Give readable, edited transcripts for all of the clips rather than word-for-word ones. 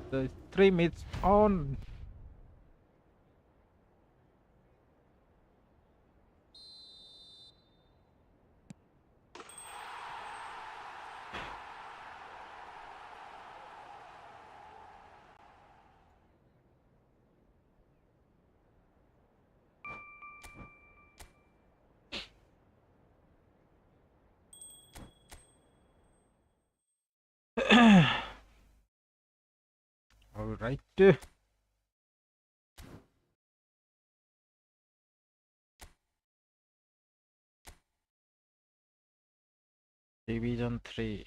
The stream is on. All right. Division 3.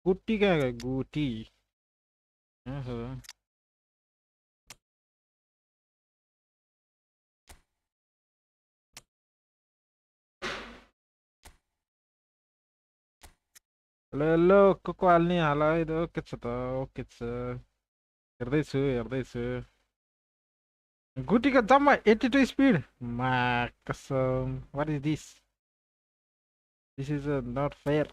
गुटी क्या है गुटी? Hello को हाल्ने हाल है के छ त ओके छ हेर्दैछु गुटीको जम्मा 82 स्पिड मा कसम what is this is not fair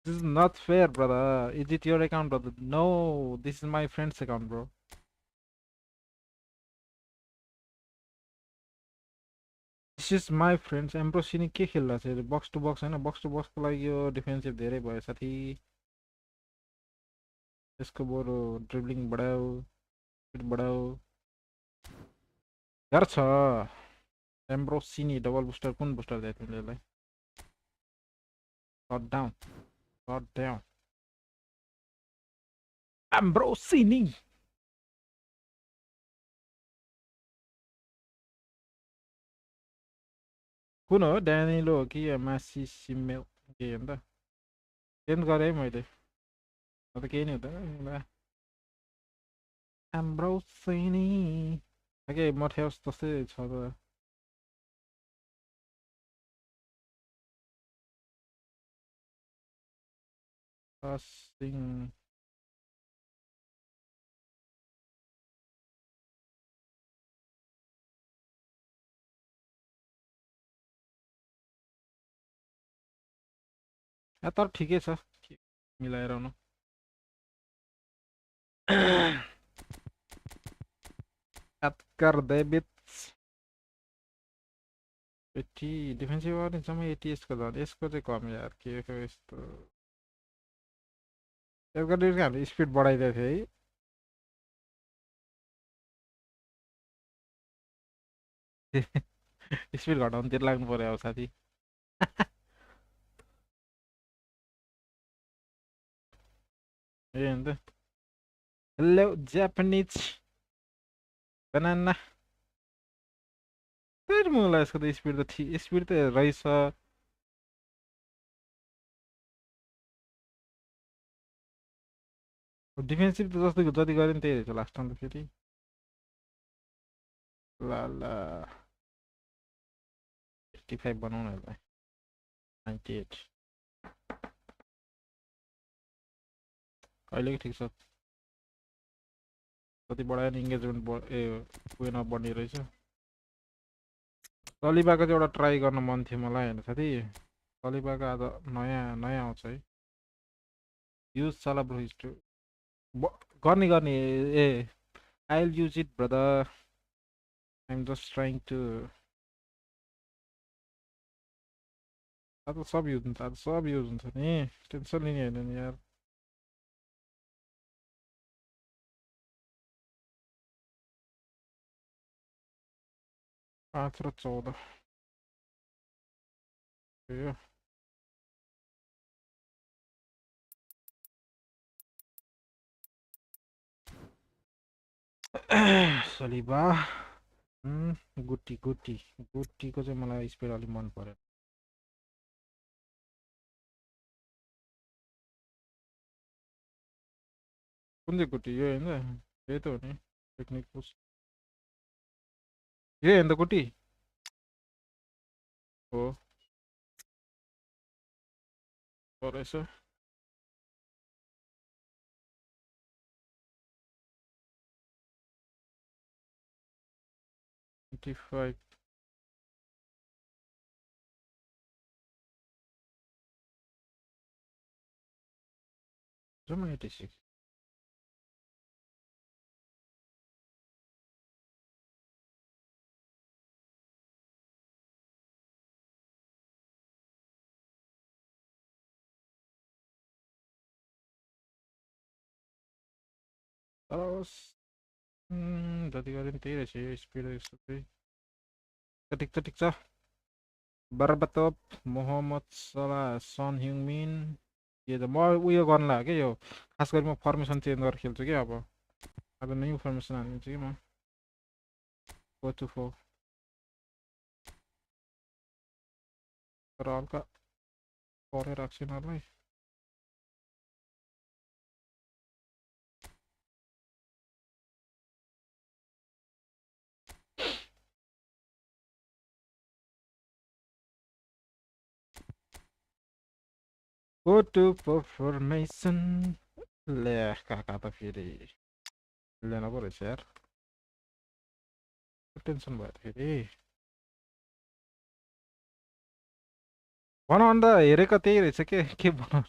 this is not fair brother is it your account brother no this is my friend's account bro this is my friends एम्ब्रोसिनी के खेल्दा छ बक्स to box Hahn box to बक्स को लागि यो defensive धेरै भयो साथी यसको बरु ड्रिबलिङ बढाऊ स्पिड बढाऊ गर्छ एम्ब्रोसिनी डबल बुस्टर कुन बुस्टर दिए तिमीलाई शट डाउन एम्ब्रोसिनी कुन हो ड्यानिलो हो कि मासी सिमेल के हो त चेन्ज गरेँ मैले त केही नि हुँदैन एम्ब्रोसिनी के मथेउस जस्तै छ त passing तर ठिकै छ मिलाएर आउनु एडगर डेभिड्स 80 डिफेन्सिभ गर्ने जम्मै 80 यसको झन् यसको चाहिँ कम यार के हो यस्तो एडगर डेभिड्सको हामीले स्पिड बढाइदिएको थियो है स्पिड घटाउनुतिर लाग्नु पर्यो अब साथी ए अन्त हेलो जापानिज बनाना फेरि मलाई यसको त स्पिड त रहेछ डिफेन्सिभ त जस्तो जति गरे नि त्यही रहेछ लास्टमा त फेरि ल 85 बनाउनु यसलाई 98 अहिले ठिक छ जति बढायो नि इङ्गेजमेन्ट उयो नबढ्ने रहेछ सलिबाको चाहिँ एउटा ट्राई गर्न मन थियो मलाई होइन साथी सलिबाको आज नयाँ आउँछ है युज साला ब्रो हिस्ट्री गर्ने ए I will use it brother I am just trying to आज सब युज हुन्छ नि टेन्सन लिने होइन नि यार 5 र 14 यो सलिबा गुटीको चाहिँ मलाई स्पिड अलि मन पर्यो कुन चाहिँ गुटी यो हैन यही त हो नि टेक्निक पुस यो हैन त गुटी हो परेछ 25 जम्मा 86 तर जति गरे पनि त्यही रहेछ यो स्पिड यस्तो चाहिँ ठिक छ बर्बतोप मोहम्मद सलाह सन ह्युमिन यो त म उयो गर्न लाग्यो क्या यो खास गरी म फर्मेसन चेन्ज गरेर खेल्छु क्या अब न्यू फर्मेसन हालिदिन्छु कि म 4-2-4 तर हल्का परे राख्छु यिनीहरूलाई 4-2-4 फर्मेसन ले काका त फेरि लिएन पो रहेछ यार टेन्सन भयो त फेरि भन त हेरेको त्यही रहेछ के भन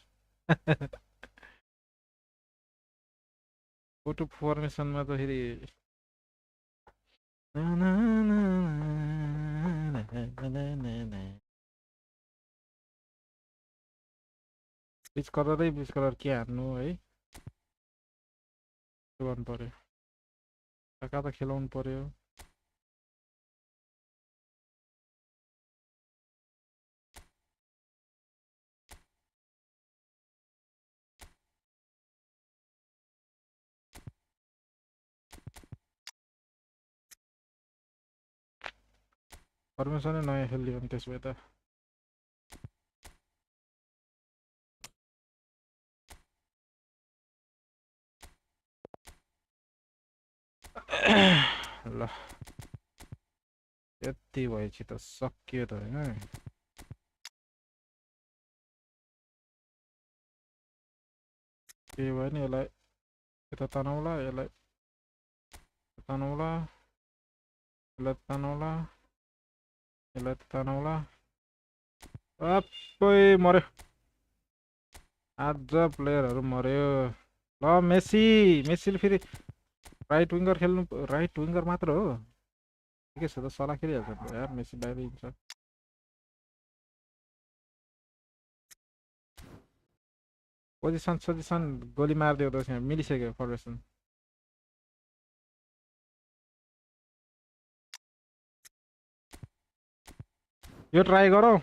4-2 फर्मेसनमा त फेरि बिच कलर के हान्नु है के गर्नु पर्यो काका त खेलाउनु पर्यो फर्मेसनै नयाँ खेलियो भने त्यसो भए त ल यति भएपछि त सक्यो त होइन के भयो नि यसलाई यता तनाउला यसलाई तनाउला यसलाई तनाउला यसलाई तनाउला अप्पै मर्यो आज प्लेयरहरू मर्यो ल मेसीले फेरि राइट विङ्गर मात्र हो ठिकै छ त सला खेलिहाल्छ यार मेसी बाहिर हिँड्छ पोजिसन गोली मारिदियो त मिलिसक्यो फर्मेसन यो ट्राई गरौँ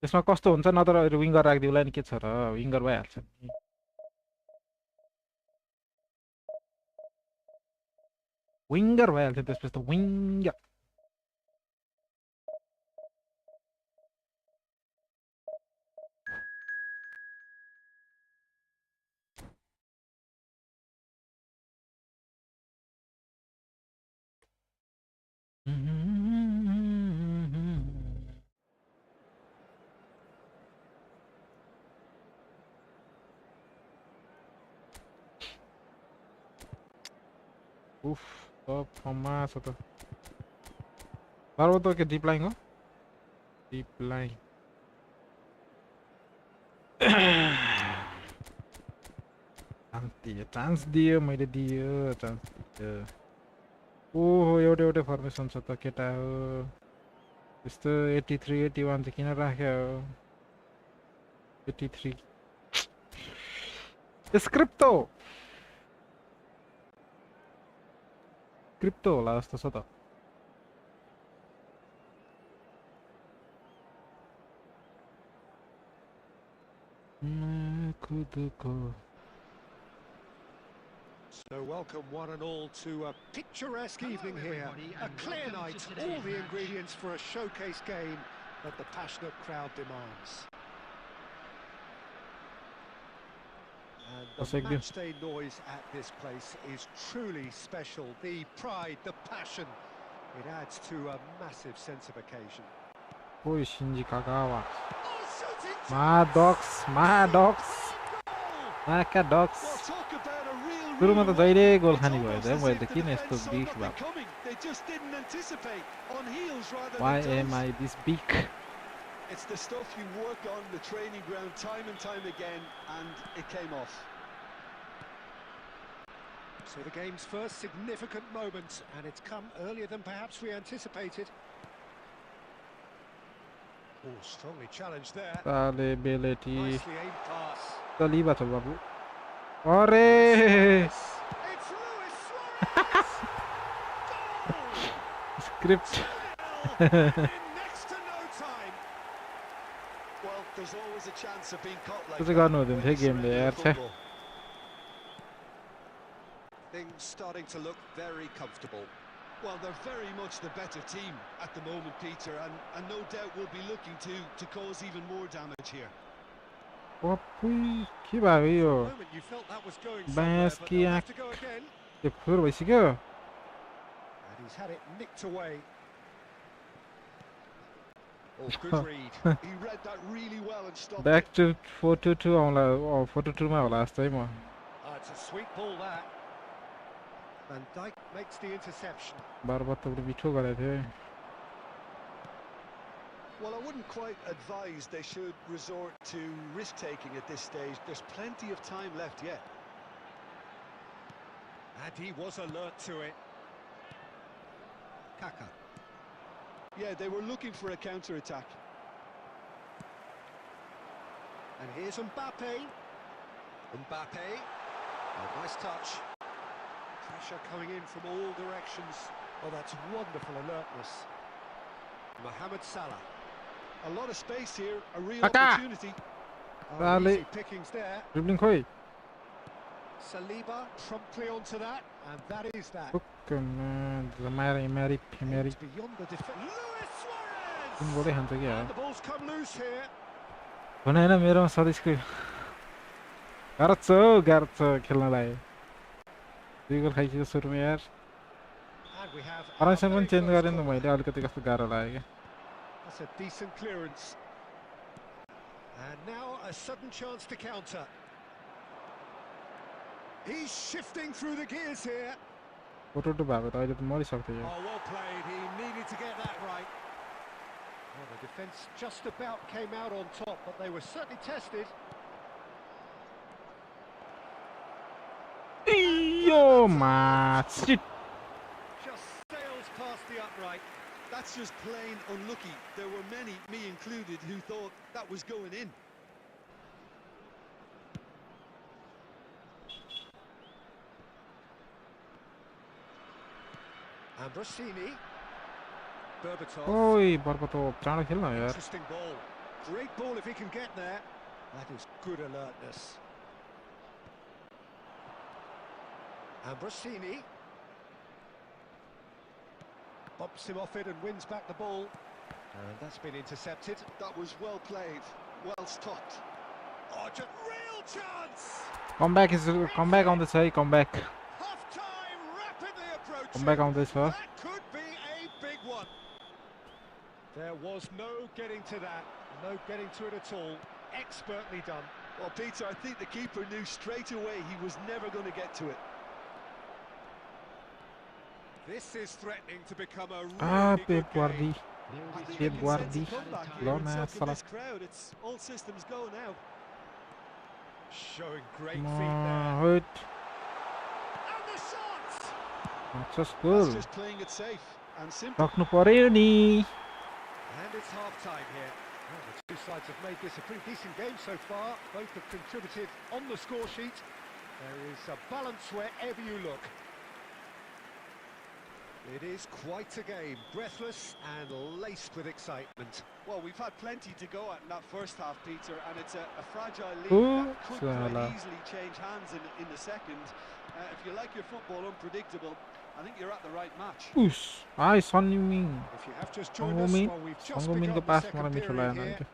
त्यसमा कस्तो हुन्छ नत्र विङ्गर राखिदिउँला नि के छ र विङ्गर भइहाल्छ नि विङ्गर भइहाल्छ त्यसपछि त विङ्गर उफ फर्ममा छ त त के डिप लाइन हो डिप लाइन चान्स दियो मैले चान्स दियो ओहो एउटै फर्मेसन छ त केटा हो त्यस्तो 83 81 चाहिँ किन राख्यो 83 क्रिप्टो होला जस्तो छ त So welcome one and all to a picturesque evening here, a clear night, all the ingredients for a showcase game that the passionate crowd demands. And the matchday noise at this place is truly special. The pride, the passion, it adds to a massive sense of occasion. Oi, Shinji Kagawa. Mad dogs. Dogs. सुरुमा त जहिले गोल खाने भयो त मैले त किन यस्तो बिग भएको Why am I this big? It's the stuff you work on the training ground time and time again, and it came off. So the game's first significant moment, and it's come earlier than perhaps we anticipated. Oh, strongly challenged there. Ability. Nicely aimed pass. Saliba to babu. Ore! It's Luis Suarez! Script. Next to no time. Well, there's always a chance of being caught like What's going on with the game there? Things starting to look very comfortable. Well, they're very much the better team at the moment, Peter, and no doubt will be looking to cause even more damage here. के भयो यो बाँस की आँख यो four भइसक्यो And he's had it nicked away. Oh, good read. He read that really well and stopped. Back to 4-2-2 आउला 4-2-2 मा होला जस्तै म It's a sweet ball that. Van Dijk makes the interception. बर्बाद त बिठो गरेको थियो Well, I wouldn't quite advise they should resort to risk-taking at this stage. There's plenty of time left yet. And he was alert to it. Kaka. Yeah, they were looking for a counter-attack. And here's Mbappe. Mbappe. Oh, nice touch. Pressure coming in from all directions. Oh, that's wonderful alertness. Mohamed Salah. A lot of space here, a real Kaka. opportunity. Oh, easy pickings there. Dribbling खोइ Saliba promptly onto that, and that is that. Mary It's beyond the defense. Luis Suarez! बोले खान्छ के And the ball's come loose here. भने हैन मेरोमा सदस्यको गाह्रो छ खेल्नलाई दुई गोल खाइसक्यो सुरुमा यार And we have फर्मेसन पनि चेन्ज गरेँ नि मैले अलिकति कस्तो गाह्रो लाग्यो That's a decent clearance. And now a sudden chance to counter. He's shifting through the gears here. Photo भएको त अहिले त मरिसक्थ्यो यो Oh, well played. He needed to get that right. Well, the defence just about came out on top, but they were certainly tested. Yo, match. Just sails past the upright. That's just plain unlucky. There were many, me included, who thought that was going in. Ambrosini. Berbatov. ओइ बर्बातो चाँडो खेल्न यार Interesting ball. Great ball if he can get there. That is good alertness. Ambrosini. Bumps him off it and wins back the ball. And that's been intercepted. That was well played, well stopped. Oh, just real chance! comeback on this side, comeback. Half-time rapidly approaching. Comeback on this one. That could be a big one. There was no getting to that. No getting to it at all. Expertly done. Well, Peter, I think the keeper knew straight away he was never going to get to it. This is threatening to become a really good game. Pep Guardi. This crowd, it's all systems go now. Showing great feet there. Hurt. And the shot! Just That's cool. just playing it safe and simple. सक्नु पर्यो नि And it's half-time here. Well, the two sides have made this a pretty decent game so far. Both have contributed on the score sheet. There is a balance wherever you look. It is quite a game, breathless and laced with excitement. Well, we've had plenty to go at in that first half, Peter, and it's a fragile lead Oh, that could Salah. quite easily change hands in the second. If you like your football unpredictable, I think you're at the right match. Ush, ai Son Heung-min. If you have just joined us, Song well, we've just Heung-min को begun the pass second मलाई मिठो period लागेन here. क्या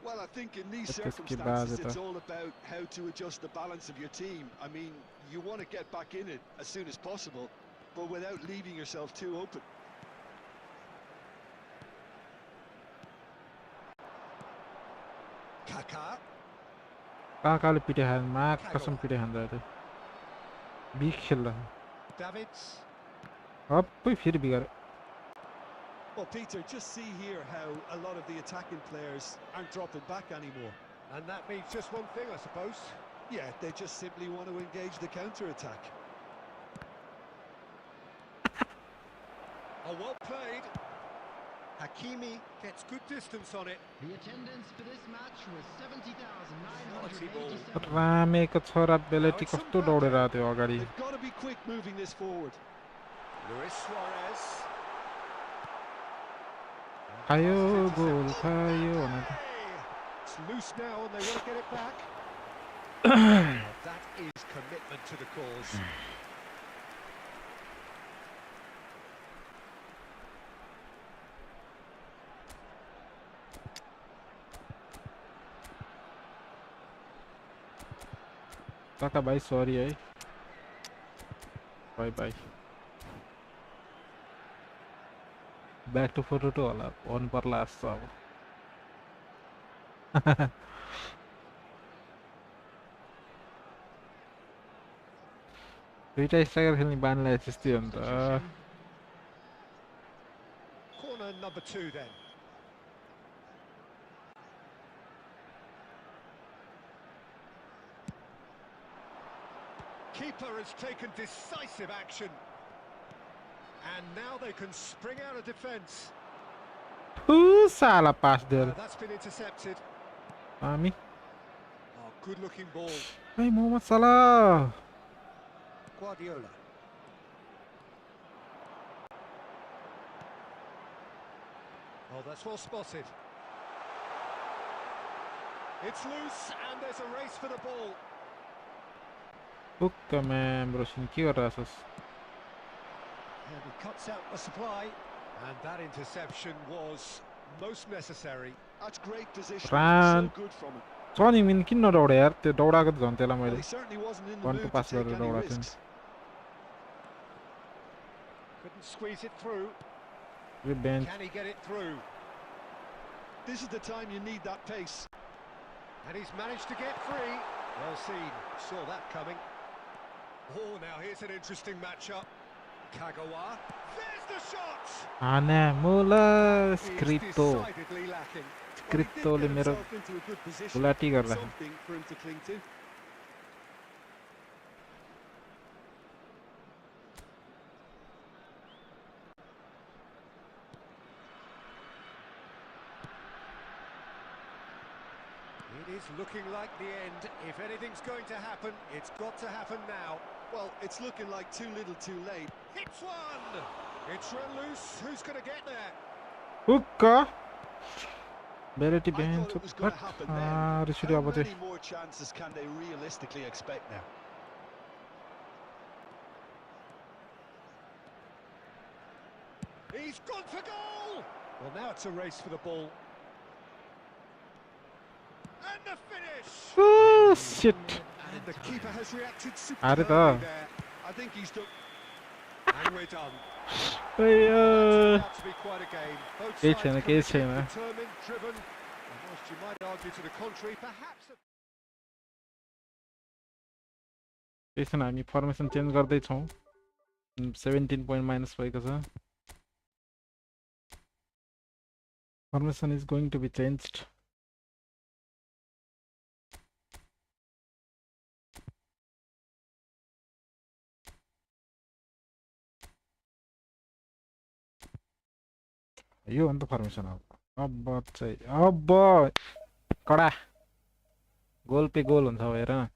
Well, I think in these त्यसकै बाद circumstances, यता it's all about how to adjust the balance of your team. I mean, you want to get back in it as soon as possible, but without leaving yourself too open. Kaká. काकाले पिटे खान मा कसम पिटे खान्छ त्यो big खेल्दा Davids. सबै फेरि बिगारे Well, Peter, just see here how a lot of the attacking players aren't dropping back anymore. And that means just one thing, I suppose. Yeah, they just simply want to engage the counter-attack. Oh, well played. Hakimi gets good distance on it. The attendance for this match was 70,987. रामेको छोरा बेलेटी कस्तो दौडेर आएको थियो अगाडि They've got to be quick moving this forward. Luis Suarez. खायो गोल खायो भने त It's loose now and they want to get it back. That is commitment to the cause. काका भाइ सरी है बाई बाई ब्याक टु 42 होला भन्नु पर्ला जस्तो अब दुईटा स्ट्राइकर खेल्ने बानीलाई त्यस्तै हो नि त Corner number 2 then. Keeper has taken decisive action. And now they can spring out of defence. साला पास दिएर That's been intercepted. हामी Oh, good looking ball. है मोहम्मद सला Guardiola. Oh, that's well spotted. It's loose and there's a race for the ball. पुक्कमा ब्रोसिन के गरिरहेछस् And he cuts out the supply. And that interception was most necessary. That's great position. Run. So good from him. Son Heung-min किन नदौडे यार त्यो दौडाको त झन् त्यसलाई Well, मैले he certainly wasn't in the One mood pass to take गरेर any दौडाएको थिएँ risks. Couldn't squeeze it through. Yo bench Can he get it through? This is the time you need that pace. And he's managed to get free. Well seen. Saw that coming. Oh, now here's an interesting matchup. Kagawa. There's the shot! हाने मुला He is स्क्रिप्टो decidedly lacking. Well, he did स्क्रिप्टोले get मेरो himself into a good position. Gulati गरिरहेको Something for him to cling to. It is looking like the end. If anything's going to happen, it's got to happen now. Well, it's looking like too little too late. Hits one! It's run loose. Who's going to get there? हुक्क बेलेटी I thought bench it was going to happen then. रिस उठ्यो How अब चाहिँ many more chances can they realistically expect now? He's gone for goal! Well, now it's a race for the ball. And the finish! Shit And the keeper has reacted अरे superbly त there. I think he's done. And we're done. अय्यो That's turned out to be quite a game. Both केही sides छैन केही committed, छैन determined, driven. And whilst you might argue to the contrary, perhaps... केही छैन हामी formation change गर्दैछौँ 17 point minus भएको छ formation is going to be changed यो हो नि त फर्मेसन अब चाहिँ अब कडा गोल पे गोल हुन्छ हेर न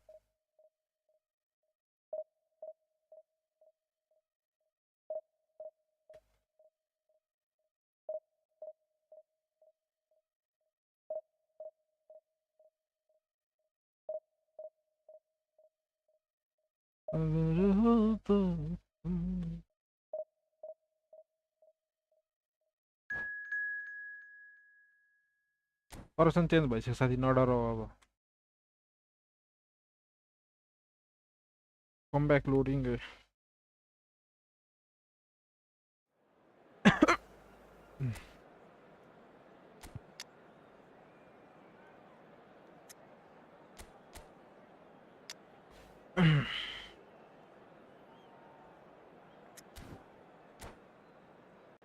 पर्सन चेन्ज भइसक्यो साथी नडर अब come back loading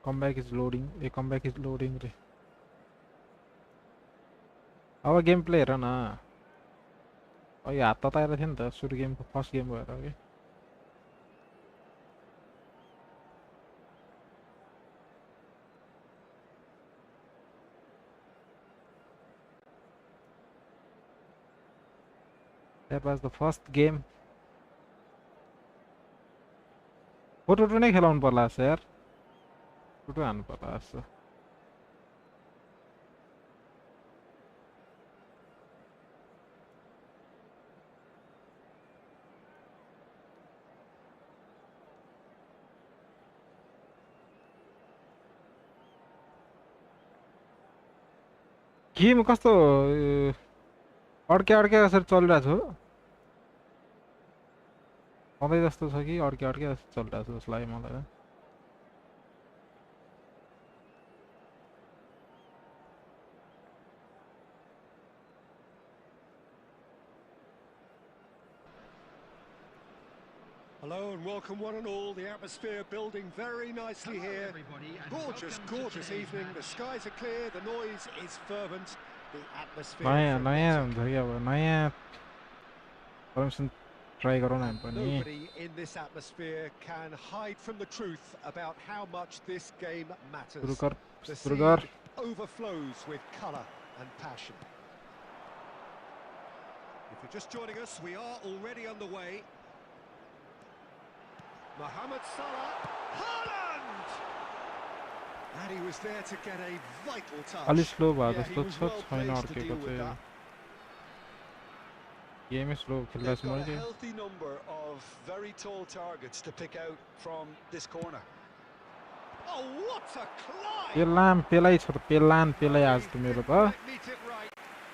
comeback is loading a comeback is loading रे अब गेम प्ले हेर न अघि हात तताएर थियो नि त सुरु गेमको फर्स्ट गेम भएर कि that was the first game photo नै खेलाउनु पर्ला जस्तो यार फोटो हान्नु पर्ला जस्तो गेम कस्तो अड्के अड्के कसरी चलिरहेको छ सधैँ जस्तो छ कि अड्के अड्के जस्तो चलिरहेको छ जस्तो लाग्यो मलाई Hello and welcome one and all. The atmosphere building very nicely here. Gorgeous, gorgeous evening. The skies are clear. The noise is fervent. The atmosphere. नयाँ हुन्छ कि अब नयाँ परमिसन ट्राई गरौँ न पनि Nobody in this atmosphere can hide from the truth about how much this game matters. The scene overflows with colour and passion. If you're just joining us, we are already underway. Mohamed Salah, Haaland! And he was there to get a vital touch. अलि slow भयो Yeah, जस्तो he was छ well छैन placed to अड्केको deal with चाहिँ that. गेमै slow खेल्दा They've छु got a मैले healthy number of very tall targets to pick out from this corner. Oh, what a climb! पेलाम पेलाइ छ त पेलाइ आज त मेरो त Might meet it right.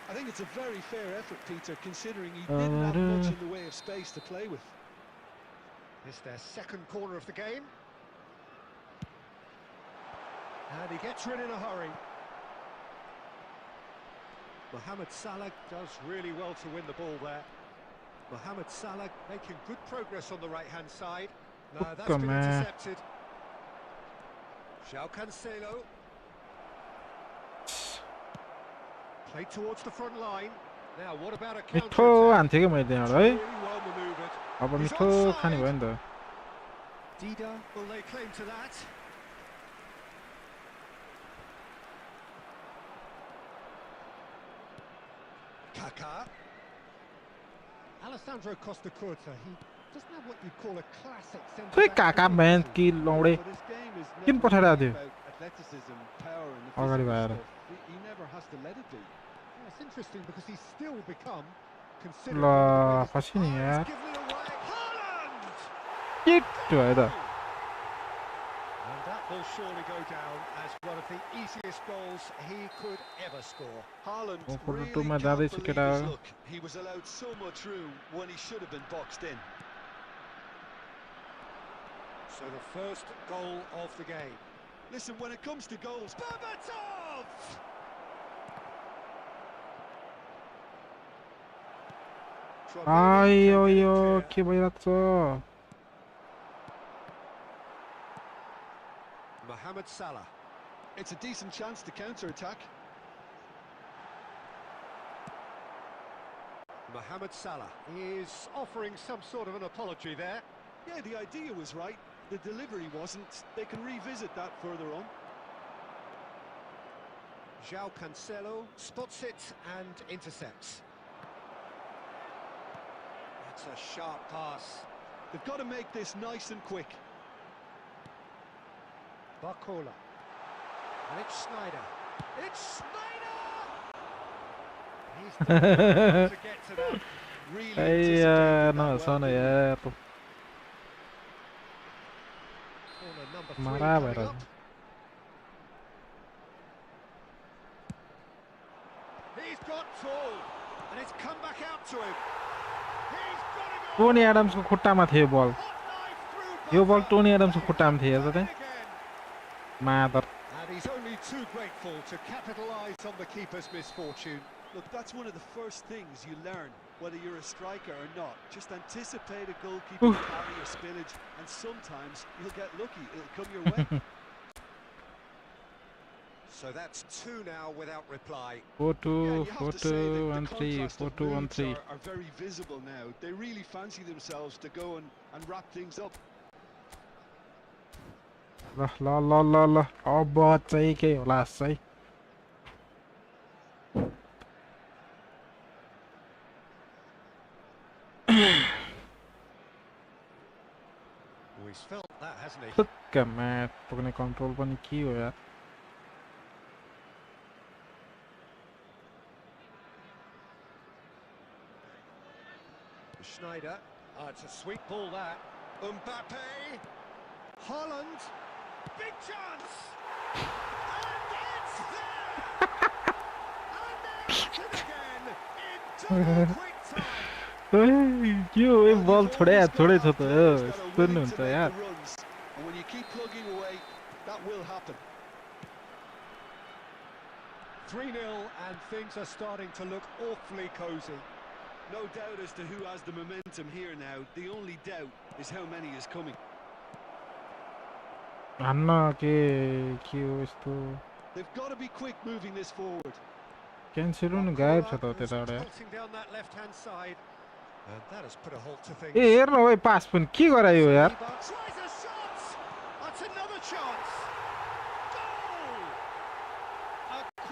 I think it's a very fair effort, Peter, considering he didn't have much in the way of space to play with. It's their second corner of the game. And he gets rid in a hurry. Mohamed Salah does really well to win the ball there. Mohamed Salah making good progress on the right-hand side. No, that's been intercepted. João Cancelo. Played towards the front line. Now, what about a मिठो counter-attack? हान्थ्यो कि मैले त्यहाँबाट है Really well manoeuvred. अब He's मिठो खाने onside. भयो नि त Dida will lay claim to that. Kaká. Alessandro Costa Curta, he doesn't have what you'd call a classic centre खोइ back काका ability. म्यान कि लौडे But his game is किन never पठाइरहेको really थियो about athleticism, power, and the अगाडि physical भएर stuff. He never has to let it be. Yeah, it's interesting because he's still become considered ल one of the greatest. फसी नि Oh, he's यार given it away. Haaland! Kit भयो त And that will surely go down as one of the easiest goals he could ever score. Haaland Oh, for the really two can't Madrid believe केटा his luck. He was allowed so much room when he should have been boxed in. So the first goal of the game. Listen, when it comes to goals, Berbatov! आयो यो के भइरहेको छ Mohamed Salah. it's a decent chance to counter-attack. Mohamed Salah is offering some sort of an apology there. Yeah, the idea was right. The delivery wasn't. They can revisit that further on. João Cancelo spots it and intercepts. That's a sharp pass. They've got to make this nice and quick. Barcola. And it's Snyder. It's Snyder! He's done well to get to that. Really Hey, anticipated no, that son well. यार Corner number 3 मारा coming भएर up. He's got tall, and it's come back out to him. He's got to go. Tony Adams को खुट्टामा थियो बल Hot knife through यो बल buzzer. Tony Adams को खुट्टामा थियो हेर्दा Trying त्यहाँ again. मादर And he's only too grateful to capitalise on the keeper's misfortune. Look, that's one of the first things you learn, whether you're a striker or not. Just anticipate a goalkeeper carry or spillage, and sometimes you'll get lucky. It'll come your way. So that's 2 now without reply. 4-2 you have to say that 4-2 the 1-3 contrast of 4-2 moods 1-3 are very visible now. They really fancy themselves to go and wrap things up. ल ल ल ल ल अब चाहिँ के होला चाहिँ Oh, he's felt that, hasn't he? टुक्कमा पुग्ने कन्ट्रोल पनि के हो यार Schneider. Oh, it's a sweet ball that. Mbappe. Holland. Big chance. And it's there. And there's it again in double quick time. यो एक बल छोडे छोडै छ त He's got a सुन्नु willing हुन्छ to make यार the runs. And when you keep plugging away, that will happen. 3-0 and things are starting to look awfully cosy. No doubt as to who has the momentum here now. The only doubt is how many is coming. हान्न के हो यस्तो They've got to be quick moving this forward. Cancer नि गायब छ त त्यताबाट Tilting down that left-hand side. And that has put a halt to things. ए हेर्न ओइ पास पनि के गरायो यार Tries a shot. That's another chance.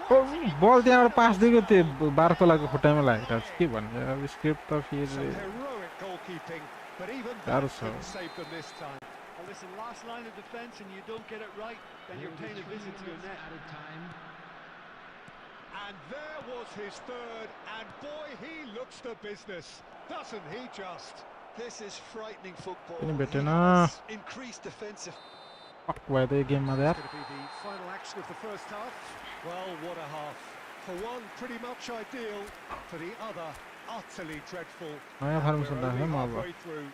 Goal. बल त्यहाँबाट पास दिएको त्यो बार्तोलाको खुट्टामा लागेको छ के भन्ने अब स्क्रिप्ट त फेरि Some heroic goalkeeping, but even That that is so. didn't save them this time. Well, listen, last line of defence and you don't get it right, then you're paying a visit to your net. Added time. And there was his third, and boy, he looks the business, doesn't he just? This is frightening football. Any better He now? has increased defensive. Fuck भयो त यो गेममा त यार It's going to be the final action of the first half. Well, what a half. For one, pretty much ideal. For the other, utterly dreadful. नयाँ And formation we're only राख्यो म अब halfway through.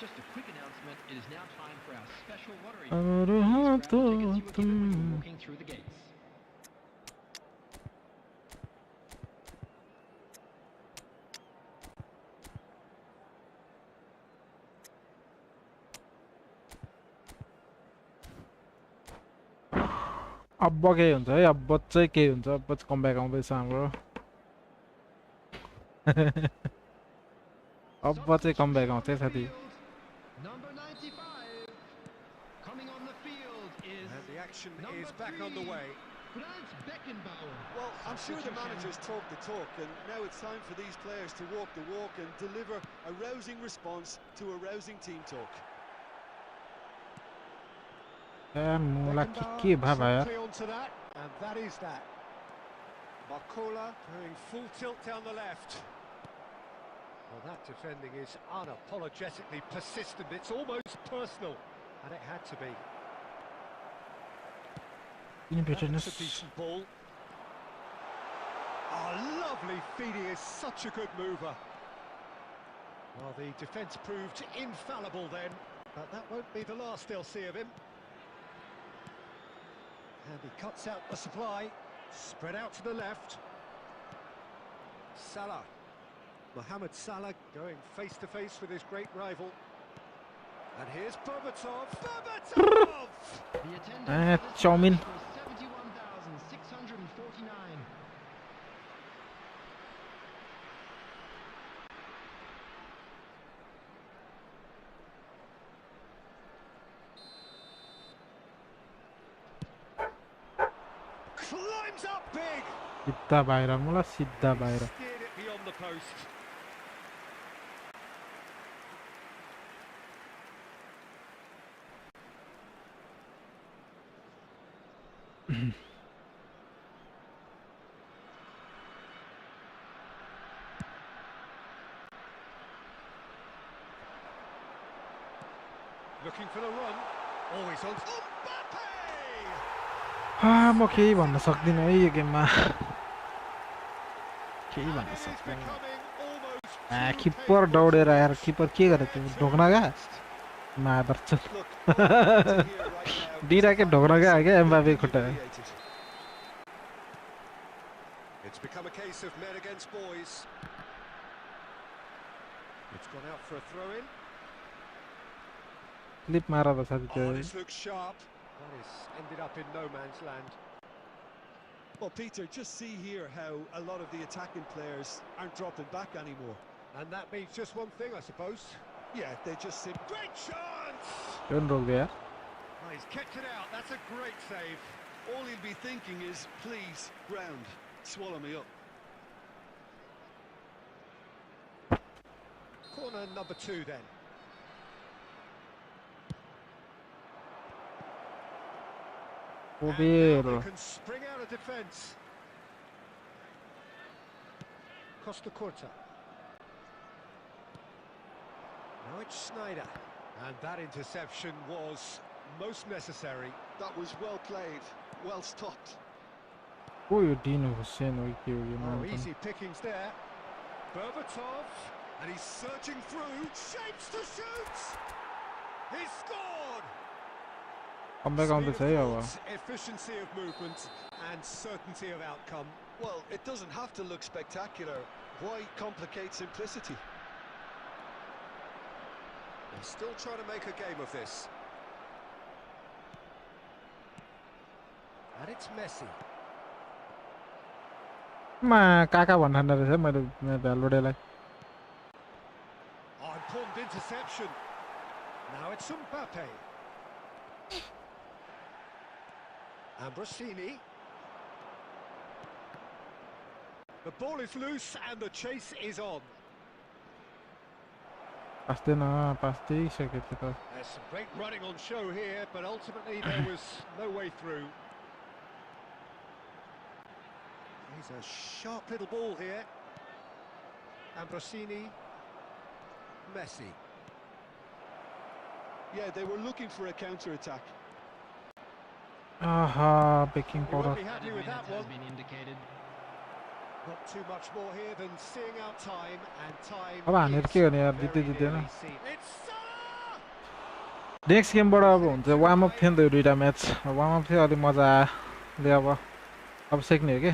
Just a quick announcement. It is now time for our special lottery. अरू Please grab तो the tickets you were given when you तुम were walking through the gates. अब के हुन्छ है अब चाहिँ के हुन्छ अब चाहिँ कमब्याक आउँदैछ हाम्रो अब चाहिँ कमब्याक आउँछ है साथी Number 95. Coming on the field is And the action number is back on the 3. way. Franz Beckenbauer. Well, I'm sure the managers talk the talk, and now it's time for these players to walk the walk and deliver a rousing response to a rousing team talk. यार मुला के भाभा यार Simply onto that, and that is that. Barcola doing full tilt down the left. Well, that defending is unapologetically persistent. It's almost personal, and it had to be. किन That's a बेटरनेस decent ball. Oh, lovely feed. He is such a good mover. Well, the defence proved infallible then, but that won't be the last they'll see of him. And he cuts out the supply, spread out to the left. Salah. Mohamed Salah going face-to-face with his great rival. And here's Berbatov. Berbatov! The attendance for this Chaumin. match was 71,649. Climbs up big. सिद्धा बाहिर मलाई सिद्धा बाहिर Steered it beyond the post. Looking for the run. Always on. Mbappe! ああもうकेही भन्न सक्दिनँ है यो गेममा केही And भन्न it is सक्दैन becoming almost too keeper painful दौडेर to आएर watch. किपर के गरे त्यो Where to ढोक्नगा next? मादर्छ Look, all I want to hear right now is डिरा the के fan ढोक्नगा base क्या being एम्बापे खुट्टा humiliated. It's become a case of men against boys. It's gone out for a throw-in. Clip मार त साथी Oh, त्यो this looks sharp. That is ended up in no man's land. Well, Peter, just see here how a lot of the attacking players aren't dropping back anymore. And that means just one thing, I suppose. Yeah, they just seem... Great chance! क्यों रोक दिया Oh, he's kept it out. That's a great save. All he'll be thinking is, please, ground, swallow me up. Corner number 2 then. And now ओबेरो they can spring out of defence. Costa Curta. Now it's Snyder. And that interception was most necessary. That was well played, well stopped. को यो डिन हुसेन हो के हो यो Oh, नाम easy pickings there. Berbatov. And he's searching through. Shapes to shoot! He's scored! Comeback Speed आउँदैछ of है अब thought, efficiency of movement, and certainty of outcome. Well, it doesn't have to look spectacular. Why complicate simplicity? They're still trying to make a game of this. And it's Messi. मा काका भन्नु रहेछ मैले भ्यालबडेलाई Oh, important interception. Now it's Mbappe. Ambrosini. The ball is loose and the chase is on. पास्दैन पास्दै सकेको थियो त There's some great running on show here, but ultimately there was no way through. He's a sharp little ball here. Ambrosini. Messi. Yeah, they were looking for a counter-attack. आहा baking You won't powder be happy with that one. been indicated. Not too much more here than seeing out time, and time अब हानेर के गर्ने यार is जित्दै very जित्दैन nearly seen. It's Salah! Next गेमबाट अब हुन्छ वार्म अप थियो नि त यो दुईटा म्याच वार्म अप थियो अलिक मजा आयो अब सेक्ने हो कि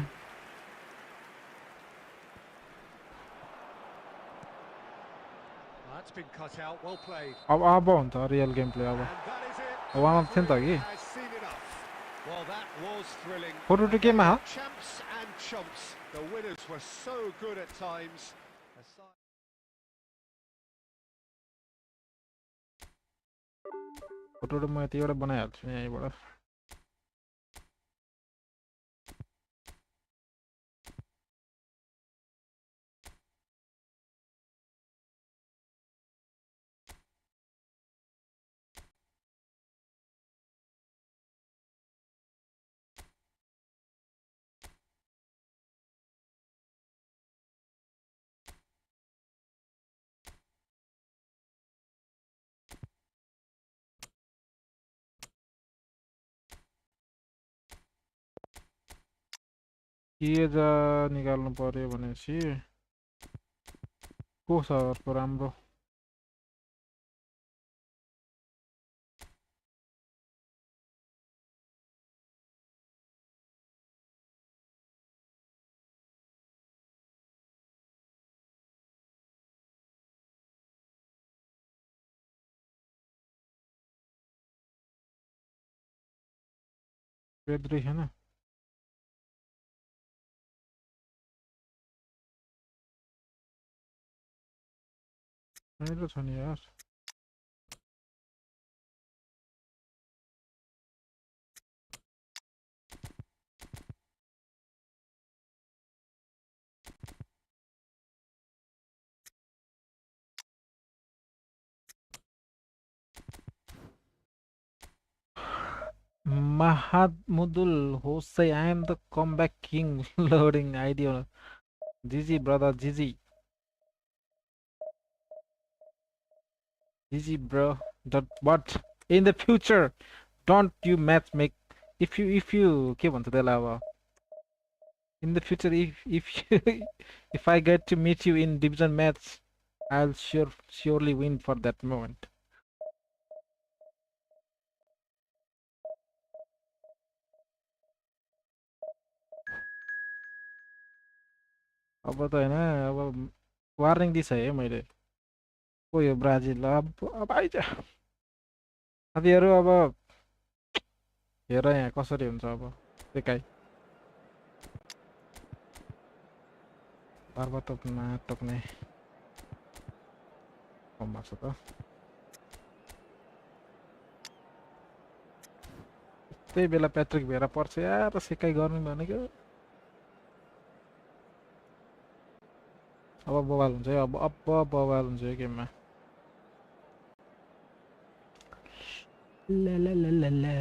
That's been cut out, well played. अब हुन्छ रियल गेम प्ले अब And that is it. Warm up थियो नि त Referee कि has seen enough. Well, that was thrilling. 4-2 केमा हो Champs and chumps. The winners were so good at times. Photo म यतिबाट बनाइहाल्छु यहीँबाट के जा निकाल्नु पर्यो भनेपछि को छ अर्को राम्रो पेद्री छैन मेरो छ नि यार Mahamudul Hosei, I am the comeback king. Loading idea. GG brother, GG. GG bro. But in the future, don't you match make if you के भन्छ त्यसलाई अब In the future, if if I get to meet you in division match, I'll surely win for that moment. अब त हैन अब warning दिइछ है मैले को यो ब्राजिल अब आइज साथीहरु अब हेर यहाँ कसरी हुन्छ अब देखाइ बारबार टोक्ने कम छ त त्यही बेला प्याट्रिक भेरा पर्छ यार सिकाइ गर्नु भनेको अब बवाल हुन्छ है अब बवाल हुन्छ यो गेममा ला ला ला ला ला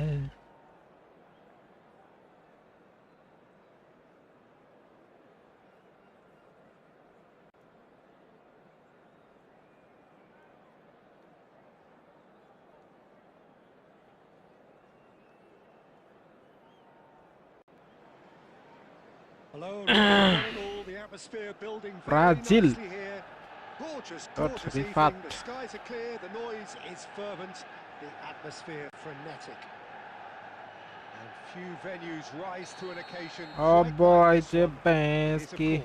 Hello, all the atmosphere building very Brazil. nicely here. Gorgeous, gorgeous evening. The skies are clear, the noise is fervent, the atmosphere frenetic. And few venues rise to an occasion. Oh boy, Jabanski.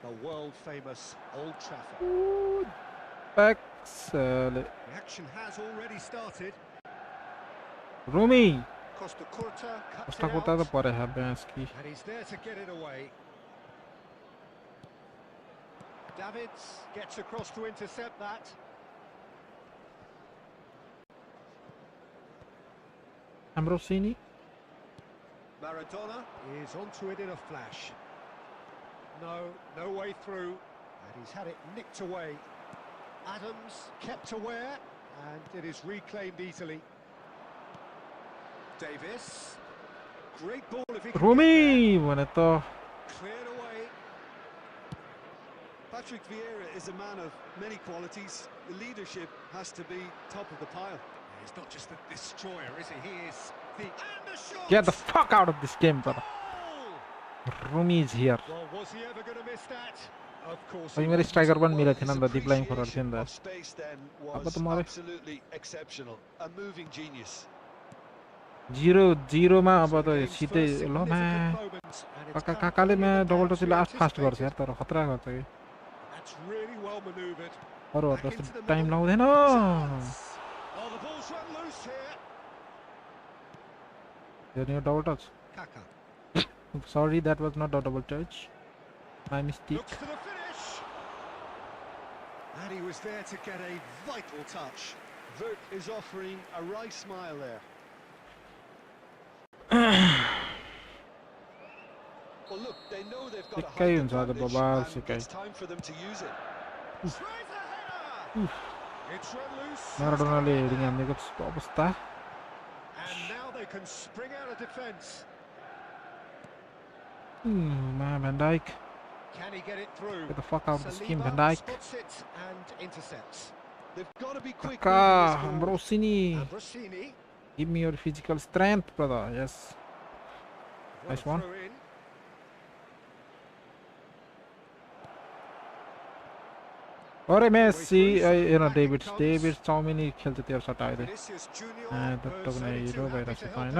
The world famous Old Trafford. The action has already started. Rumi. Costa Curta cuts Costa Curta त परे Jabanski. And he's there to get it away. Davids gets across to intercept that. Ambrosini. Maradona is onto it in a flash. No way through. And he's had it nicked away. Adams kept aware, and it is reclaimed easily. Davis. Great ball if he can Rumi भने त cleared away. Patrick Vieira is a man of many qualities. The leadership has to be top of the pile. He's not just a destroyer, is he? He is the... And the shot! Get the fuck out of this game, brother. Rumi is here. Well, was he ever going to miss that? Of course. मेरो striker पनि मिलेको थिएन नि त डिप्लाइङ forward थियो नि त Space then अब was त मलाई absolutely exceptional. A moving genius. 0-0 मा अब त सिधै ल मा काकाले मा डबल टचले फास्ट गर्छ यार तर खतरा गर्छ कि That's really well maneuvered. अरुहरु जस्तो time लाउँदैन Oh, the ball's run loose here. Your double touch. Kaka. Sorry, that was not a double touch. My mistake. Looks to the finish. And he was there to get a vital touch. Vert is offering a wry smile there. Well, look, they know they've got a height advantage, and it's time for them to use it. Tries a header. It's run loose. Maradona leading and they got And now they can spring out of defence. Van Dijk. Can he get it through? Get the fuck out of this game, Van Saliba Dijk. spots it and intercepts. They've got to be quick. Kaka, Ambrosini. Ambrosini. Give me your physical strength, brother. Yes. Nice one. अरे Messi David चाउमिनी खेल्छ त्यो सट अहिले टक्ने हिरो भइरहेछ त हैन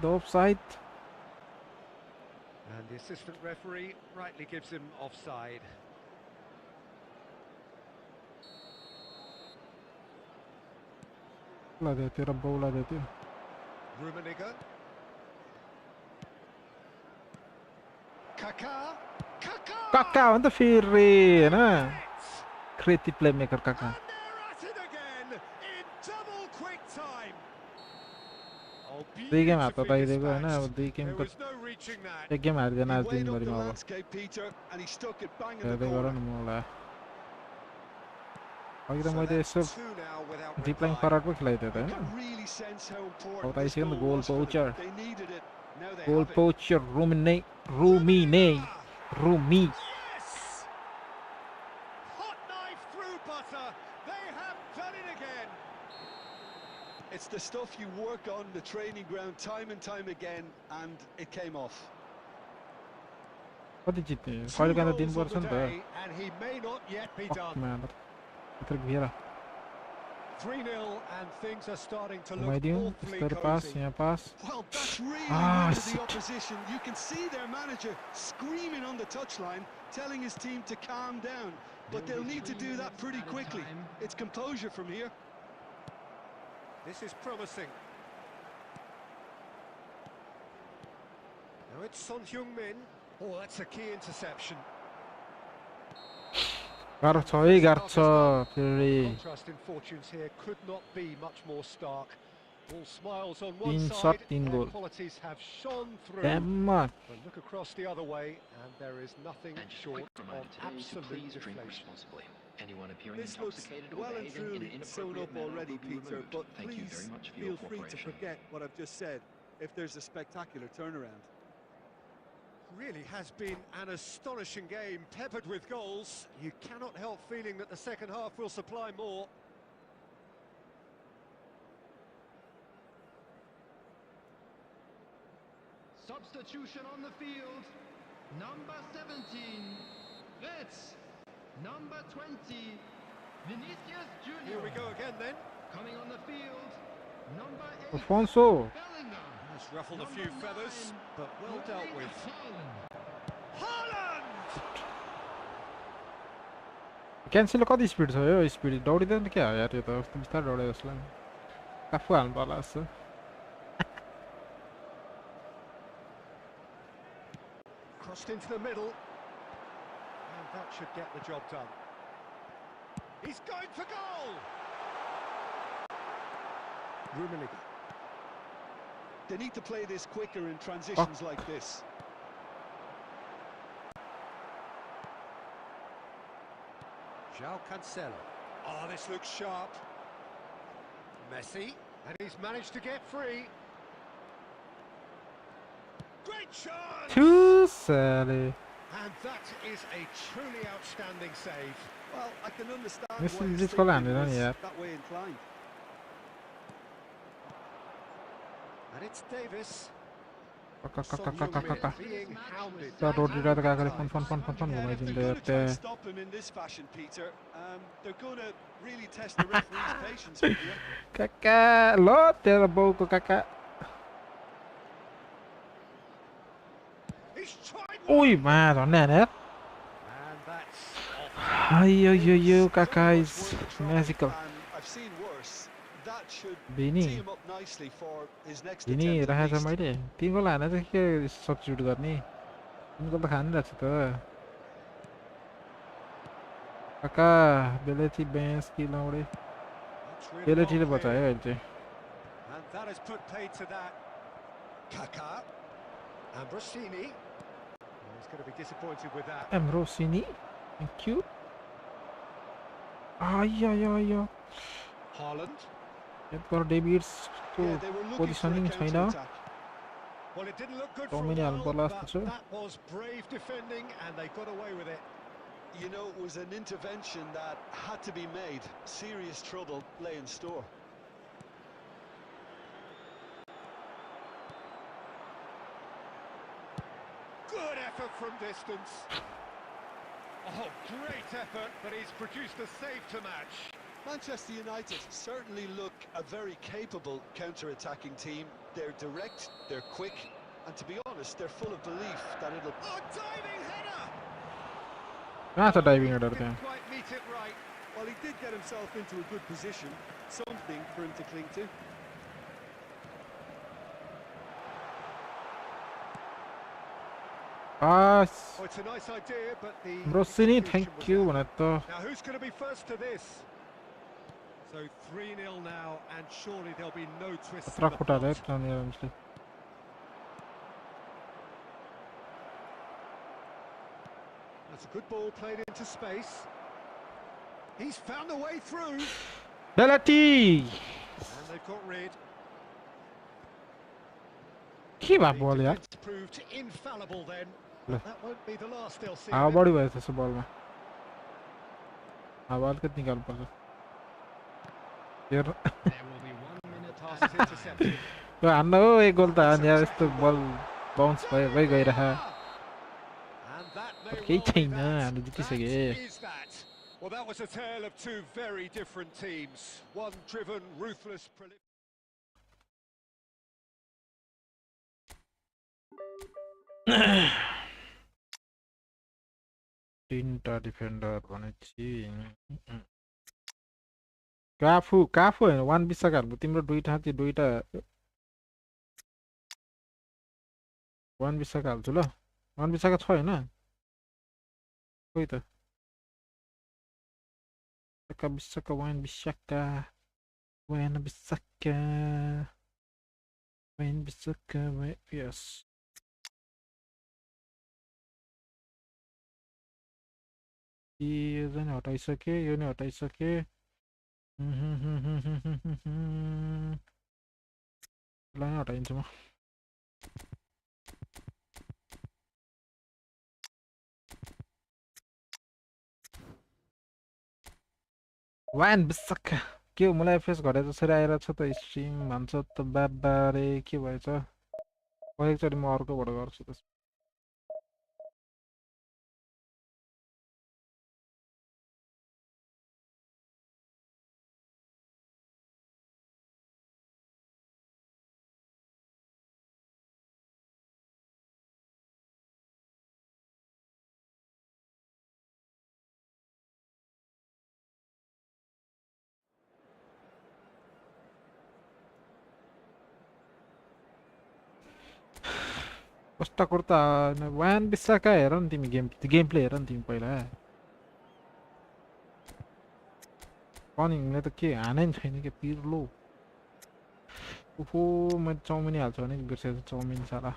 Offside. And the assistant referee rightly gives him offside. Rummenigge. Kaka on the फेरि हैन creative playmaker Kaka. And they're at it again in double quick time. दुई game हात पाइदिएको हैन अब दुई गेम There त was no reaching that. एक game हारिदिएन आज He weighed up the दिनभरिमा अब landscape, Peter, and he stuck it bang in the हेर्दै गर corner. न मलाई अघि त So मैले that's Yesso two now without डिप्लाइङ reply. Forward पो खेलाइदिए त You Hahn can really sense how अब important त this आइसक्यो नि goal goal was for them. पोचर They needed it. Now they goal have it. पोचर Rumi Yes! Hot knife through butter. They have done it again. It's the stuff you work on the training ground time and time again, and it came off. कति जित्ने Two कहिले काहीँ त goals दिनुपर्छ of नि the त day, and he may not yet be done. भित्र घेर 3-0, and things are starting to look घुमाइदिउँ awfully यस्तै पास cozy. यहाँ पास Well, that's really Ah, winded the shit. opposition. You can see their manager screaming on the touchline, telling his team to calm down. But they'll need to do that pretty quickly. It's composure from here. This is promising. Now it's Son Heung-min. Oh, that's a key interception. गाह्रो छ है गाह्रो छ फेरि Contrast in fortunes here could not be much more stark. All smiles on one तीन side, shut तीन their goal qualities have shone through. ड्याममा But look across the other way, and there is nothing short of absolute deflation. This looks well and truly sewn up already, Peter, but please feel free to forget what I've just said if there's a spectacular turnaround. Really has been an astonishing game, peppered with goals. You cannot help feeling that the second half will supply more. Substitution on the field. Number 17, Reds. Number 20, Vinicius Junior. Here we go again then. Coming on the field. Number 8, Alfonso Bellingham. Has ruffled a few feathers, but well dealt with. Haaland. Haaland! Cancel कति speed छ यो speed दौडिँदैन क्या यार यो त कस्तो बिस्तारै दौडे जस्तो लाग्यो आफू हाल्नु पर्ला जस्तो Crossed into the middle. And that should get the job done. He's going for goal! Rummenigge. They need to play this quicker in transitions like this. João Cancelo. Oh, this looks sharp. Messi. And he's managed to get free. Great chance! Too silly. And that is a truly outstanding save. Well, I can understand This why is his just thinking Holland, was yeah. that way inclined. And it's Davis. कक्क Being hounded. त रोटीबाट काकाले fun fun fun fun fun Again, if घुमाइदिँदै they're going to try and यता stop him in this fashion, Peter, they're going to really test the referee's patience with you. काका ल तेरो बाउको काका He's tried. ओइ मा झन्डै हाने यार And that's यो काका Very is much worth a try, magical and I've seen worse. That should Vini. tee him up nicely for his next हिनी attempt at राखेको छ least. मैले 3 गोल हाने चाहिँ के सब्स्टिट्युट गर्ने 3 गोल त खानिरहेको छु त काका बेलेटी बेन्स कि लाउडे That's really बेलेटीले well बचायो cleared. अहिले चाहिँ And that has put paid to that. Kaká. And Rossini. He's going to be disappointed with that. Ambrosini thank you आयो Haaland. यता डेभिड्स को Yeah, they were looking for a positioning छैन counter-attack. Well, it didn't look good So for a many while, Albolas but too. that was brave defending, and they got away with it. You know, it was an intervention that had to be made. Serious trouble lay in store. Good effort from distance. Oh, great effort, but he's produced a save to match. Manchester United certainly look a very capable counter-attacking team. They're direct, they're quick, and to be honest, they're full of belief that it'll... Oh, diving header! कहाँ छ diving header Didn't त्यहाँ quite meet it right. Well, he did get himself into a good position. Something for him to cling to. Ah, Oh, it's a nice idea, but the Rossini execution thank was you out. भने त Now, who's going to be first to this? So 3-0 now, and surely there'll be no twists in खतरा the खुट्टा रे plot. ट्रानी आरामले That's a good ball played into space. He's found a way through, बेलेटी and they've got rid. के भयो The बल यार defence proved infallible then. Le. That won't be the last they'll see. हावा of him. बढी भयो त्यसो बलमा हावा अलिकति निकाल्नु पर्छ हेर There will be 1 minute pass is intercepted. हान्न हो एक गोल त हान्यो यस्तो बल बाउन्स भइ गइरह And that may केही well be छैन that. हामी जितिसके That is that. Well, that was a tale of two very different teams. One driven, ruthless, तीनटा डिफेन्डर भनेपछि काफु होइन वान बिसाका हाल्नु तिम्रो दुईटा वान बिसाका हाल्छु ल वान बिसाका छ होइन खोइ त बिसाका वान बिसाका यस यो नि हटाइसके यो नि हटाइसके ल हटाइदिन्छु म वान बिसक्का के हो मलाई फेस घटे जसरी आइरहेको छ त स्ट्रिम भन्छ त बाबारे के भएछ एकचोटि म अर्कोबाट गर्छु त कस्ता कुर्ता वान बिसाका हेर नि तिमी गेम प्ले हेर नि तिमी पहिला कनिङले त के हानै छैन के पिर्लो ओहो मैले चाउमिन हाल्छु भने बिर्सेछु चाउमिन साला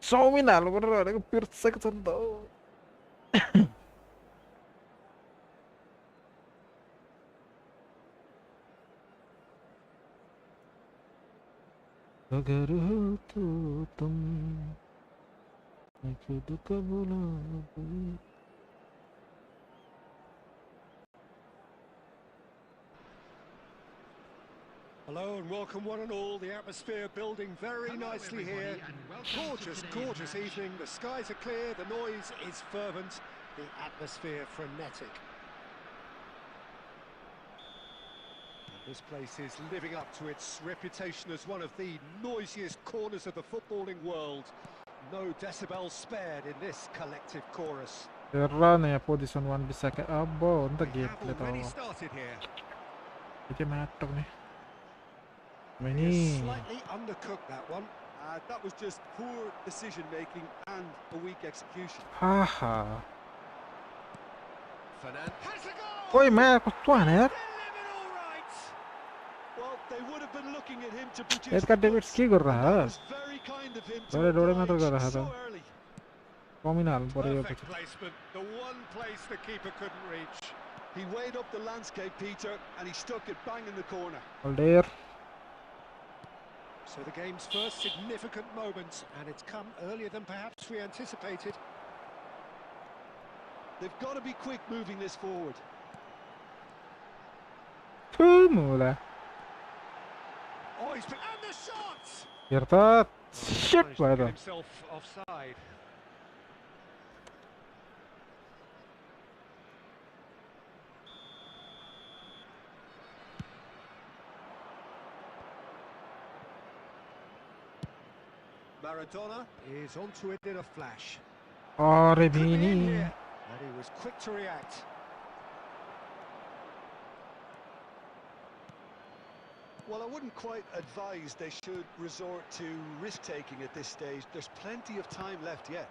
चाउमिन हाल्नु पर्यो भनेको बिर्सेको छ नि त अगर हो तो तुम मैं खुद को भुला दूं Hello and welcome one and all. The atmosphere building very nicely here. Gorgeous evening. The skies are clear, the noise is fervent, the atmosphere frenetic. This place is living up to its reputation as one of the noisiest corners of the footballing world. No decibels spared in this collective chorus. Run a position one bisaka abo on the gate let already started here. Slightly undercooked that one. That was just poor decision making and a weak execution. Haha. Fernand has a goal. Oi man, कस्तो हाने Well, they would have been looking at him to produce. यसका David's के गरेर हा Very kind of him डोरे डोरे मात्र to गरेर हा so त early. कमिन हाल्नु पर्यो Perfect placement. The one place the keeper couldn't reach. He weighed up the landscape, Peter, and he stuck it bang in the corner. Alder. So the game's first significant moment, and it's come earlier than perhaps we anticipated. They've got to be quick moving this forward. Mula. Oh, he's been and the shots. Yerta shit brother. Himself offside. Maradona is onto it in a flash. Oh, Rebini. And he was quick to react. Well, I wouldn't quite advise they should resort to risk-taking at this stage. There's plenty of time left yet.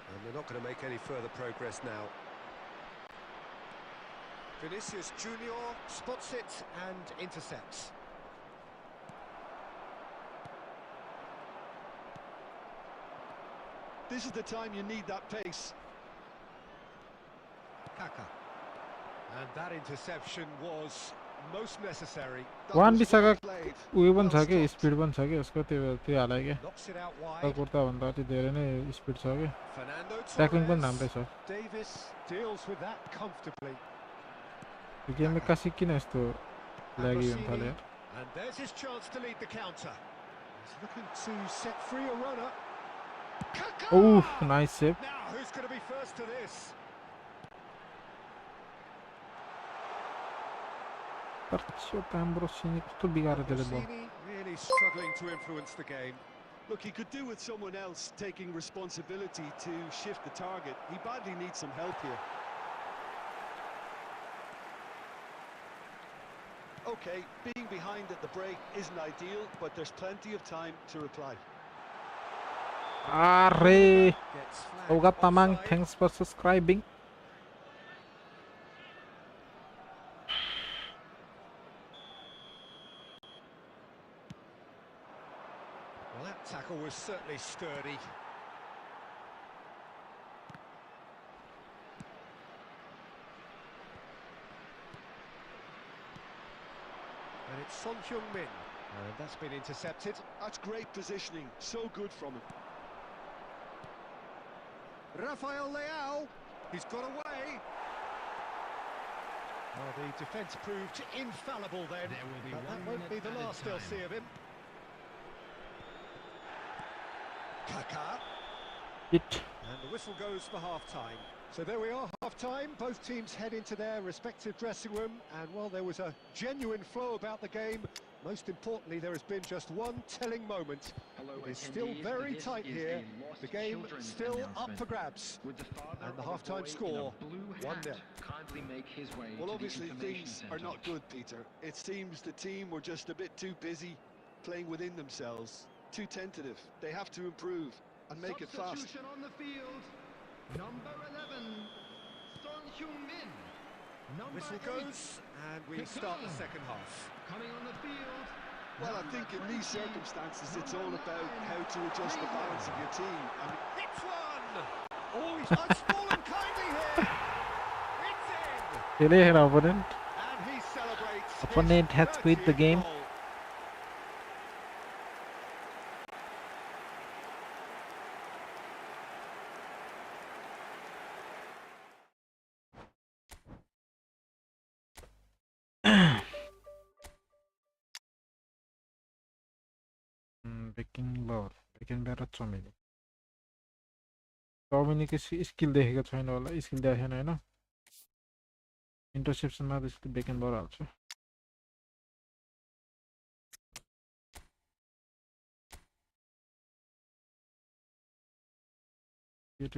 And they're not going to make any further progress now. Vinicius Junior spots it and intercepts. This is the time you need that pace. Kaka. And that interception was most necessary. One bisaka उयो पनि छ के speed पनि छ के उसको त्यो हालै के कुर्ता भन्दा अलि धेरै नै स्पिड छ के ट्याक्लिङ पनि राम्रै छ Davis deals with that comfortably. Yo game एक्कासी किन यस्तो ल्यागी हुन थाल्यो यार? And there's his chance to lead the counter. He's looking to set free a runner. Oof, nice save. Now, who's going to be first to this? Perciò Ambrosini कस्तो बिगारेर त्यसले बल. Ambrosini really struggling to influence the game. Look, he could do with someone else taking responsibility to shift the target. He badly needs some help here. Okay, being behind at the break isn't ideal, but there's plenty of time to reply. Arre! Gets flagged Oga Tamang, offside. thanks for subscribing. Well, that tackle was certainly sturdy. And it's Son Heung-min. And that's been intercepted. That's great positioning, so good from him. Rafael Leao. He's got away. Well, the defence proved infallible then. There will be But that 1 won't be minute the added last they'll time. see of him. Kaká. It. And the whistle goes for half-time. So there we are, half-time. Both teams head into their respective dressing room. And while there was a genuine flow about the game, most importantly, there has been just one telling moment. It is still very tight here. The game still up for grabs. And the half-time score, 1-0. Well, obviously things are not good, Peter. It seems the team were just a bit too busy playing within themselves, too tentative. They have to improve and make it fast. Substitution on the field. Number 11, Son Heung-min. Number Whistle 8, goes, and we start the second half. coming on the field. Well, I think in these circumstances it's all about how to adjust the balance of your team. I mean, Hits one! Oh, he's fallen kindly here! It's in! Really, an opponent. And he celebrates his Opponent has quit the 30th game. goal. Baking better Chomini. Chomini के skill देखेको छैन होला skill देखेको छैन हैन इन्टरसेप्सनमा त्यसले bacon बर हाल्छ यो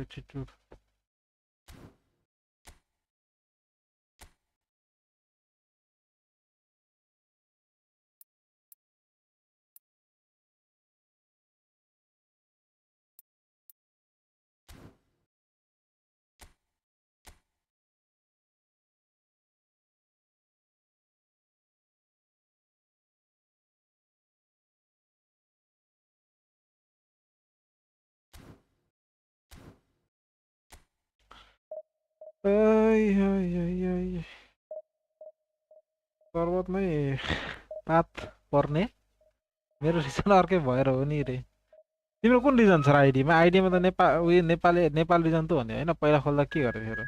पर्वतमै पात पर्ने मेरो रिजन अर्कै भएर हो नि रे तिम्रो कुन रिजन छ आइडीमा आइडीमा त नेपाल रिजन त हो नि हैन पहिला खोल्दा के गरे फेरि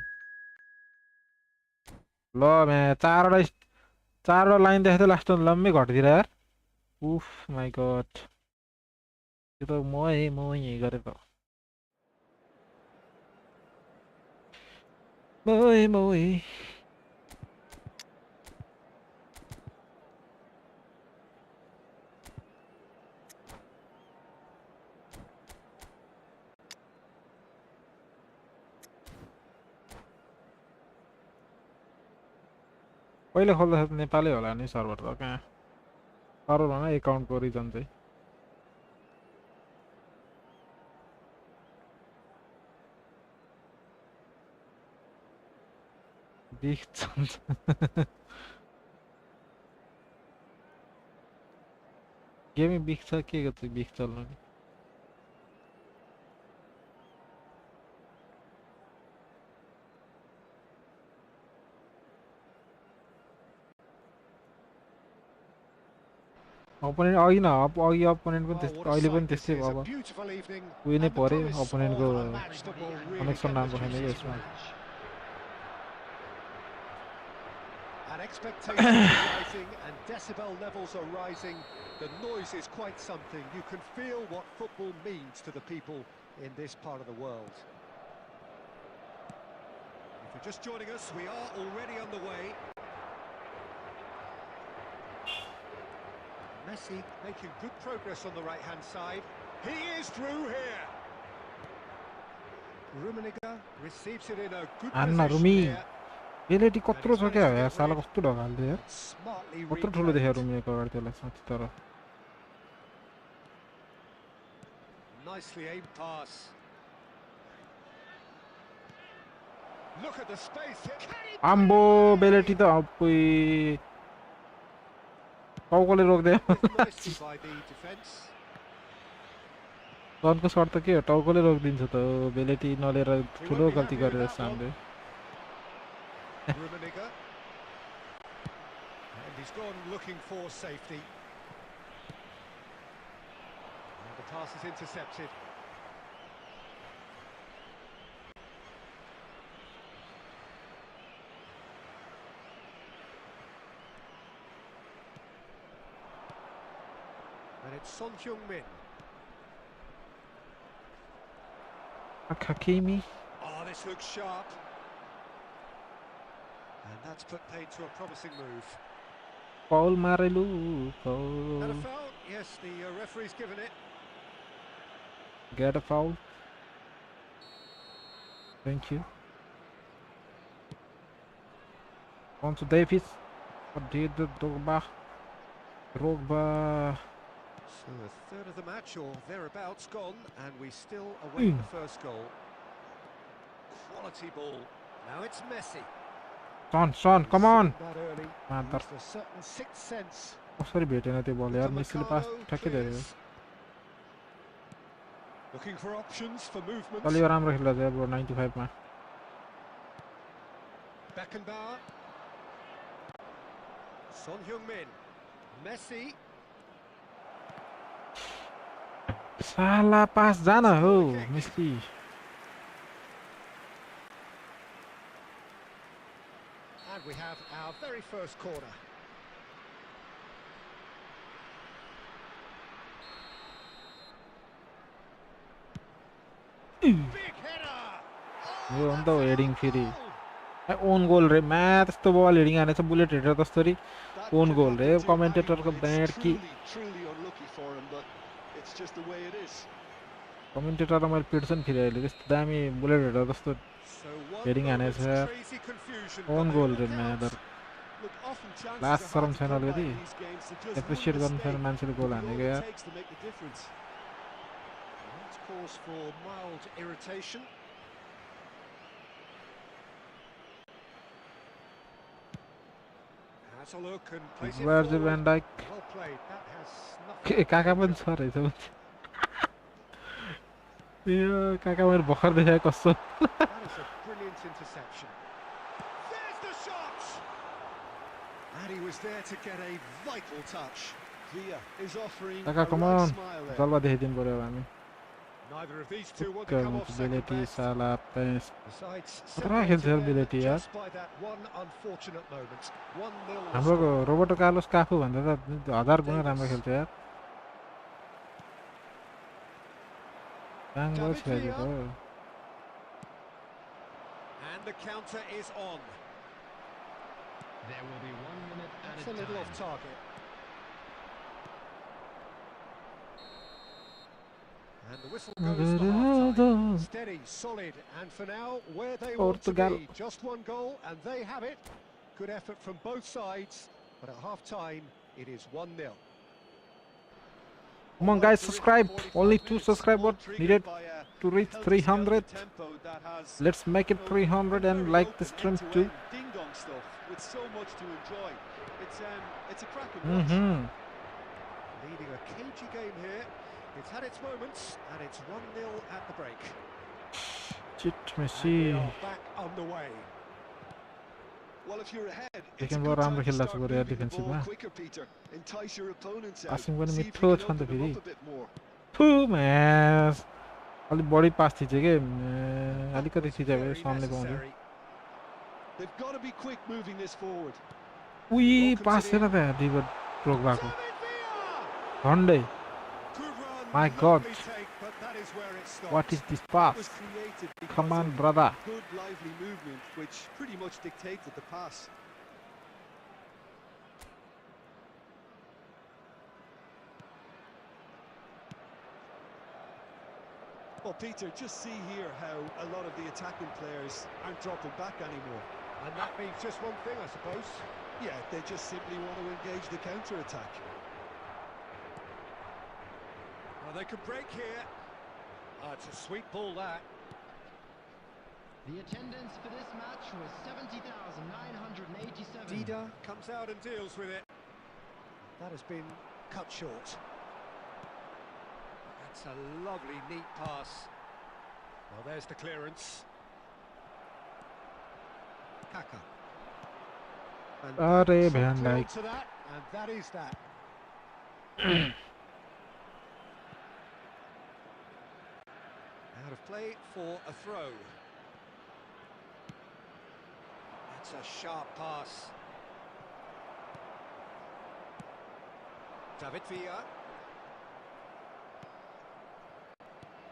ल म्या चारवटा लाइन देख्दै लास्टमा लम्मै घटिदिएर यार उफ माइ गॉड यो त म यही गरे त Moi. पहिले खोल्दा नेपालै होला नि सर्भर त कहाँ सर्भर भन एकाउन्टको रिजन चाहिँ बिग गेमिङ बिग छ के गर्छ बिग चल्नु नि अपोनेन्ट अघि न अघि अपोनेन्ट पनि त्यस्तै अहिले पनि त्यस्तै भयो अब उयो नै पर्यो अपोनेन्टको कनेक्सन राम्रो छैन कि यसमा And expectations are rising and decibel levels are rising. The noise is quite something. You can feel what football means to the people in this part of the world. If you're just joining us, we are already underway. Messi making good progress on the right-hand side. He is through here. Rummenigge receives it in a good Anna position Rumi. here. बेलेटी कत्रो छ क्या यार साला कस्तो ढगाल्दे यार Smartly कत्रो ठुलो देख्यो replayed. रुमिएको अगाडि त्यसलाई साँच्ची तर Nicely aimed pass. Look at the space. Can he आम्बो बेलेटी त अपुई टाउकोले रोक्दै with nicely by the defence. सनको सर्ट त के हो टाउकोले रोकिदिन्छ त बेलेटी नलिएर ठुलो गल्ती गरेर सामले Rummenigge. And he's gone looking for safety. And the pass is intercepted. And it's Son Heung-min. Hakimi Oh, this looks sharp. And that's put paid to a promising move. Paul Marelu And Paul a foul? Yes, the referee's given it. get a foul thank you on to Davies what did the Drogba So a third of the match or thereabouts gone, and we still await the first goal. Quality ball. Now it's Messi. Son come on That early. Mother. Used a certain sixth sense. कसरी भेटेन त्यो बल यार मेसीले पास ठ्याक्कै दियो Looking for options for movement. चलियो राम्रो खेल्दा चाहिँ ब्रो 95 मा Beckenbauer. Son Heung-min. Messi. साला पास जान हो Messi And we have our very first corner. Big header. यो अन्त हेडिङ फेरि ओन गोल रे म्या त्यस्तो बल हेडिङ हानेछ बुलेट हेडेर जसरी ओन गोल रे कमेन्टेटरको ब्याड कि Truly unlucky for him, but it's just the way it is. Commentator मैले पिट्छु नि फेरि अहिले त्यस्तो दामी बुलेट हेडेर जस्तो So one हेडिङ moment's हानेछ crazy confusion, ओन but गोल they रे look म्या out. दर Look, often chances last are शरम hard to छैन come by अलिकति in these games. They just appreciate one गर्नु छैन mistake, मान्छेले गोल all हानेको it यार takes to make the difference. That's cause for mild irritation. Has a look and plays it Where's the forward. Van Dijk Well played. That has के nothing. काका पनि छ रहेछ यो काका मैले भर्खर देखाएँ कस्तो That is a brilliant interception. There's the shot! And he was there to get a vital touch. Villa is offering काका a come right on smile there. जल्वा देखाइदिनु पर्यो अब हामी Neither of these two want to come off second बिलेटी best. साला pace Besides, खतरा खेल्छ यार separated बिलेटी यार just by that one unfortunate moment. 1-0 the हाम्रो score. रोबर्टो कार्लोस काफू भन्दा त 1000 गुणा राम्रो खेल्छ यार राम्रो David खेलेको Villa. And the counter is on. There will be 1 minute at It's a a little time. off target. And the whistle goes for half-time. Steady, solid, and for now, where they want to Portugal. be. Just one goal, and they have it. Good effort from both sides, but at half-time, it is 1-0. Come on guys, subscribe. Only 2 subscribers needed to reach 300. Let's make it 300 and like the stream too. Ding dong stuff with so much to enjoy. It's a cracking watch. Leading a cagey game here. It's had its moments, and it's 1-0 at the break. Shit, And Messi. we are back underway. Well, if you're ahead, They it's can a go good around time the to hill, start that's moving the defensive, ball huh? quicker, Peter. Entice your opponents out. Passing पनि See if मिठो you छ can नि त open them फेरि up a bit more. थु mass अलिक बढी पास थिच्यो के अलिकति Was थिच्यो भने very सामने पाउँथ्यो necessary. They've got to be quick moving this forward. उई Welcomes पास it हेर in. त रिभर ब्रोक भएको David Villa! झन्डै Good run, My lovely God. take, but that is where it stops. What is this That pass? was created because Come on, of brother. good, lively movement, which pretty much dictated the pass. Well, Peter, just see here how a lot of the attacking players aren't dropping back anymore. And that means just one thing, I suppose. Yeah, they just simply want to engage the counter-attack. Well, they could break here. Oh, it's a sweet ball, that. The attendance for this match was 70,987. Dida, Comes out and deals with it. that has been cut short. That's a lovely, neat pass. Well, there's the clearance. Kaka. And अरे so भ्यान clear like to that, and that is that. Out of play for a throw. That's a sharp pass. David Villa.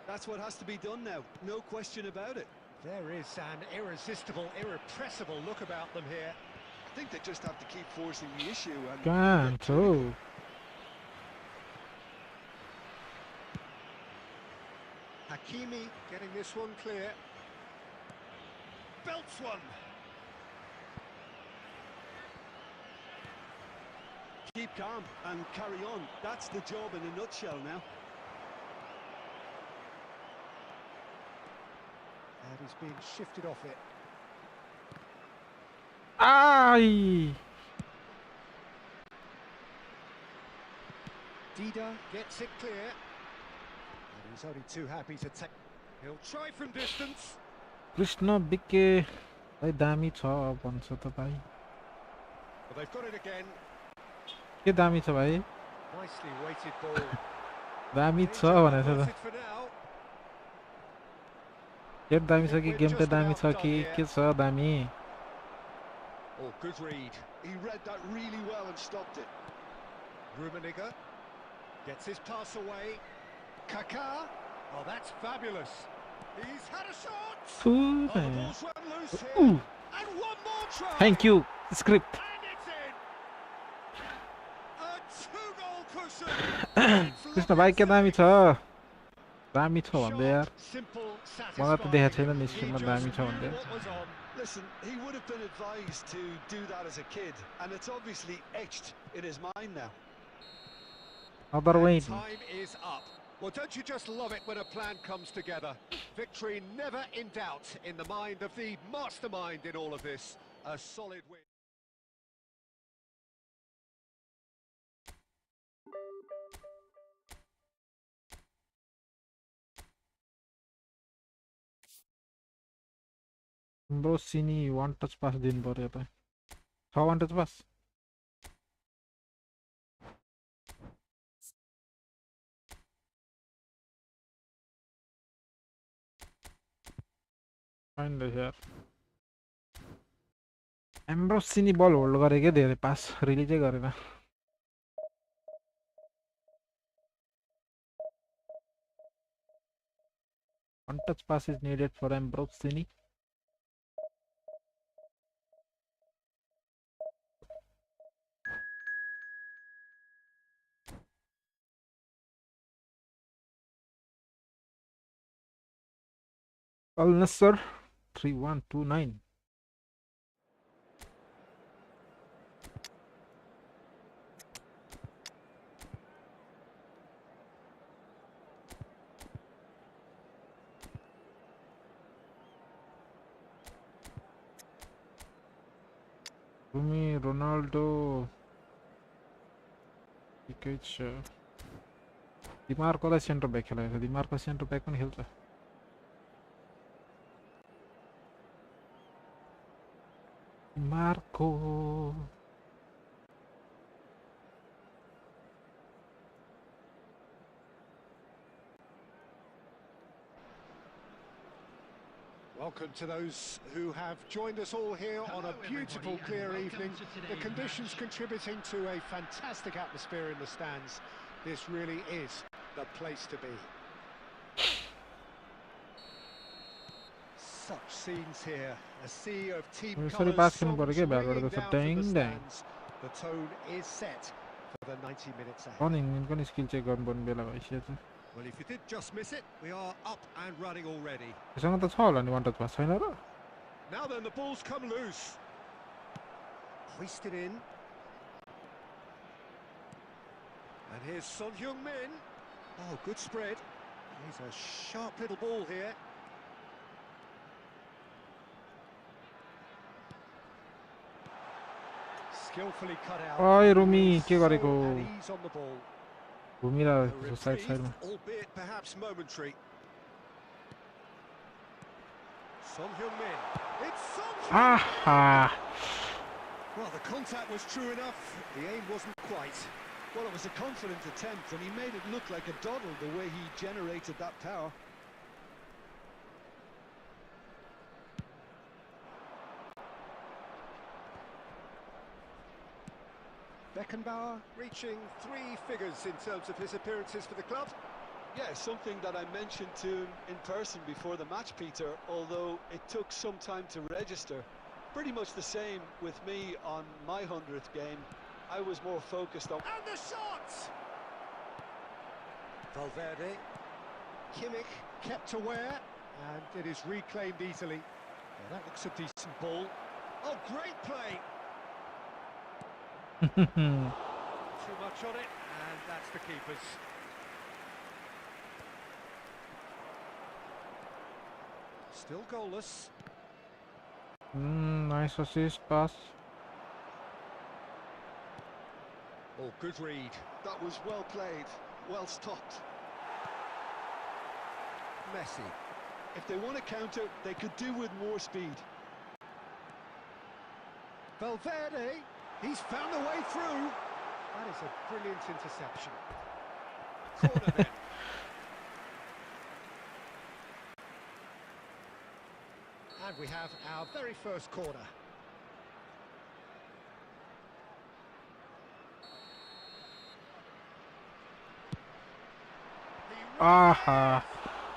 That's what has to be done now, no question about it. There is an irresistible, irrepressible look about them here. I think they just have to keep forcing the issue and कहाँ get छौ Hakimi getting this one clear. Belts one. keep calm and carry on. That's the job in a nutshell now. And he's being shifted off it. I Dida gets it clear. And he's only too happy to take. He'll try from distance. Krishna बिके भाइ दामी छ भन्छ त भाइ But they've got it again. के दामी छ भाइ Nicely weighted ball. दामी It's छ भनेछ त unaverted for now. के दामी छ कि गेम त दामी छ कि के छ दामी Oh, good read. He read that really well and stopped it. Rummenigge gets his pass away. Kaká. Oh, that's fabulous. He's had a shot. फु Oh, the ball's run loose here. Ooh. And one more try. Thank you script And it's in. A two-goal cushion. Krishna भाइ के दामी छ दामी छ भन्दै यार Short, simple, मलाई त देखाएको छैन satisfying. नि He स्क्रिनमा just दामी छ knew भन्दै what was on. Listen, he would have been advised to do that as a kid, and it's obviously etched in his mind now. Other And wait time is up. Well, don't you just love it when a plan comes together? Victory never in doubt in the mind of the mastermind in all of this. A solid win. Bro सिनी वान touch पास दिनु पर्यो त छ वान touch पास fine यार एम्ब्रोसिनी बल hold गरे क्या धेरै पास रिलिजै गरेन one touch pass is needed for Ambrosini Al Nassr 3129 Rumi Ronaldo ठिकै छ डिमार्कोलाई सेन्टर ब्याक खेलाएको छ डिमार्को सेन्टर ब्याक पनि खेल्छ DeMarco Welcome to those who have joined us all here on a beautiful, clear evening. The conditions contributing to a fantastic atmosphere in the stands. This really is the place to be. Such scenes here, a sea of team colours, songs ringing down from the stands. The tone is set for the 90 minutes ahead. Well, if you did just miss it, we are up and running already. यससँग त छ होला नि वान टचमा छैन र Now then, the ball's come loose. Hoisted in. And here's Son Heung-min. Oh, good spread. He's a sharp little ball here. Skillfully cut out. ओइ रुमी के गरेको And he's on the ball. घुमिरा side साइडमा Albeit perhaps momentary. Son Heung-min. It's Son Heung-min. आहा Well, the contact was true enough. The aim wasn't quite. Well, it was a confident attempt, and he made it look like a doddle the way he generated that power. Beckenbauer reaching 3 figures in terms of his appearances for the club. Yeah, something that I mentioned to him in person before the match, Peter, although it took some time to register. Pretty much the same with me on my 100th game. I was more focused on... And the shot! Valverde. Kimmich kept aware, and it is reclaimed easily. Well, that looks a decent ball. Oh, great play! Too much on it, and that's the keeper's. Still goalless. Nice assist pass. Oh, good read. That was well played, well stopped. Messi. If they want to counter, they could do with more speed. Valverde, he's found a way through. That is a brilliant interception. Corner then. And we have our very first corner. Aha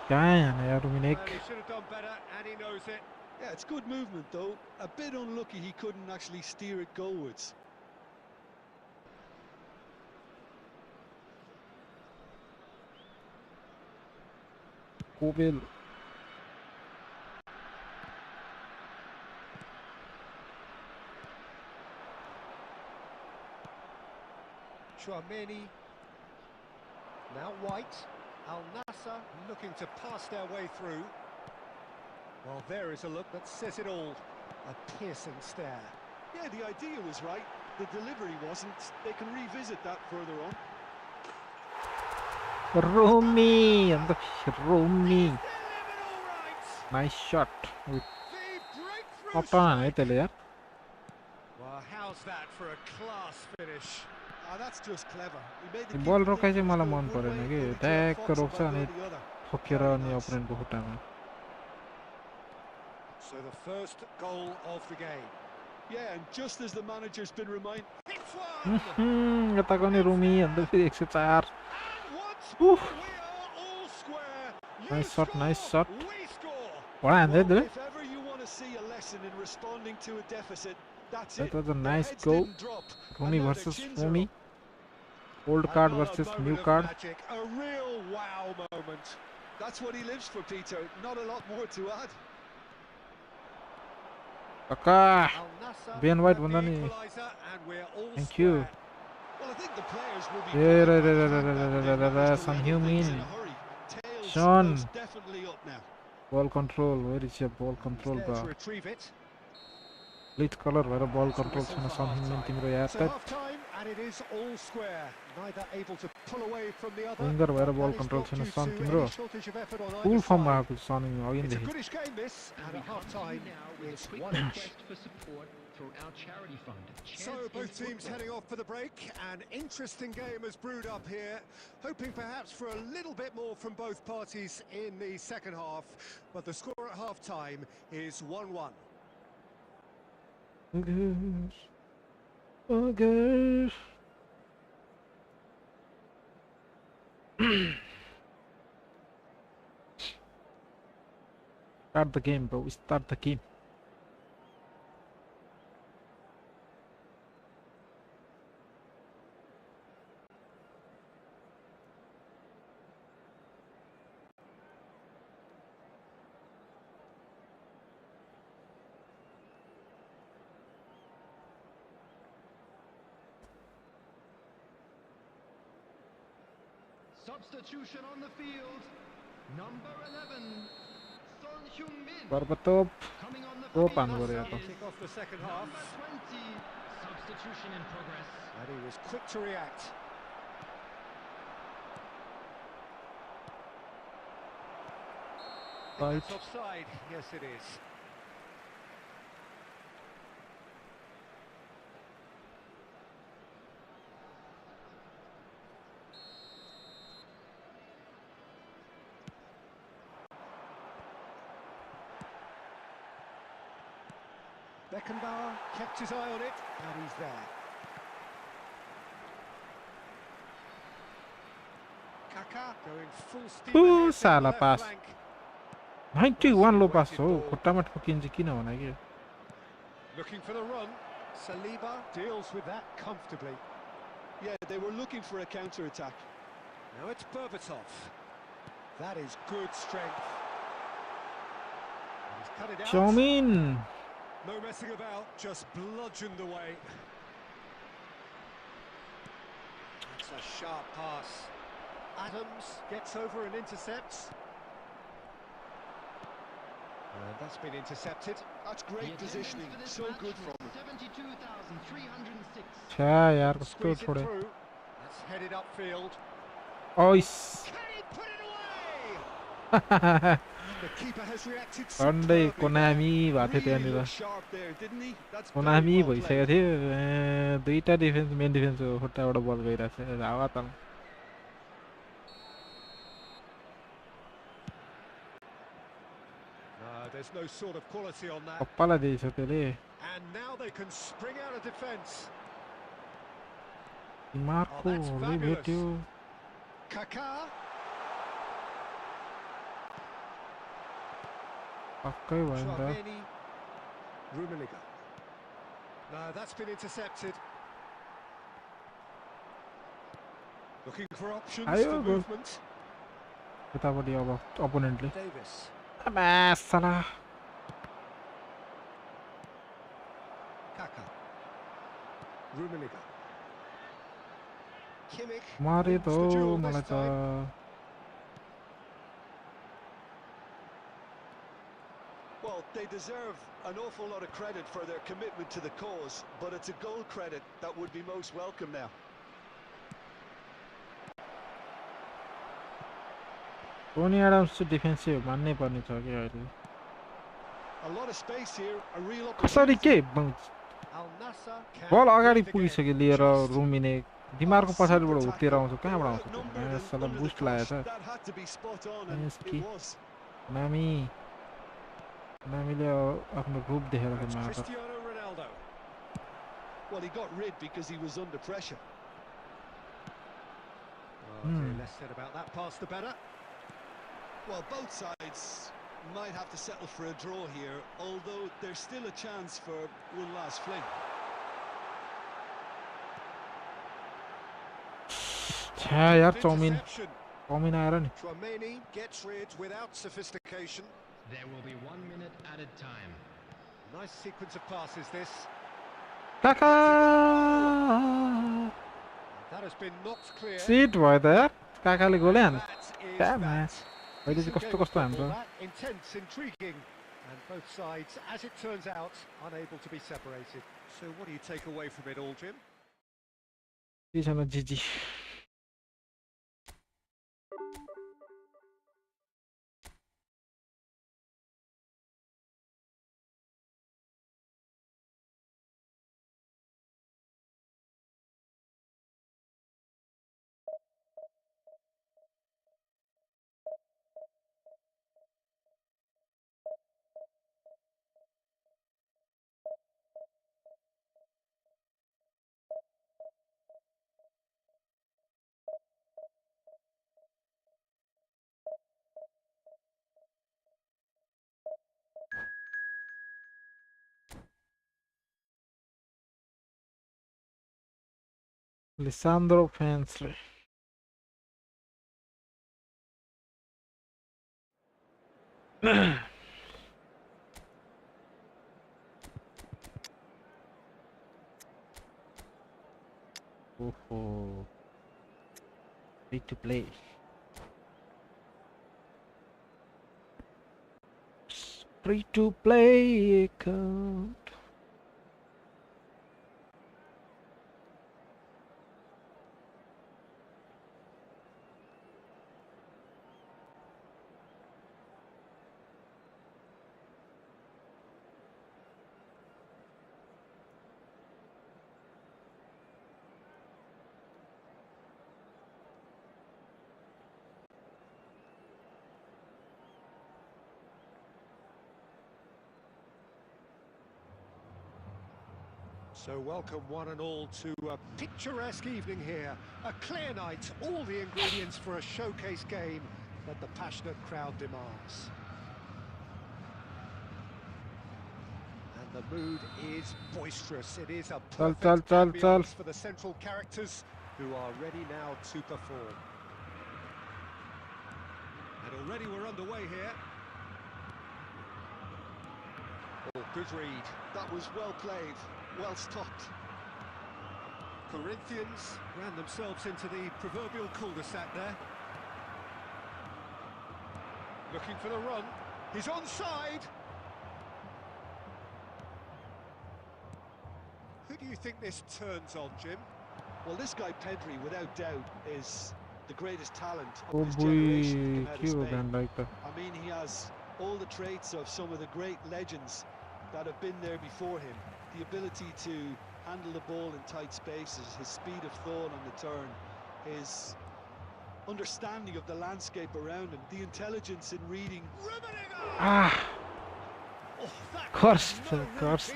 damn यार Dominic He should have done better, and he knows it. Yeah, it's good movement though. A bit unlucky he couldn't actually steer it goalwards. Kovel Chouameni. Now White. Al Nassr looking to pass their way through. Well, there is a look that says it all. A piercing stare. Yeah, the idea was right. The delivery wasn't. They can revisit that further on. Rumi and the Rumi Delivered all right. nice shot with The breakthrough Optan है strike. त्यसले यार Well, how's that for a class finish? Ah, that's just clever. He made the बल keeper रोकाइ think चाहिँ it was मलाई going मन one परेन way, कि only to ट्याक्क Fox रोक्छ by अनि going the other. ठोकेर Very अनि nice. अपोनेन्टको खुट्टामा So the first goal of the game. Yeah, and just as the manager's been reminded. Hits one! यताको नि रुमी अन्त फेरि 104 And once Oof. more we are all square. You Nice shot, nice score, shot. we score. बडा हान्दै Well, थियो if ever you want to see a lesson in responding to a deficit, that's That it. was a Their nice heads goal. didn't drop, and Rumi now their versus chins are Rumi up. old card Another versus moment new of card magic, a real wow moment. That's what he lives for, Peter. Not a lot more to add. काका Al Nassr Ben White with भन्दा the नि equaliser, and we're all Thank you. square. Well, I think the players will be. A bothered रे by रे the रे fact रे that रे they रे रे managed to Son level things Heung-min. in a hurry. Tails Son. most definitely up now. ball control where is your ball He's control there bro to retrieve it. Bleach colour भएर बल control छैन something तिम्रो यार So half time and it is all square. Neither able to pull away from the other. Winger भएर That बल is control not छैन due sun to तिम्रो any shortage of effort on full either फर्ममा side. आएको सन It's a अघिदेखि goodish game this, and We at come half to you time now with a it's quick 1-1. request for support for our charity fund. So Chance both in teams football. heading off for the break. An interesting game has brewed up here, hoping perhaps for a little bit more from both parties in the second half. But the score at half time is 1-1. Start the game, bro. Start the game. Substitution on the field. Number 11, Son Heung-min. Barbatop. Coming on the Go field pan is Kick off the second half. number 20. Substitution in progress. And he was quick to react. Right. It's offside. Yes, it is. Beckenbauer kept his eye on it, and he's there. Kaká going full steam Ooh, ahead down the Salah left pass. flank. 91 लो पास हो खुट्टामा ठोकिन्छ किन भने के Looking for the run. Saliba deals with that comfortably. Yeah, they were looking for a counter-attack. Now it's Berbatov. That is good strength. And he's cut it out. Chaumin. No messing about, just bludgeoned away. That's a sharp pass. Adams gets over and intercepts. And that's been intercepted. That's The great attendance positioning, for this so match good was from him. 72,306. छ्या यार कस्तो Squeeze it छोडे through. That's headed upfield. ओइस Can he put it away? The keeper has reacted झन्डै superbly. Konami भएको थियो Really त्यहाँनिर looked sharp there, didn't he? That's Konami very well भइसकेको played. थियो दुईटा डिफेन्स मेन डिफेन्सको खुट्टाबाट बल गइरहेको छ हावा त No, there's no sort of quality on that. कप्पालाई दिएछ त्यसले And now they can spring out of defence. दिमागकोले भेट्यो Kaká. पक्कै भयो नि त Tchouameni. Rummenigge. No, that's been intercepted. Looking for options Ayo, for go. movement. यतापट्टि अब अपोनेन्टले Davis. साला Kaká. Rummenigge. Kimmich. मारे त wins the duel मलाई this त time. Well, they deserve an awful lot of credit for their commitment to the cause, but it's a goal credit that would be most welcome now. Tony Adams चाहिँ defensive मान्नै पर्ने छ कि अहिले A lot of space here, a real कसरी opportunity. के Al Nassr can बल अगाडि lead पुगिसक्यो again. लिएर Just रुमिने दिमागको पछाडिबाट Super हुत्तेर आउँछ tackle. कहाँबाट They आउँछ were outnumbered and साला under the बुस्ट cosh. लागेछ That had to be spot on, and Yes, it key. was. नामीले आफ्नो रूप देखेर That's मात्र Cristiano Ronaldo. Well, he got rid because he was under pressure. Oh dear, less said about that pass, the better. Well, both sides might have to settle for a draw here, although there's still a chance for one last fling. छ्या यार chowmein Interception. Chowmein आएर नि Tchouameni gets rid without sophistication. There will be 1 minute added time. Nice sequence of passes this. काका That has been knocked clear. Shit भयो त यार काकाले गोले हान्नु That is Damn, that. अहिले चाहिँ Decent कस्तो game of कस्तो हान्छ football, that. Intense, intriguing, And both sides, as it turns out, unable to be separated. So what do you take away from it all, Jim? 이잖아 지지. 리산드로 펜슬리. 오호. Free to play. Free to play account. So welcome one and all to a picturesque evening here. A clear night, all the ingredients for a showcase game that the passionate crowd demands. And the mood is boisterous. It is a perfect ambience for the central characters who are ready now to perform. And already we're underway here. Oh, good read. That was well played, well stopped. Corinthians ran themselves into the proverbial cul-de-sac there. Looking for the run. He's onside. Who do you think this turns on, Jim? Well, this guy Pedri, without doubt, is the greatest talent Oh of his boy, generation to come out of cute Spain. and like that. I mean, he has all the traits of some of the great legends that have been there before him. The ability to handle the ball in tight spaces, his speed of thought on the turn, his understanding of the landscape around him, the intelligence in reading. Ah, cursed. Cursed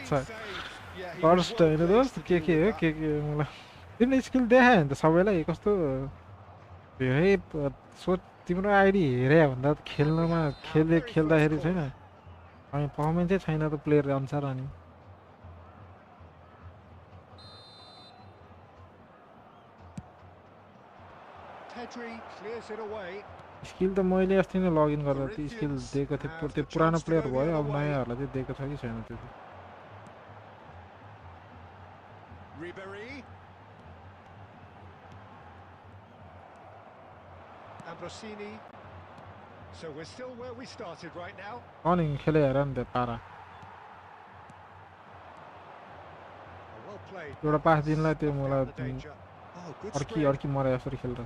होइन दोस्त के हो के मलाई तिमीले skill देखायो नि त सबैलाई कस्तो धेरै सोच तिम्रो आइडी हेरे भन्दा खेल्नमा खेल्दाखेरि छैन अनि पर्फर्मेन्सै छैन त प्लेयर अनुसार अनि Pedri clears it away. Skill त मैले अस्ति नै लगइन गर्दा त्यो स्किल दिएको थिएँ त्यो पुरानो प्लेयर भयो अब नयाँहरूलाई चाहिँ दिएको छ कि छैन त्यो Ribery. Ambrosini. So we're still where we started right now. अनि खेले हेर नि त पारा Well played. एउटा पास दिनलाई त्यो मलाई The danger. Oh, good Arki spread. Arki मरे जसरी खेल्दा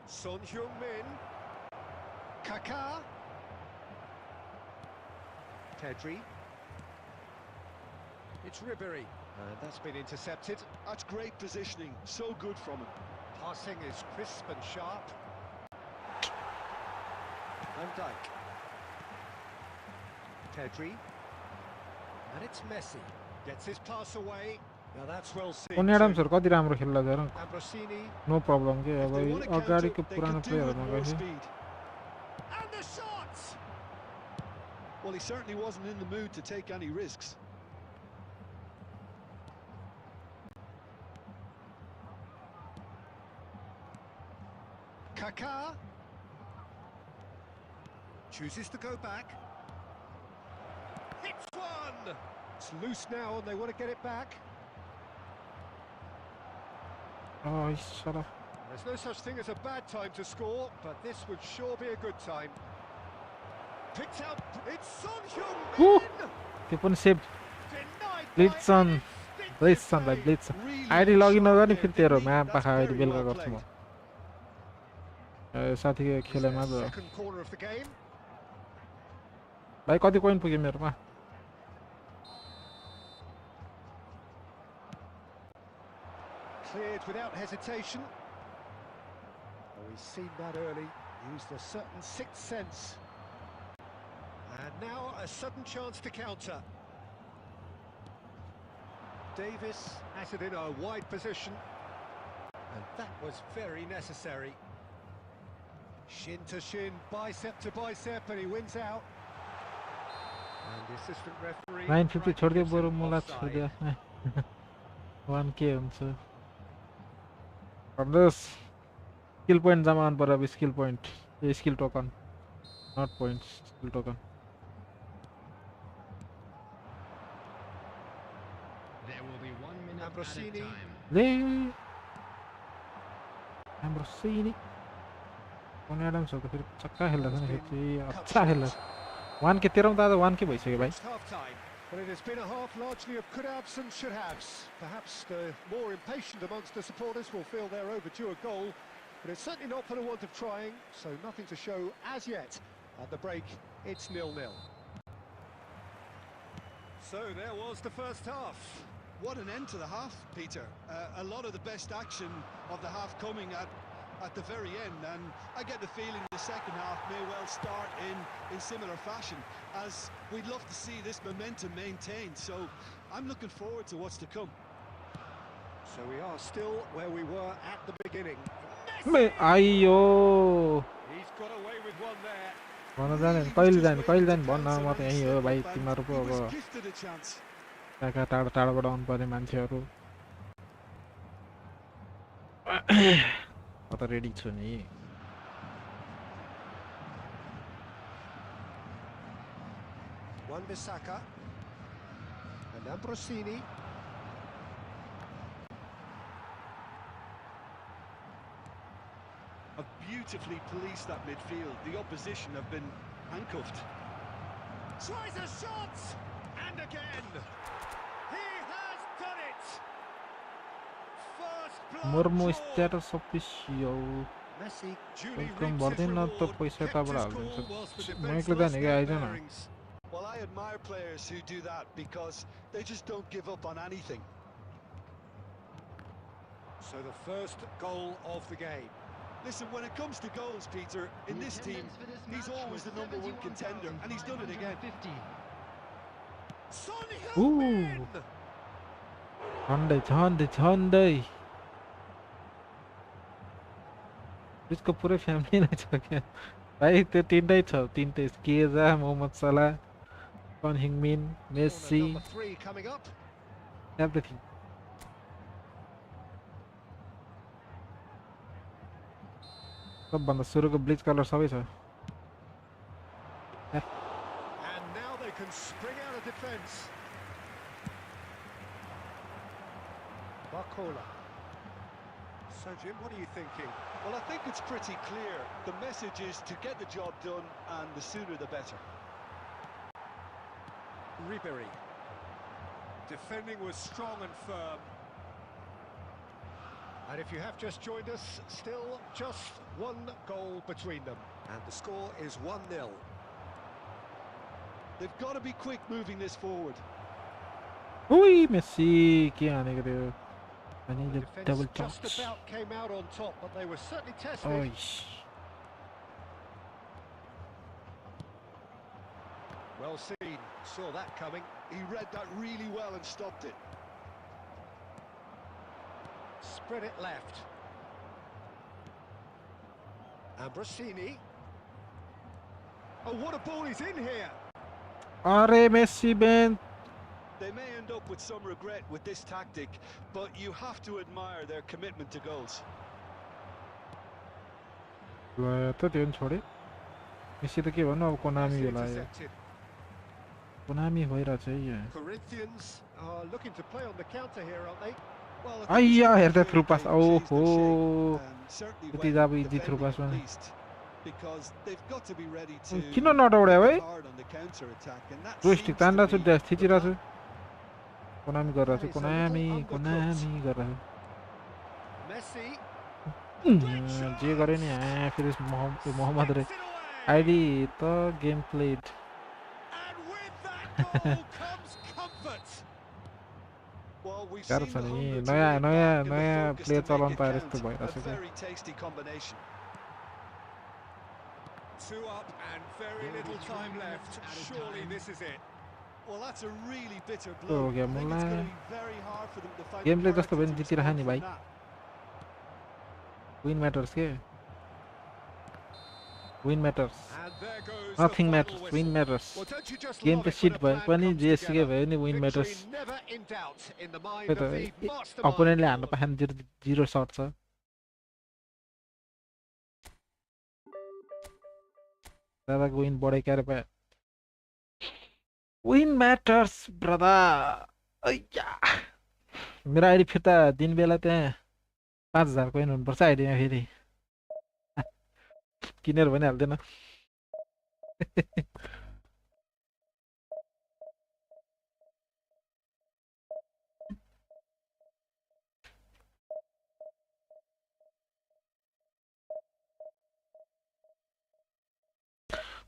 Son Heung-min. Kaká. Pedri. It's Ribery. And that's been intercepted. That's great positioning, so good from him. Passing is crisp and sharp. Van Dijk. Pedri. And it's Messi. Gets his pass away. Now that's well seen. कुन एडम्सहरु कति राम्रो खेल्ला जरा Ambrosini. No problem के If अब they want to counter, अगाडिको they पुरानो could do with प्लेयरहरुमा more गएपछि speed. And the shots! Well, he certainly wasn't in the mood to take any risks. Kaká. Chooses to go back. Hits one! It's loose now and they want to get it back. Oh, shut up. There's no such thing as a bad time to score, but this would sure be a good time. Picked out. It's Son Woo! Heung-min. त्यो पनि save Denied by ब्लिट्सन an instinctive ब्लिट्सनलाई play. ब्लिट्सन Really ID looked login sharp नगर्ने there, फेरि तेरो didn't he? Ma'am That's पाखा ID very बेलुका well गर्छु म played. साथीको This is खेलेमा the त second corner of the game. भाइ कति पोइन्ट पुग्यो मेरोमा Cleared without hesitation. Oh, he's seen that early. Used a certain sixth sense. And now a sudden chance to counter. Davis has it in a wide position. And that was very necessary. Shin to shin, bicep to bicep, and he wins out. And the assistant referee... 950 छोडिदियो gives बरु him मलाई offside. छोडिदियो 1k हुन्छ भन्नुहोस् skill point जमा गर्नु पर्यो अब skill point ए skill token not points skill token There will be 1 minute at a Ambrosini. time. ले हाम्रो सिनी कोन एडम्स हो त फेरि चक्का खेल्दा छ नि फेरि अच्छा खेल्दा 1k तेरो दादा 1k भइसक्यो भाइ It's half-time. Well, it has been a half largely of could-haves and should-haves. Perhaps the more impatient amongst the supporters will feel they're overdue a goal, but it's certainly not for the want of trying, so nothing to show as yet. At the break, it's 0-0. So there was the first half. What an end to the half, Peter. A lot of the best action of the half coming at the very end, and I get the feeling the second half may well start in similar fashion, as we'd love to see this momentum maintained. So I'm looking forward to what's to come. So we are still where we were at the beginning. आइयो He's got away with one there. भन्न जाने कहिले जाने भन्न म त यहीँ हो भाइ तिमीहरू पो He अब was gifted a chance. कहाँ टाढो टाढोबाट आउनु पर्ने मान्छेहरू म त रेडी छु नि Wan-Bissaka and Ambrosini. Have beautifully policed that midfield. The opposition have been handcuffed. Tries a shot! And again! He has done it! First blood Murmu drawn. Status official Messi duly welcome reaps his गर्दैन त reward, पैसा kept यताबाट his हालिदिन्छ cool whilst the म defence एक्लै lost जाने क्या their eyes न bearings. Well, I admire players who do that because they just don't give up on anything. So the first goal of the game. Listen, when it comes to goals, Peter, in The this team, attendance for this he's match always was the number one contender, and he's done it again. 71,550. Son Ooh. Heung-min! झन्डै त्यसको पुरै family नै छ क्या भाइ त्यो तिनटै छ तिनटै केजा मोहम्मद सलाह सन हिङमिन Corner Messi number 3 coming up. Everything सबभन्दा सुरुको ब्लिच कलर सबै छ And now they can spring out of defence. Barcola. So Jim, what are you thinking? Well, I think it's pretty clear. The message is to get the job done, and the sooner the better. Ribéry. Defending was strong and firm. And if you have just joined us, still just one goal between them. And the score is 1-0. They've got to be quick moving this forward. उही Messi के हानेको थियो The अनि defence double just touch about came out on top, but they were certainly tested. ओइस Well seen, saw that coming. He read that really well and stopped it. Spread it left. Ambrosini. Oh, what a ball he's in here! अरे Messi Ben They may end up with some regret with this tactic, but you have to admire their commitment to goals. ल त त्यो पनि छोडे Messi त के भन्नु अब कोनामी Nicely होला यो intercepted. कोनामी भइरहेछ है यहाँ Corinthians are looking to play on the counter here, aren't they? Well, I think आइया it's हेर्दा clear through they pass changed their ओहो shape, and certainly यति went अब इजी थ्रु defending पासमा at least. because they've got to be ready to किन नडौड्या भाइ hard on the counter attack, and that joystick seems तान्दा to छु be dash the थिचिरहेको plan. छु Konami गरिरहेको छु It's a Konami little Konami undercooked. गरिरहेको Messi, छु great जे गरे नि chance. फेरि मोहम्मद रे Sticks it away. आइडी त game played And with that goal comes comfort. Well, we've गाह्रो seen छ the नि hunger to नयाँ win नयाँ back and the नयाँ focus प्लेयर to चलाउनु make it पाएर count. यस्तो A भइरहेछ क्या very tasty combination. 2 up and very little time left. Surely this is it. Well, that's a really bitter हो blow. गया I think मुला it's going to be very hard for them to find game the play courage जस्तो पनि to जितिरह respond नि from भाइ that. Win matters के win matters And there goes nothing the matters final win whistle. Matters Well, don't you just game love त it seat when a भए plan पनि comes जेसुकै together? भयो नि win Victory matters never in doubt in the mind त्यही of the त mastermind. अपोनेन्टले हान्न पाएन जिरो सर्ट छ दादाको विन बढाइ क्यारे पाए विन म्याटर्स ब्रदर अय्या मेरो आइडी फिर्ता दिन बेला त्यहाँ 5000 कोइन हुनुपर्छ आइडीमा फेरि किनेर पनि हाल्दैन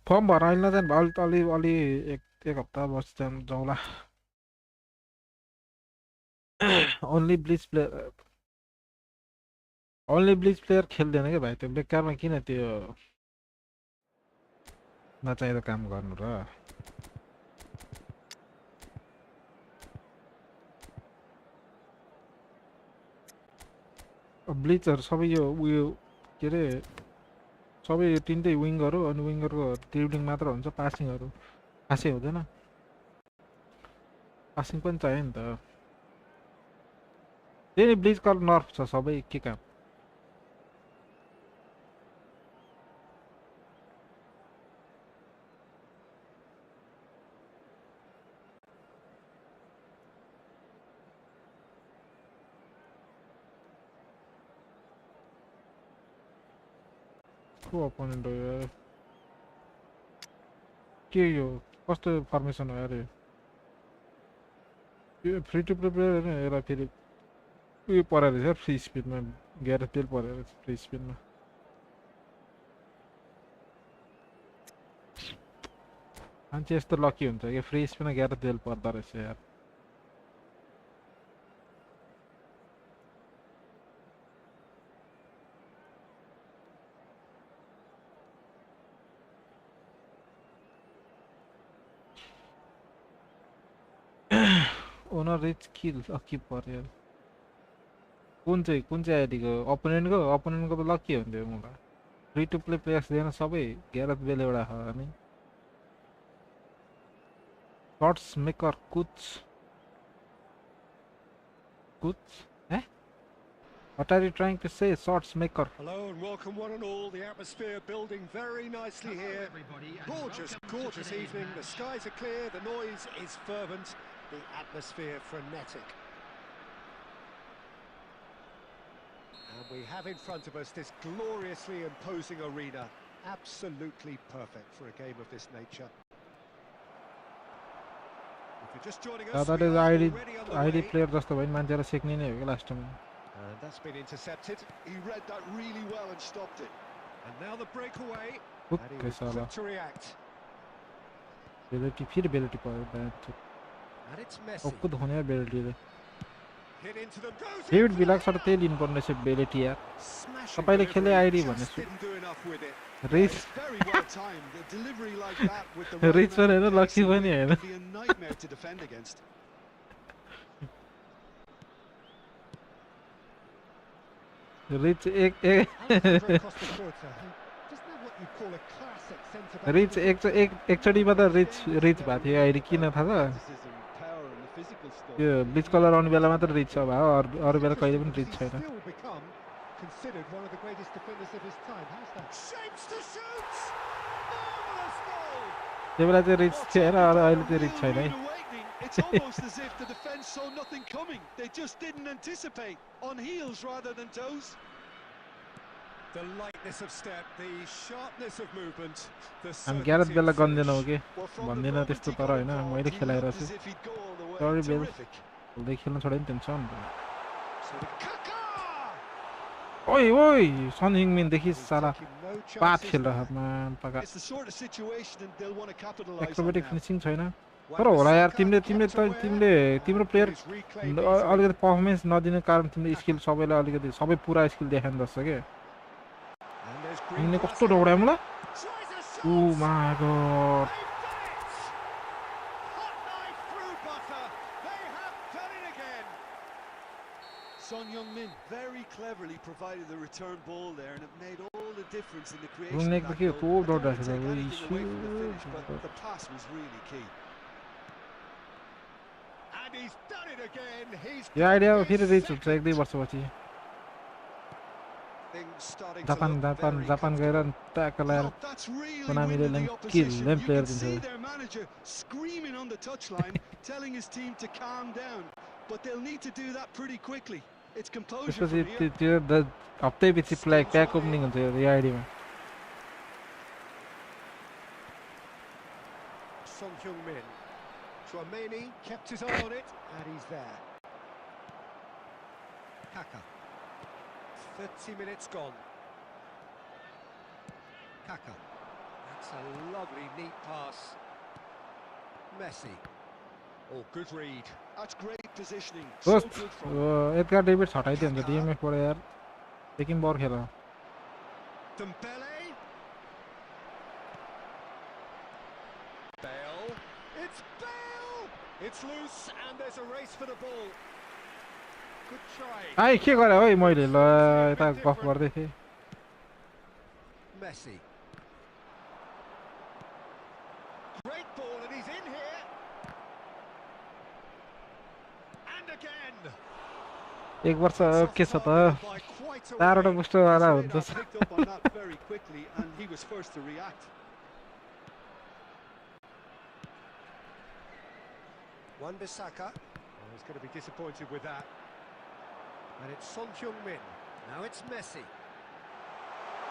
फर्म भएर अहिले नजानु भयो अलि अलि एक हप्ता बस जाउँला ओन्ली ब्लिच प्लेयर खेल्दैन क्या भाइ त्यो बेकारमा किन त्यो नचाहिँदो काम गर्नु र ब्लिचहरू सबै यो उयो के अरे सबै यो तिनटै विङ्गहरू अनि विङ्गरको ड्रिब्लिङ मात्र हुन्छ पासिङहरू खासै हुँदैन पासिङ पनि चाहियो नि त त्यही ब्लिच कलर नर्फ छ सबै के काम को अपोनेन्ट हो यार के यो कस्तो फर्मेसन हो यार यो फ्री टु प्ले प्लेयर होइन यसलाई फेरि उयो परेर रहेछ फ्री स्पिडमा ग्यारेज बेल परेर रहेछ फ्री स्पिडमा मान्छे यस्तो लकी हुन्छ कि फ्री स्पिडमा ग्यारेज बेल पर्दो रहेछ यार ओनर रिच किल लकी पर्यो कुन चाहिँ आइडीको अपोनेन्टको त लकी हुन्थ्यो मलाई फ्री टु प्ले प्लेयर्स दिएन सबै ग्यारेज बेल एउटा हो अनि शॉट्स मेकर कुछ eh what are you trying to say shots maker Hello and welcome one and all. The atmosphere building very nicely here. Gorgeous evening. The skies are clear, the noise is fervent, the atmosphere frenetic. And we have in front of us this gloriously imposing arena. Absolutely perfect for a game of this nature. If you're just joining us, that we is are ID already on the way. player जस्तो भयो मान्छेहरु सिक्ने नै हो के last time And that's been intercepted. He read that really well and stopped it. And now the breakaway. Hook And he के was साला quick to react. बेलिटी फिर बेलिटी पर्यो ब्याट And it's Messi. ओक्को धोने बेलिटीले Hit into them. Goes David in बिलाक for sir the त्यही लिनु पर्ने छ बेलिटी यार smashing तपाईले खेले delivery. आइडी Just भन्ने didn't do enough with it. Rich It's very well timed. The delivery like that with the right रिच amount पनि of हैन pace लकी and पनि width हैन can be a nightmare to defend against. रिच एक Alejandro Costa Curta, who doesn't have what you call a classic centre-back. Rich एकचोटिमा त rich भएको थियो आइडी किन थाहा छ Athleticism, power and the physical stuff. Yo bleach colour आउने बेला मात्र रिच छ भयो अरु बेला कहिले पनि रिच छैन Still become considered one of the greatest defenders of his time. How's that? Shapes to shoot! Marvellous goal! त्यो बेला चाहिँ रिच थियो हैन अहिले चाहिँ रिच छैन है Real awakening. It's almost as if the defence saw nothing coming. They just didn't anticipate. On heels rather than toes. The lightness of step, the sharpness of movement, the हामी Gareth बेललाई certainty of गन्दैनौ finish. के Well, from the भन्दैन moment त्यस्तो he तर got हैन involved, मैले he खेलाइरहेको looked छु as if he'd go all the way. सरी bell Terrific. भुल्दै खेल्न छोडे नि टेन्सन So the Kaka! ओइ ओइ सन हिङमिन देखि He's साला taking no पात chances खेल there. रहा मान पका It's the sort of situation and they'll want to capitalise on acrobatic now. Finishing छैन तर होला यार तिमीले तिमीले त तिमीले तिम्रो प्लेयर अलिकति पर्फर्मेन्स नदिने कारण तिमीले स्किल सबैलाई अलिकति सबै पुरा स्किल देखाउनु जस्तो के तिमीले कस्तो दौड्याम ल oh my God Son Heung-min very cleverly provided the return ball there, and it made all the difference in the creation Runek of that देखियो goal. को I don't want to दौड्दा take छ anything away from the finish, but the pass was really key. And he's done it again. He's yo idea फेरि rich हुन्छ एक दुई वर्षपछि Japan गएर ट्याक लगाएर कोनामीले लेम प्लेयर दिन्छ Their manager screaming on the touchline, telling his team to calm down, but they'll need to do that pretty quickly. It's composure from त्यसपछि here. त्यो हप्तैपछि प्याक ओपनिङ हुन्छ यो आइडीमा Son Heung-min. Chouameni kept his eye on it, and he's there. Kaka. 30 minutes gone. Kaka. That's a lovely, neat pass. Messi. Oh, good read. That's great positioning. So दोस्त good from Edgar David हटाइदियो हुन्छ DMF बाट यार लेकिन बर खेल Dembele. Bale. It's Bale. It's loose, and there's a race for the ball. Good try. आइ के गरे है मैले ल यता गफ गर्दै थिए Messi. Great ball, and he's in here. And again. एक वर्ष के छ त चारवटा बुस्टर वाला हुन्छ picked up on that very quickly, and he was first to react. Wan-Bissaka. Oh, he's going to be disappointed with that. And it's Son Heung-min. Now it's Messi.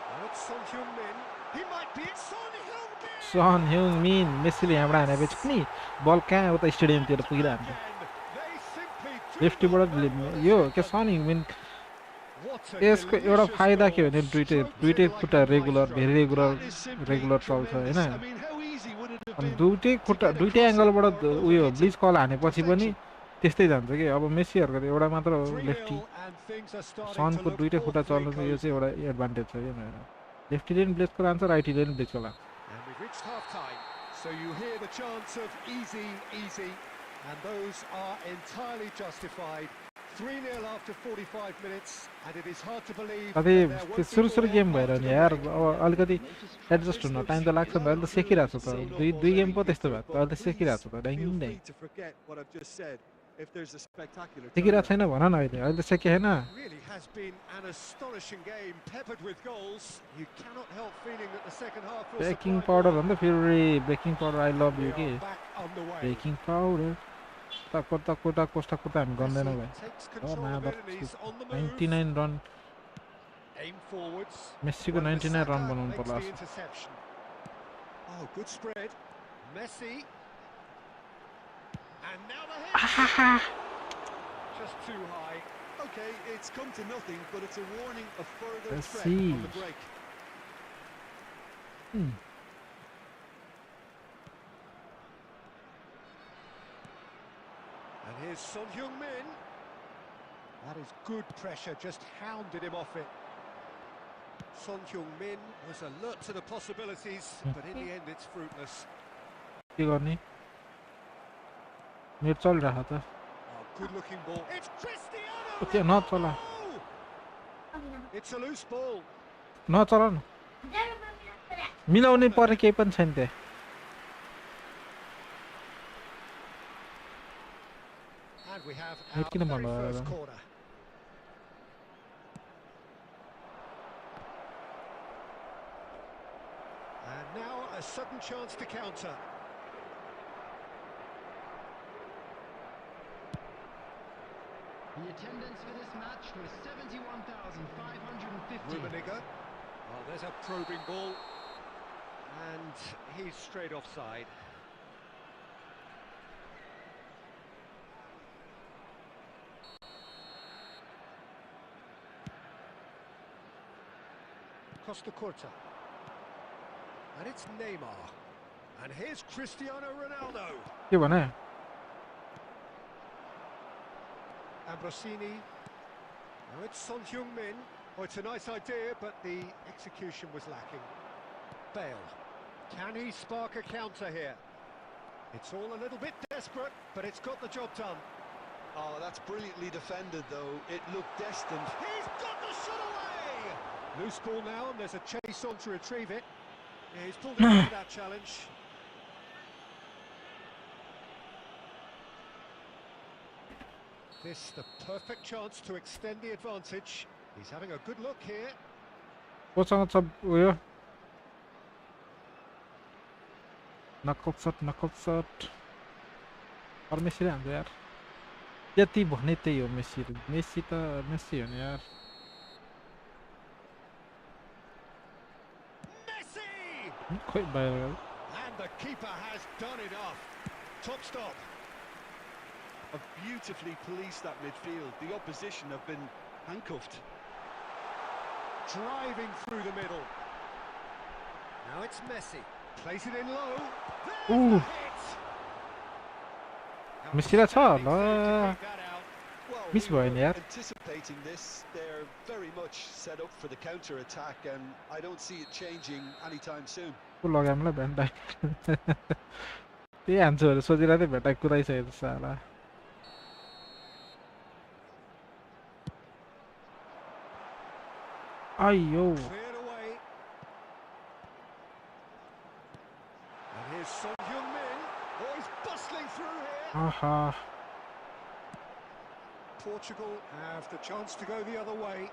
Now it's Son Heung-min. He might be it. Son Heung-min. सन ह्युङमिन मेसीले यहाँबाट हानेपछि पनि बल कहाँ उता स्टेडियमतिर पुगिरहन्छ They simply लेफ्टीबाट यो के सन ह्युङमिन What a यसको एउटा delicious फाइदा के goal. भने दुईटै Strokes दुईटै it like खुट्टा a रेगुलर maestro. धेरै regular That is simply regular चल्छ tremendous. हैन I mean, how easy would it have अनि been? दुईटै खुट्टा दुईटै एङ्गलबाट उयो ब्लिच कल हानेपछि पनि त्यस्तै जान्छ कि अब मेसीहरूको त एउटा मात्र हो 3-0 lefty and things are starting to सनको look दुईटै खुट्टा awfully चल्नु चाहिँ यो close. चाहिँ एउटा एडभान्टेज छ क्या मेरो लेफ्टीले पनि ब्लेजको लान्छ राइटीले पनि ब्लेजको लान्छ And we've reached half-time, so you hear the chants of easy, easy, and those are entirely justified. 3-0 after 45 minutes, and it is hard to believe that कति there त्यो won't सुरु be सुरु more गेम after भएर नि the यार break. अब अलिकति adjust हुन टाइम त लाग्छ नि त अहिले त सेकिरहेको छ त दुई गेम पो त्यस्तो भयो त अहिले त सेकिरहेको छ त ड्याङ Feel ड्याङ free to forget what I've just said if there's a spectacular सेकिरहेको turnaround. छैन भन न अहिले अहिले त सेके छैन Really has been an astonishing game, peppered with goals. You cannot help feeling that the second half will baking supply powder more. भन्दा फेरि बेकिङ पाउडर आई लभ We यु के are back on the way. Baking powder कोटा Costa कोटा हामी गर्दैनौँ भाइ Messi takes Oh, control man, of it, and he's on the move. 99 run Aim forwards. मेस्सीको 99 run Wan-Bissaka बनाउनु makes पर्ला the interception. Oh, good spread. Messi. And now the hit. Just too high. Okay, it's come to nothing, but it's a warning of further Let's threat on the see. break. And here's Son Heung-min. That is good pressure, just hounded him off it. Son Heung-min was alert to the possibilities, but in the end it's fruitless. के गर्ने मेरो चलिरहेको त Oh, good looking ball. It's Cristiano त्यो नचला Ronaldo! It's a loose ball. नचला न मिलाउनै पर्ने केही पनि छैन त्यहाँ And we have Net our किन very भन्नु first भयो? corner. And now a sudden chance to counter. The attendance for this match was 71,550. Rummenigge. Oh, there's a probing ball. And he's straight offside. Costa Curta. And it's Neymar. And here's Cristiano Ronaldo. के भने Ambrosini. Now it's Son Heung-min. Oh, it's a nice idea, but the execution was lacking. Bale. Can he spark a counter here? It's all a little bit desperate, but it's got the job done. Oh, that's brilliantly defended, though. It looked destined. He's got the shot away! Loose ball now, and there's a chase on to retrieve it. Yeah, he's pulled into that challenge. This the perfect chance to extend the advantage. He's having a good look here. कोसँग छ उयो नकल सट और Messi हान्छ यार यति भने त्यही हो मेसी हो नि यार Messi! खोइ बाहिर गयो And the keeper has done enough. Top stop. Have beautifully policed that midfield. The opposition have been handcuffed. Driving through the middle. Now it's Messi. Plays it in low. There's Ooh. the hit. मेसीलाई छ ल Keep that out. Well, Miss we were Wayne, yeah. anticipating this. They're very much set up for the counter-attack, and I don't see it changing anytime soon. को लगामलाई भेन्टाइ त्यही हान्छु भनेर सोचेर चाहिँ भेटाइ कुदाइसकेको छ साला आइयो Cleared away. And here's Son Heung-min. Oh, he's bustling through here. आहा Portugal have the chance to go the other way.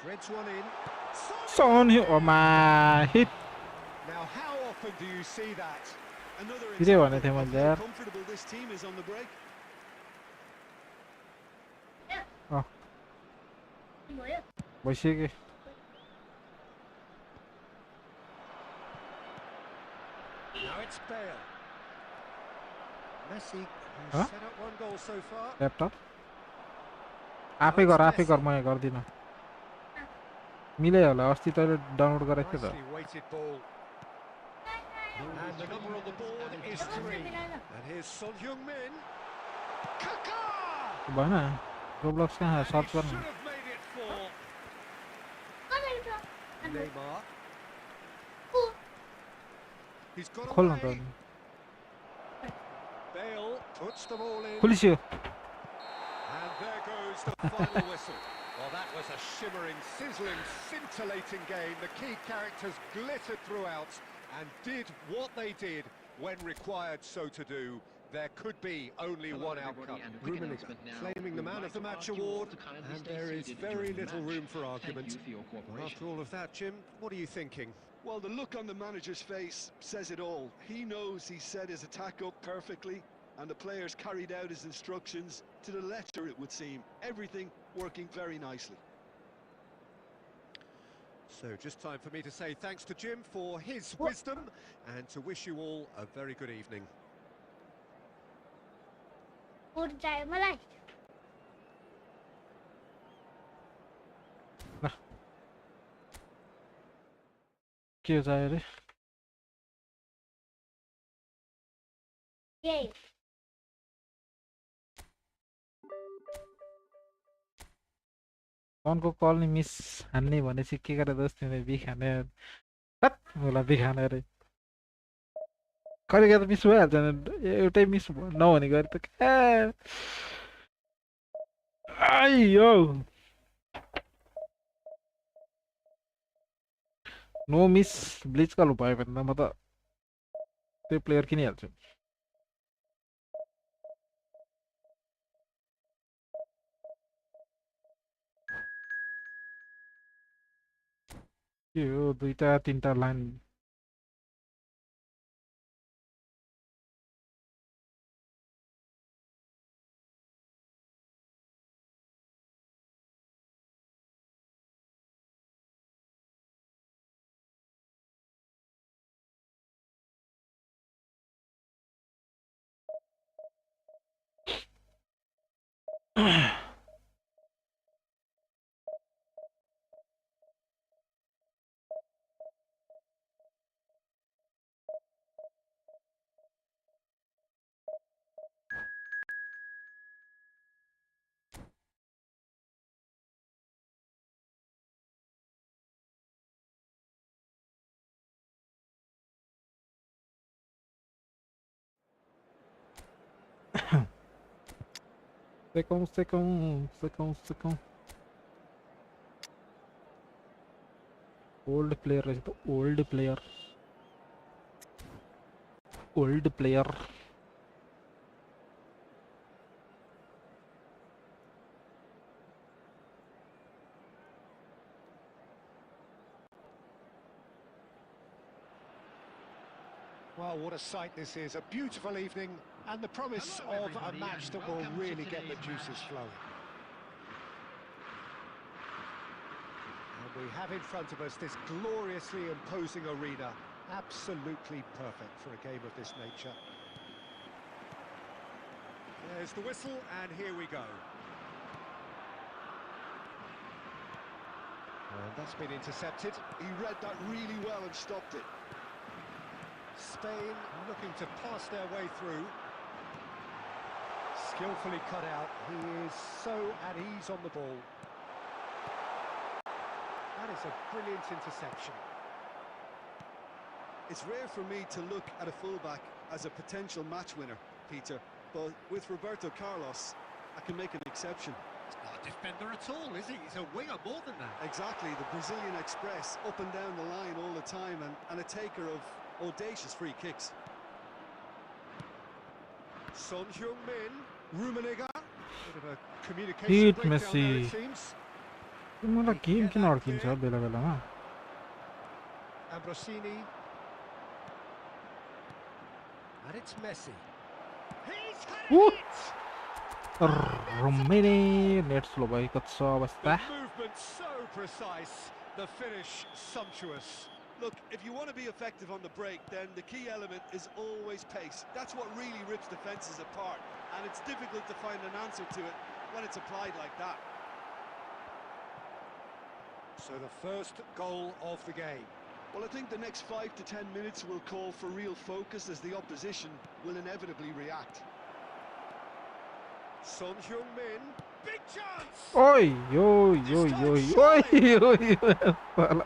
Threads one in. Son Heung-ma hit Now, how often do you see that? Another Video example भनेको थिएँ of मैले how यार comfortable this team is on the break. भइसक्यो Now it's Bale. Messi has Huh? set up one goal so far. Laptop आफै गर म यहाँ गर्दिनँ मिल्यो होला अस्ति तैँले डाउनलोड गरेको थियो Nicely weighted ball. And the number on the board is 3. And here's Son Heung-min. Kaka! त भएन रोब्लक्स कहाँ And he सर्च should गर्नु have made it fall. Neymar. He's got खोल्न त away. Bale puts them all in. खोलिस्यो And there goes the final whistle. Well, that was a shimmering, sizzling, scintillating game. The key characters glittered throughout and did what they did when required so to do. There could be only one outcome. Rummenigge claiming the Man of the Match award, and there is very little room for argument. Well, after all of that, Jim, what are you thinking? Well, the look on the manager's face says it all. He knows he set his attack up perfectly, and the players carried out his instructions to the letter, it would seem. Everything working very nicely. So just time for me to say thanks to Jim for his wisdom and to wish you all a very good evening. मलाई के चाहियो अरे यही कनको कल नि miss हान्ने भनेपछि के गरेर दोस्त तिमीले बिखाने होला बिखाने अरे कहिले कहिले मिस भइहाल्छ नि एउटै मिस नहुने गरी त क्या आइयो नो मिस ब्लिच कल भयो भने त म त त्यो प्लेयर किनिहाल्छु के हो दुईटा तीनटा line second. Old player is the old player. Old player. Well, what a sight this is. A beautiful evening and the promise Hello, of a everybody, match and that will welcome to really get the today's juices match. flowing. And we have in front of us this gloriously imposing arena. Absolutely perfect for a game of this nature. There's the whistle, and here we go. And that's been intercepted. He read that really well and stopped it. Spain looking to pass their way through. Skillfully cut out. He is so at ease on the ball. That is a brilliant interception. It's rare for me to look at a fullback as a potential match winner, Peter, but with Roberto Carlos, I can make an exception. He's not a defender at all, is he? He's a winger more than that. Exactly, the Brazilian Express, up and down the line all the time, and a taker of audacious free kicks. Son Heung-min, Rummenigge. Bit of a communication Hit breakdown there, Messi. it seems. मलाई game किन अड्किन्छ बेला बेलामा Ambrosini. And it's Messi. He's had Woo! it! रोमेनी net slow भएको छ The अवस्था movement so precise, the finish sumptuous. Look, if you want to be effective on the break, then the key element is always pace. That's what really rips defences apart, and it's difficult to find an answer to it when it's applied like that. So the first goal of the game. Well, I think the next 5 to 10 minutes will call for real focus as the opposition will inevitably react. Son Heung-min, big chance! ओइ यो यो यो ओइ यो यो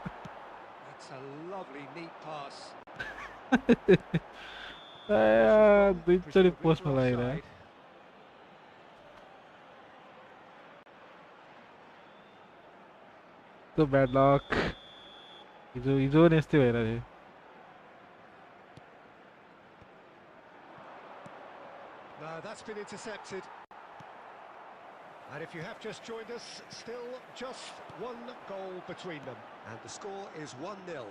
That's a lovely neat pass. दुईचोटि पोस्टमा Presumably लगाइरहे offside. So bad luck. हिजो नि यस्तै भइरहेको थियो No, that's been intercepted. And if you have just joined us, still just one goal between them. And the score is 1-0.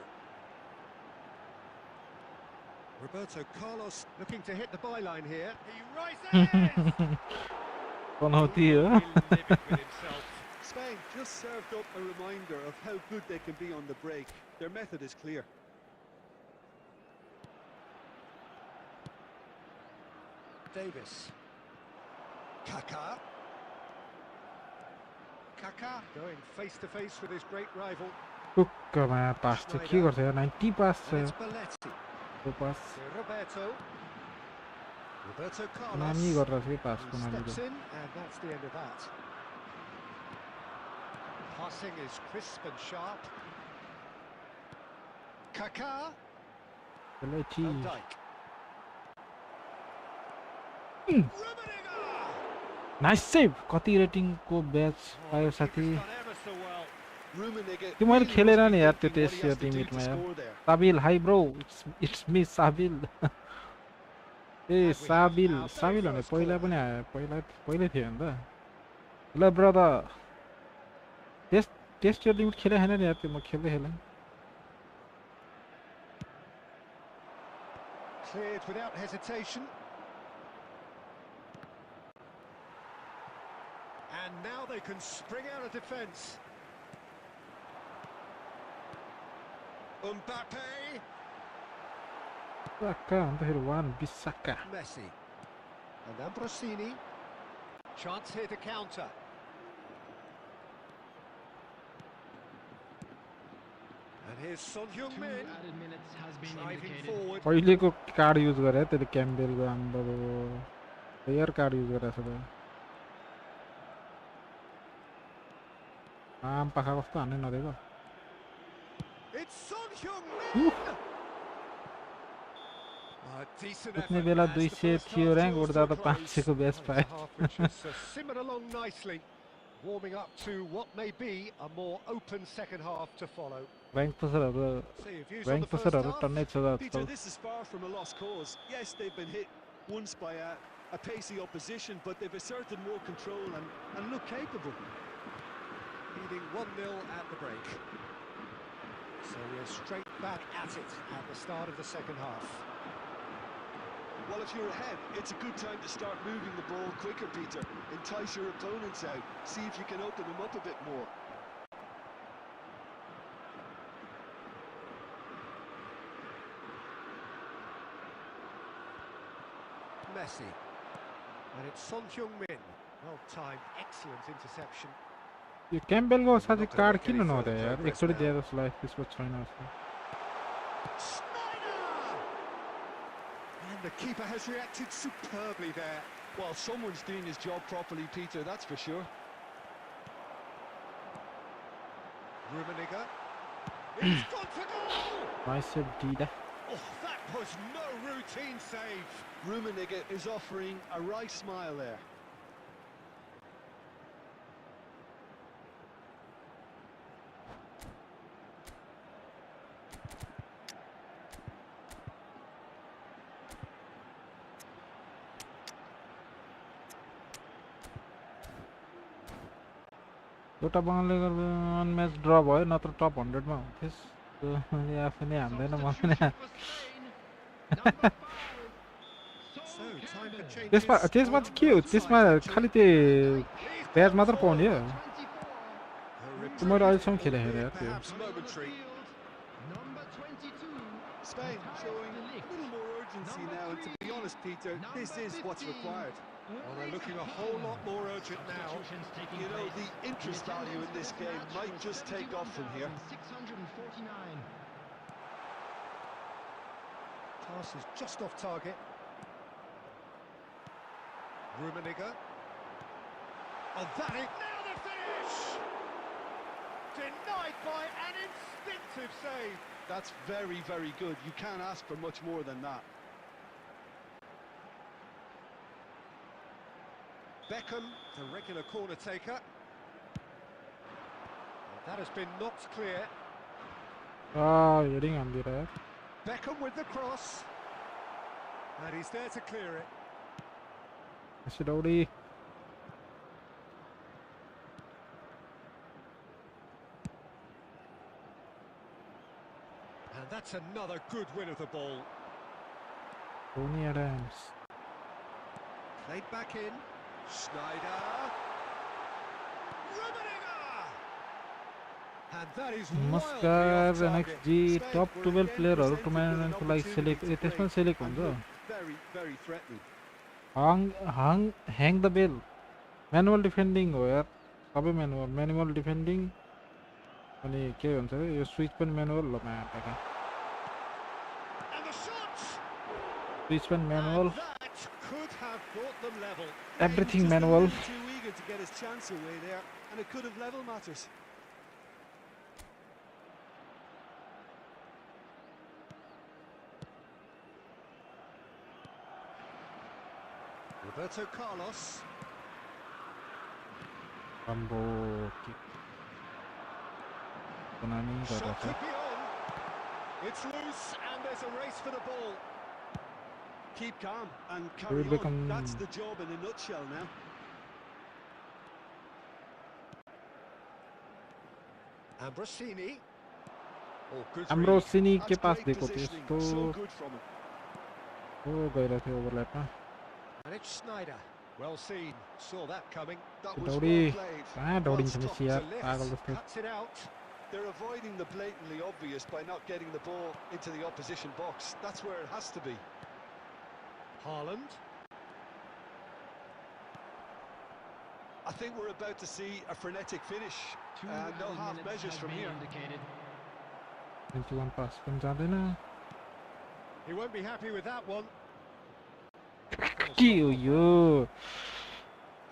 Roberto Carlos looking to hit the byline here. He rises! पनौती हो He will live it with himself. Spain just served up a reminder of how good they can be on the break. Their method is clear. Davis. Kaká. Kaká going face to face with his great rival. टुक्कमा पास चाहिँ के गर्छ यार 90 पास छ And it's Belletti. त्यो पास To Roberto. Roberto Carlos. नामी गरेर चाहिँ He पासको नानीको steps in, and that's the end of that. Passing is crisp and sharp. Kaká. त्यसलाई Van चिज Dijk. Rummenigge. नाइस सेभ कति रेटिङको ब्याच पायो साथी Keeper's done ever so well. Rummenigge त्यो मैले really खेलेर must नि be यार त्यो thinking what he test has to do लिमिटमा to यार score there. Sabil hi bro it's me Sabil ए साबिल साबिल भने पहिला पनि आयो पहिल्यै थियो नि त ल ब्रदर टेस्ट लिमिट खेले छैन नि यार त्यो म खेल्दै खेलेँ Cleared without hesitation. And now they can spring out of defence. Mbappe. साका अन्तखेरि वान बिसाका Messi. And Ambrosini. Chance here to counter. And here's Son 2 Heung-min added minutes has been driving indicated. forward. पहिलेको कार्ड युज गरे त्यसले क्याम्बेलको आम्बो player card use गरेछ त आम पाखा कस्तो हान्ने नदिएको It's Son Heung-min. Decent उतने effort बेला as the 200 first थियो half र्याङ्क draws उठ्दा to a त close. 500 को बेस Well, पाए it's a half which has simmered along nicely, warming up to what may be a more open second half to follow. Rank पुसरहरू See your views on rank the first पुसरहरू half. टन्नै छ Peter, आजकल this is far from a lost cause. Yes, they've been hit once by a pacey opposition, but they've asserted more control and look capable. Leading 1-0 at the break. So we're straight back at it at the start of the second half. Well, if you're ahead, it's a good time to start moving the ball quicker, Peter. Entice your opponents out. See if you can open them up a bit more. Messi. And it's Son Heung-min. Well timed, excellent interception. यो क्याम्बेलको साथै Not gonna card make किन any further नहुँदा यार progress एकचोटि now. दिए जस्तो लाग्यो त्यसको छैन जस्तो Schneider! And the keeper has reacted superbly there. Well, someone's doing his job properly, Peter, that's for sure. Rummenigge. He's gone for goal! Nice save दिदा Oh, that was no routine save. Rummenigge is offering a right smile there. एउटा बङ्गालले वान match ड्र भयो नत्र टप 100 मा हुन्थेस् आफै नै हान्दैन म पनि So, time for changes. त्यसमा त्यसमा चाहिँ के हो त्यसमा खालि त्यो ब्याज मात्र पाउने हो मैले अहिलेसम्म खेलेको यार त्यो Perhaps momentary. Number 22. Spain showing a little more urgency now, and to be honest, Peter, this is what's required. Well, they're looking a whole lot more urgent now. You know, the interest value in this game might just take off from here. 649. Pass is just off target. Rummenigge. Oh, that is now the finish! Denied by an instinctive save. That's very, very good. You can't ask for much more than that. Beckham, the regular corner taker. Well, that has been knocked clear. Heading हान्दिएर यार Beckham with the cross. And he's there to clear it. यसो दौडी And that's another good win of the ball. Tony Adams Played back in. Schneider. Rummenigge! And that is नमस्कार wildly off एनएक्सजी target. टप 12 प्लेयरहरू टुर्नामेन्टको लागि select त्यसमा select हुन्छ Very, very threatening. ह्याङ द बेल म्यानुअल डिफेन्डिङ हो यार सबै म्यानुअल डिफेन्डिङ अनि के भन्छ अरे यो स्विच पनि म्यानुअल हो म्याटाका And the shot! स्विच पनि manual And that could have brought them level. Everything Just a manual little too eager to get his chance away there, and it could have level matters. Roberto Carlos. राम्रो kick बनानी Shot गरेछ could be on. It's loose and there's a race for the ball. Keep calm and carry Beckham. on. That's the job in a nutshell now. Ambrosini. Oh, good हाम्रो read. सिनी के That's pass great दिएको positioning. त्यस्तो So good from him. गइरहेको थियो ओभरल्यापमा And it's Schneider. Well seen. Saw that coming. That was दौडी well played. कहाँ Well दौडिन्छ stopped Messi to यार lift. पागल जस्तो Cuts it out. They're avoiding the blatantly obvious by not getting the ball into the opposition box. That's where it has to be. Haaland. I think we're about to see a frenetic finish. No half measures from here. 21 pass पनि जाँदैन He won't be happy with that one. के हो यो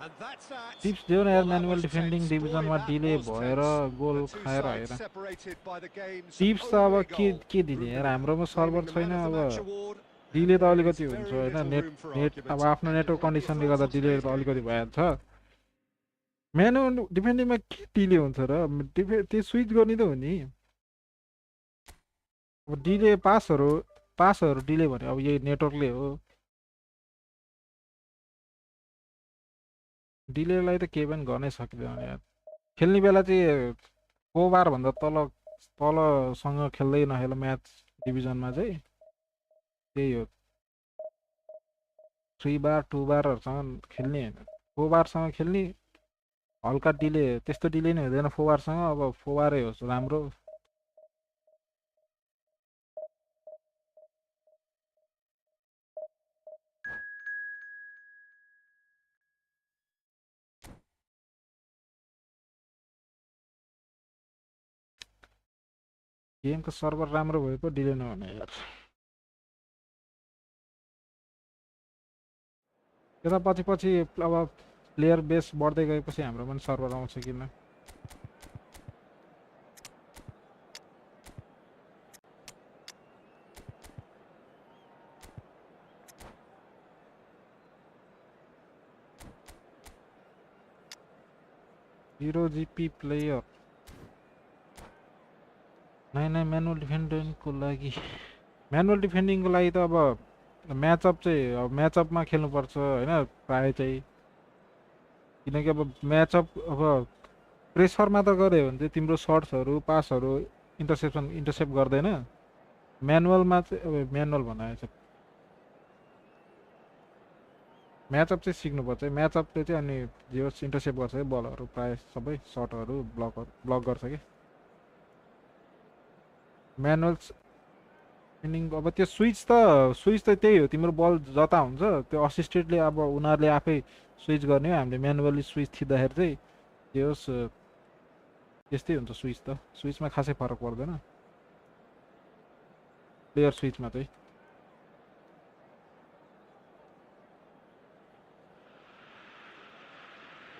And that's that. Tips दियो न यार Well, that manual was defending tense. डिभिजनमा Boy, delay that was भएर tense. Goal The two खाएर sides हेर separated by the game's tips त अब only के goal. के दिने यार हाम्रोमा सर्भर Claiming the छैन man of the अब match award, डिले त and there अलिकति is हुन्छ very हैन little net room for net argument. अब आफ्नो नेटवर्क कन्डिसनले गर्दा डिले त अलिकति भइहाल्छ म्यानुअल डिफेन्डिङमा के डिले हुन्छ र त्यो स्विच गर्ने त हो नि अब डिले पासहरू डिले भने अब यही नेटवर्कले हो डिलेलाई त केही पनि गर्नै सकिँदैन यार खेल्ने बेला चाहिँ 4 बार भन्दा तलसँग खेल्दै नखेल म्याच डिभिजनमा चाहिँ त्यही हो 3 बार 2 बारहरूसँग खेल्ने हैन 4 बारसँग खेल्ने हल्का डिले त्यस्तो डिले नै हुँदैन 4 बारसँग अब 4 बारै होस् राम्रो गेमको सर्भर राम्रो भए पो डिले नहुने यार यता पछि अब प्लेयर बेस बढ्दै गएपछि हाम्रो पनि सर्भर आउँछ किन Zero GP player नयाँ म्यानुअल डिफेन्डिङको लागि त अब म्याचअप चाहिँ अब म्याचअपमा खेल्नुपर्छ हैन प्राय चाहिँ किनकि अब म्याचअप अब प्रेसरमा त गऱ्यो भने चाहिँ तिम्रो सर्ट्सहरू पासहरू इन्टरसेप्ट गर्दैन म्यानुअलमा चाहिँ अब म्यानुअल बनाएछ म्याचअप चाहिँ सिक्नुपर्छ म्याचअपले चाहिँ अनि जे इन्टरसेप्ट गर्छ बलहरू प्राय सबै सर्टहरू ब्लक गर्छ कि म्यानुअल अब त्यो स्विच त त्यही हो तिम्रो बल जता हुन्छ त्यो असिस्टेडले अब उनीहरूले आफै स्विच गर्ने हो हामीले म्यानुअली स्विच थिच्दाखेरि चाहिँ जे होस् त्यस्तै हुन्छ स्विचमा खासै फरक पर्दैन प्लेयर स्विचमा चाहिँ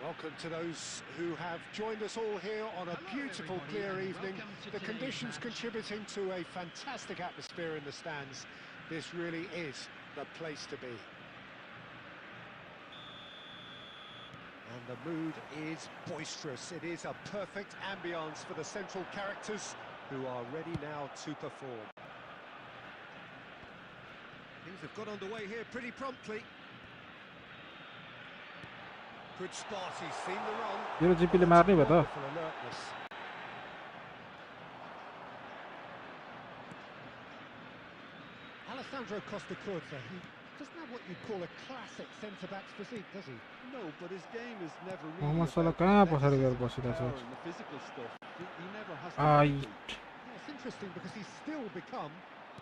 Welcome to those who have joined us all here on a beautiful, clear evening. The conditions contributing to a fantastic atmosphere in the stands. This really is the place to be. And the mood is boisterous. It is a perfect ambience for the central characters who are ready now to perform. Things have got underway here pretty promptly. Good spot, he's seen the run. Zero GP ले मार्ने भयो त Alessandro Costa Curta, he doesn't have what you'd call a classic centre-back's physique, does he? No, but his game is never really Mohammad about सलाह कहाँ the पछाडि गएर athleticism, बसिरहेछ power and the physical stuff. He never has to Ai. compete. Yeah, it's interesting because he's still become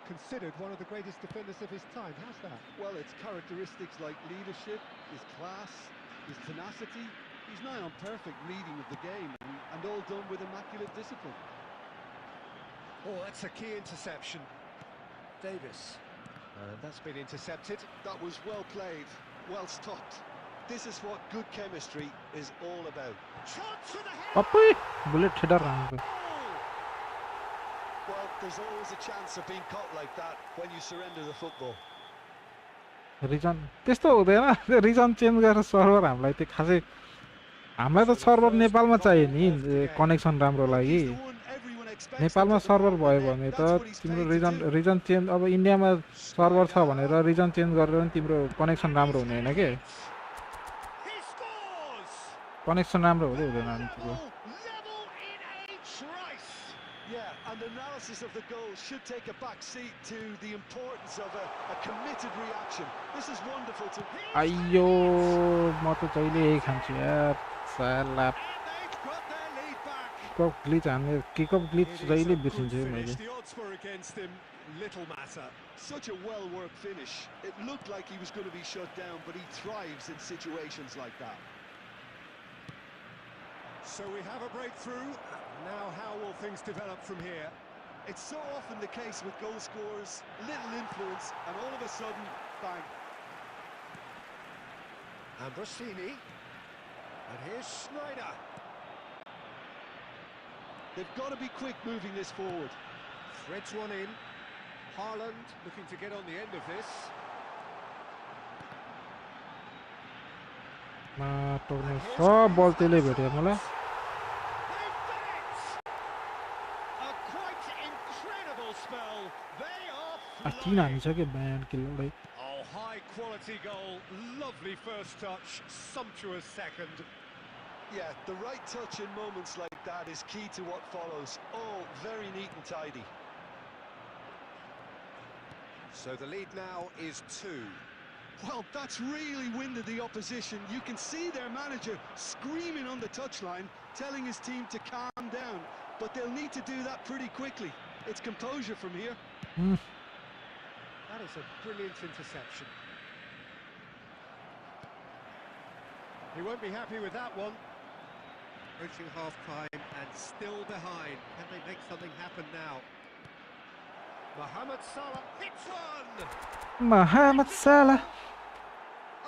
considered one of the greatest defenders of his time. How's that? Well, it's characteristics like leadership, his class, his tenacity. He's nigh on perfect reading of the game and all done with immaculate discipline. Oh, that's a key interception. Davis. And that's been intercepted. That was well played, well stopped. This is what good chemistry is all about. Shot to the head! Puppy bullet ठेडा राम्रो Well, there's always a chance of being caught like that when you surrender the football. Reason त्यस्तो हुँदैन region change गरेर server हामीलाई त्यो खासै हामीलाई त सर्भर नेपालमा चाहियो नि कनेक्सन राम्रो लागि नेपालमा सर्भर भयो भने त तिम्रो रिजन चेन्ज अब इन्डियामा सर्भर छ भनेर रिजन चेन्ज गरेर पनि तिम्रो कनेक्सन राम्रो हुने हैन के कनेक्सन राम्रो हुँदै हुँदैन अनि तिम्रो Yeah, and analysis of the goal should take a back seat to the importance of a committed reaction. This is wonderful to... आइयो म त जहिले यही खान्छु यार साला किकअप ग्लिच हान्ने किकअप ग्लिच जहिले बिर्सिन्छु मैले The odds were against him, little matter. Such a well-worked finish. It looked like he was going to be shut down, but he thrives in situations like that. So we have a breakthrough. Now how will things develop from here? It's so often the case with goal scorers, little influence, and all of a sudden, bang. Ambrosini. And here's Schneider. They've got to be quick moving this forward. Threads one in. Haaland looking to get on the end of this. टोक्ने सब बल त्यसले भेट्यो मलाई They've done it! A quite incredible spell. They are तीन हानिसक्यो ब्यान किल्लै Oh, high quality goal. Lovely first touch. Sumptuous second. Yeah, the right touch in moments like that is key to what follows. All very neat and tidy. So the lead now is 2. Well, that's really winded the opposition. You can see their manager screaming on the touchline, telling his team to calm down. But they'll need to do that pretty quickly. It's composure from here. That is a brilliant interception. He won't be happy with that one. Approaching half-time and still behind. Can they make something happen now? Mohamed Salah hits one! Mohamed Salah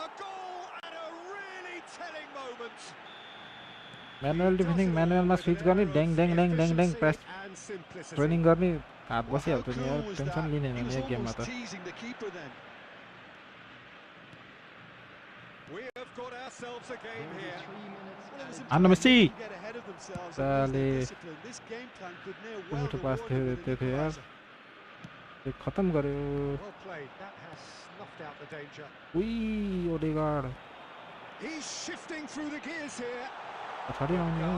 A goal at a really telling moment. Manual defending म्यानुअलमा switch गर्ने ड्याङ ड्याङ ड्याङ ड्याङ ड्याङ press training गर्ने हात बसिहाल्छ नि यार टेन्सन लिने होइन यो गेममा त We have got ourselves a game here. हान्न मेसी साले मिठो पास थियो त्यो थियो यार त्यो खतम गर्यो Well played. That has snuffed out the danger. उई Odegaard He's shifting through the gears here. पछाडि आउने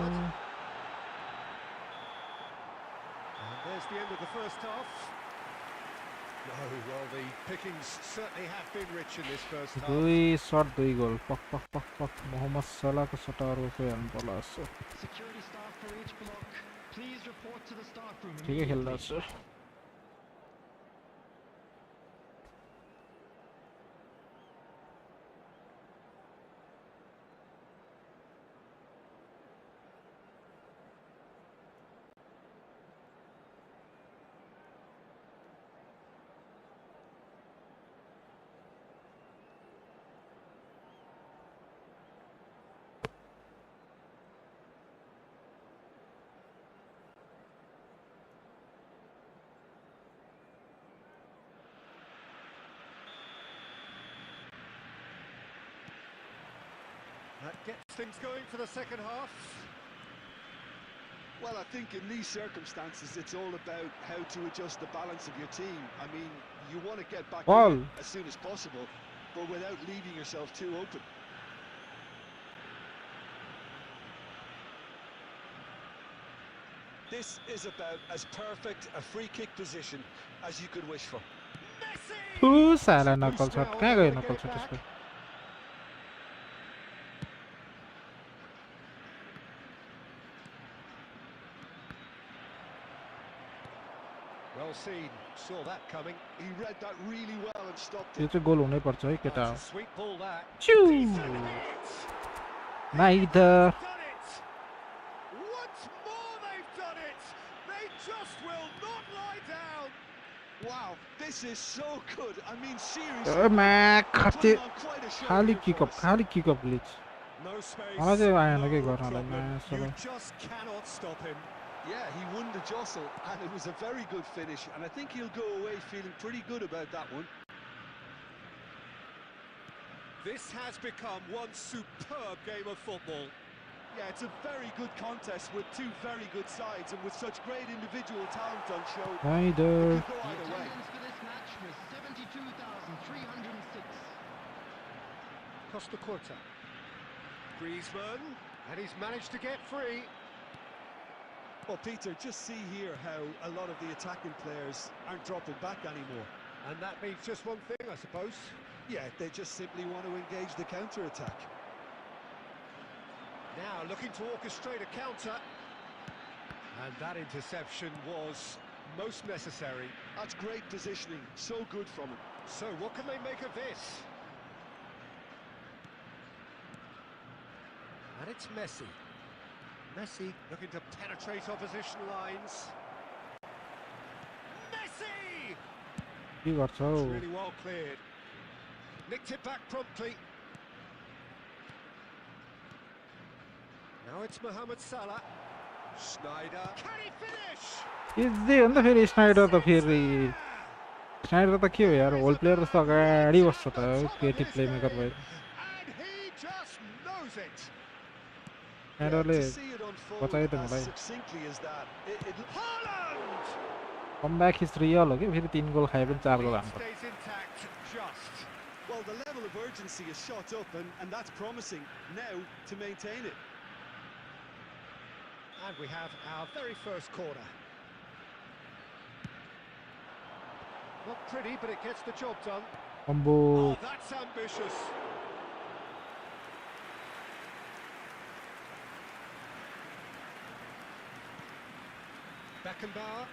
And there's the end of the first half. No, well, the pickings certainly have been rich in this first half. दुई shut दुई गोल पक पक पक पक मोहम्मद सलाहको सटारो खोइहाल्नु पर्ला जस्तो Security staff for each block. Please report to the staff room. ठिकै खेल्दा छ That gets things going for the second half. Well, I think in these circumstances, it's all about how to adjust the balance of your team. I mean, you want to get back in as soon as possible, but without leaving yourself too open. This is about as perfect a free kick position as you could wish for. Messi! साला नकल shut कहाँ गयो नकल shut त्यसको Well seen, saw that coming. He read that really well and stopped yo it. चाहिँ गोल हुनै पर्छ है केटा That's a sweet ball that. Chew neither Done it! Once more they've done it! They just will not lie down! Wow, this is so good. I mean, seriously. मा खते putting on quite a show खाली here for kick-off us. खाली kick-off glitch No space. मलाई चाहिँ आएन के no गर्नलाई problem. मा You सबै just cannot stop him. Yeah, he won the jostle, and it was a very good finish, and I think he'll go away feeling pretty good about that one. This has become one superb game of football. Yeah, it's a very good contest with two very good sides, and with such great individual talent on show. Neither It could go The either way. attendance for this match was 72,306. Costa Curta. Griezmann, and he's managed to get free. Well, Peter, just see here how a lot of the attacking players aren't dropping back anymore. And that means just one thing, I suppose. Yeah, they just simply want to engage the counter-attack. Now looking to orchestrate a counter. And that interception was most necessary. That's great positioning, so good from him. So what can they make of this? And it's Messi. Messi looking to penetrate opposition lines. Messi! के गर्छ हौ It's really well cleared. Nicked it back promptly. Now it's Mohamed Salah. Schneider. Can he finish? Easy हो नि त फेरि Snyder त फेरि Snyder त के हो यार होल प्लेयर जस्तो अगाडि बस्छ त केटी प्लेमेकर भयो And he just knows it. स्नाइडरले To see it unfold बचायो त as मलाई succinctly as that. Haaland! Comeback is real हो कि फेरि 3 गोल खाए पनि 4 गोल हान्छ Stays intact, just. Well, the level of urgency is shot up, and that's promising now to maintain it. And we have our very first corner. Not pretty, but it gets the job done. Combo Oh, that's ambitious. Beckenbauer.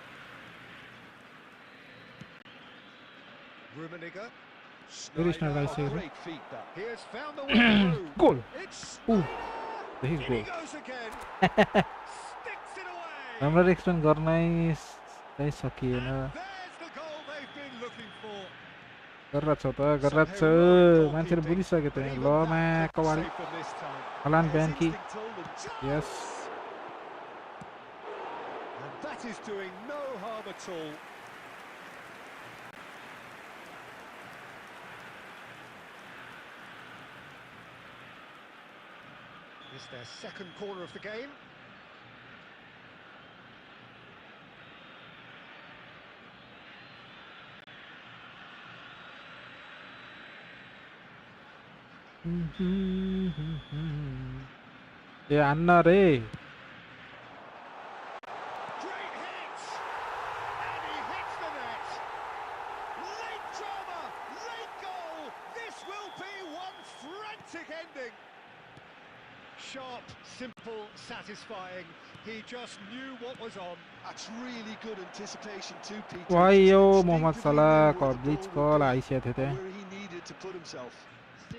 Rummenigge. Very Schneider, I say. Great feat that. He has found the way through. Goal It's ऊ Schneider. देखि In he goal goes again. Sticks it away. राम्रो explain गर्नै चाहिँ सकिएन And there's the goal they've been looking for. गरिरहेको छ त गरिरहेको छ मान्छेले बुझिसक्यो त ल मा kavadi Save them this time. हलान His ब्यान्की instinct told him. Yes And that is doing no harm at all. It's their second corner of the game. ए हान्न रे Great hit! And he hits the net. Late drama, late goal. This will be one frantic ending. Sharp, simple, satisfying. He just knew what was on. That's really good anticipation too, Peter. Y Just yo Mohammad instinctively सलाह knew को where the bleach ball कल would go आइसकेको थियो and त्यहाँ where he needed to put himself. 6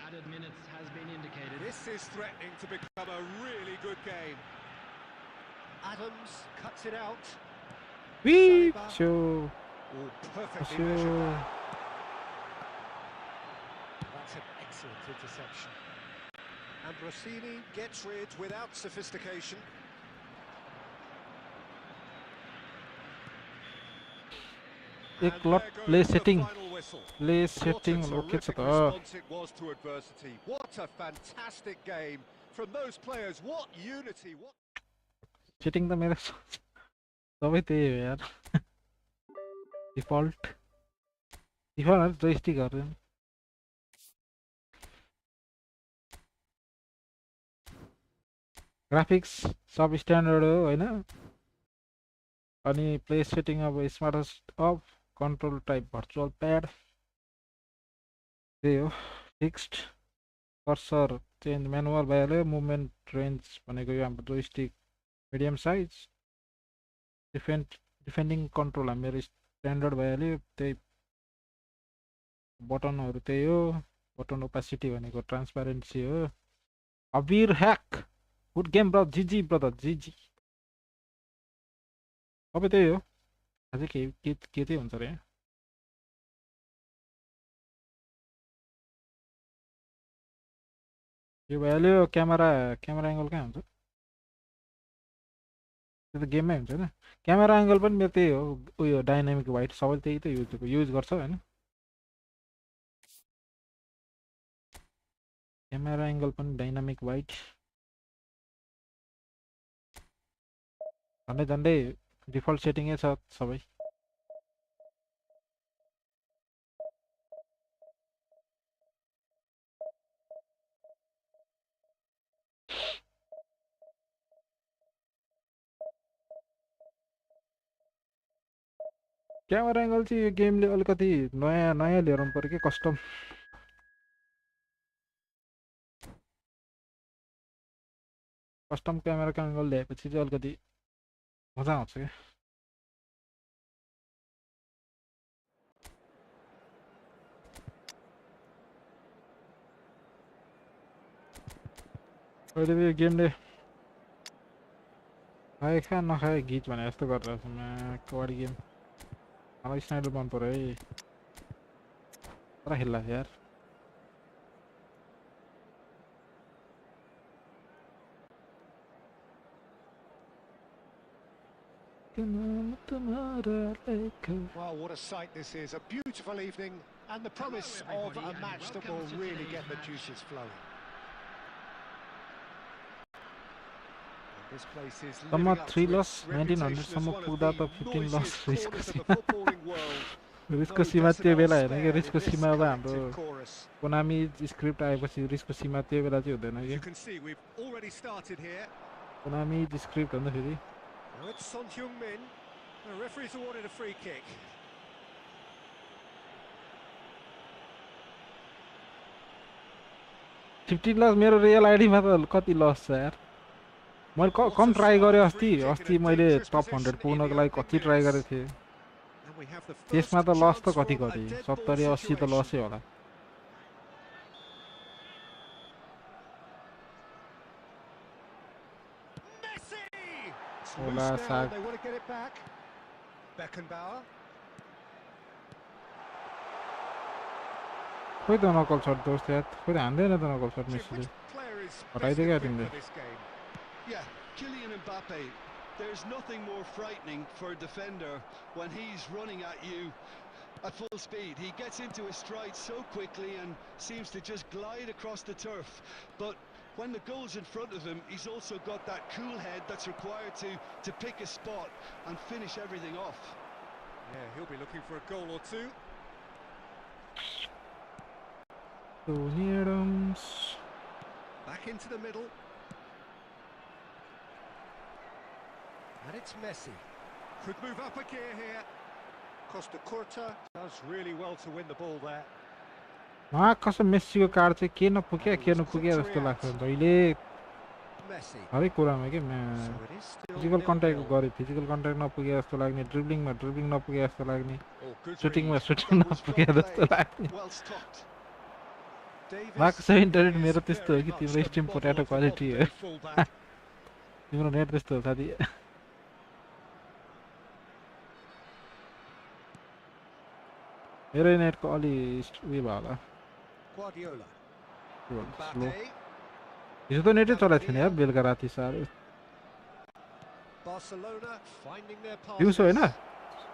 added minutes has been indicated. This is threatening to become a really good game. Adams cuts it out. वी Saliba. छो Oh, perfectly छो measured that. That's an excellent interception. And Rossini gets rid without sophistication. एक And लट there goes play the setting final whistle. Play What a setting okay छ terrific त response it was to adversity. What a fantastic game from those players. What unity, what setting त मेरो सबै त्यही हो यार डिफल्ट डिफल्ट जोइस्टिकहरू ग्राफिक्स सब standard हो होइन अनि प्ले सेटिङ अब smart of control type virtual pad त्यही हो फिक्स्ड कर्सर चेन्ज म्यानुअल भइहाल्यो मुभमेन्ट रेन्ज भनेको यो हाम्रो joystick medium size defending control मेरो स्ट्यान्डर्ड भइहाल्यो त्यही बटनहरू त्यही हो बटन ओपासिटी भनेको ट्रान्सप्यारेन्सी हो अबिर hack good game brother जिजी brother जिजी सबै त्यही हो अझै के चाहिँ हुन्छ अरे यो भइहाल्यो क्यामेरा एङ्गल कहाँ हुन्छ त्यो त गेममै हुन्छ होइन क्यामेरा एङ्गल पनि मेरो त्यही हो उयो डाइनामिक वाइट सबैले त्यही त युज गर्छ होइन क्यामेरा एङ्गल पनि डाइनामिक वाइट झन्डै झन्डै डिफल्ट सेटिङै छ सबै क्यामेरा एङ्गल चाहिँ यो गेमले अलिकति नयाँ नयाँ लिएर आउनु पऱ्यो कि कस्टम क्यामेराको एङ्गल ल्याएपछि चाहिँ अलिकति मजा आउँछ क्या अहिले यो गेमले खाए खा नखाए गीत भने जस्तो गरेर छ कबड्डी गेम मलाई स्नाइडर मन पर्यो है पुरा खेल्ला यार Well, what a sight this is. A beautiful evening and the promise of a match that will really get the juices flowing. And this place is living Summer up 3 to loss, its 1900 reputation as सम्म one पुग्दा of त the 15 loss noisiest risk corners of the Seema footballing world. रिस्कको No सीमा त्यो decibels बेला होइन कि spared रिस्कको in this सीमा अब हाम्रो collective chorus. Konami script आएपछि रिस्कको सीमा त्यो बेला चाहिँ हुँदैन As कि you can see, we've already started here. Konami script भन्दा फेरि Now it's Son Heung-min. The referee's awarded a free kick. $15 मेरो रियल आइडीमा त कति लस छ यार मैले कम ट्राई गरेँ अस्ति मैले टप 100 पुग्नको लागि कति ट्राई गरेको थिएँ And we have the त्यसमा first त लस त chance कति from a कति dead ball 70-80 त situation. लसै होला Messi! It's Ola loose now, Sag. they want to get it back. Beckenbauer. खोइ त नकल सर्ट दोस्त यार खोइ त हान्दैन त नकल सर्ट Jim, मेसीले which player is हटाइदियो best क्या equipped तिमीले for this game? Yeah, Kylian Mbappe. There's nothing more frightening for a defender when he's running at you at full speed. He gets into his stride so quickly and seems to just glide across the turf. But when the goal's in front of him, he's also got that cool head that's required to pick a spot and finish everything off. Yeah, he'll be looking for a goal or two. Tony Adams Back into the middle. And it's Messi. Could move up a gear here. Costa Curta does really well to win the ball there. कसम मेसीको card चाहिँ के नपुग्या जस्तो लाग्छ जहिले Messi. हरेक कुरामा के So it is still physical contact 0-0. गरे फिजिकल कन्ट्याक्ट नपुगे जस्तो लाग्ने ड्रिब्लिङमा ड्रिब्लिङ नपुगे जस्तो लाग्ने Oh, good सुटिङमा read. Shooting That was नपुगे well जस्तो played. लाग्ने Well stopped. Davis marks internet is मेरो त्यस्तो हो very कि much तिम्रो the stream model potato of the quality हो modern-day fullback. तिम्रो नेट त्यस्तो हो साथी मेरो नेटको अलि उयो भयो होला Guardiola. Slow Mbappe. हिजो त नेटै चलाएको थिएन यार बेलुका राति साह्रो Barcelona finding their path. दिउँसो होइन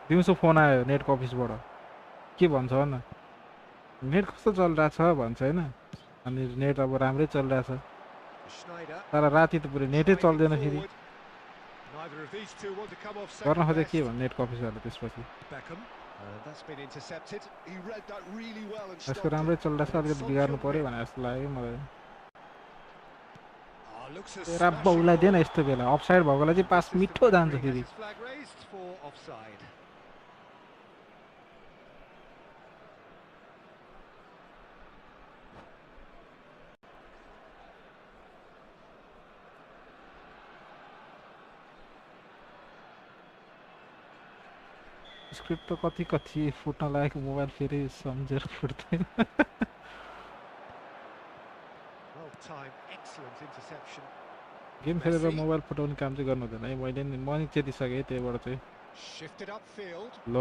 दिउँसो फोन आयो नेटको अफिसबाट के भन्छ भन नेट कस्तो चलिरहेछ भन्छ होइन अनि नेट अब राम्रै चलिरहेछ Schneider. तर राति त पुरै नेटै चल्दैन फेरि Neither of these two want to come off गर्न second खोजे best. के भन्नु नेटको अफिसरले त्यसपछि Beckham. That's been intercepted. He read that really well and यसको stopped राम्रै it. चलिरहेछ अलिकति बिगार्नु पऱ्यो भने जस्तो लाग्यो मलाई Oh, looks a तेरा smashing बाउलाई दिएन ball. यस्तो बेला अफसाइड भएकोलाई चाहिँ पास मिठो जान्छ Referee has फेरि his flag raised for offside. Script त कति कति फुट्न लागेको मोबाइल फेरि सम्झेर फुट्दैन Well timed, excellent interception. Game खेलेर मोबाइल फुटाउने काम चाहिँ गर्नु हुँदैन है मैले नि म नि चेतिसकेँ त्यहीबाट चाहिँ Shifted upfield. ल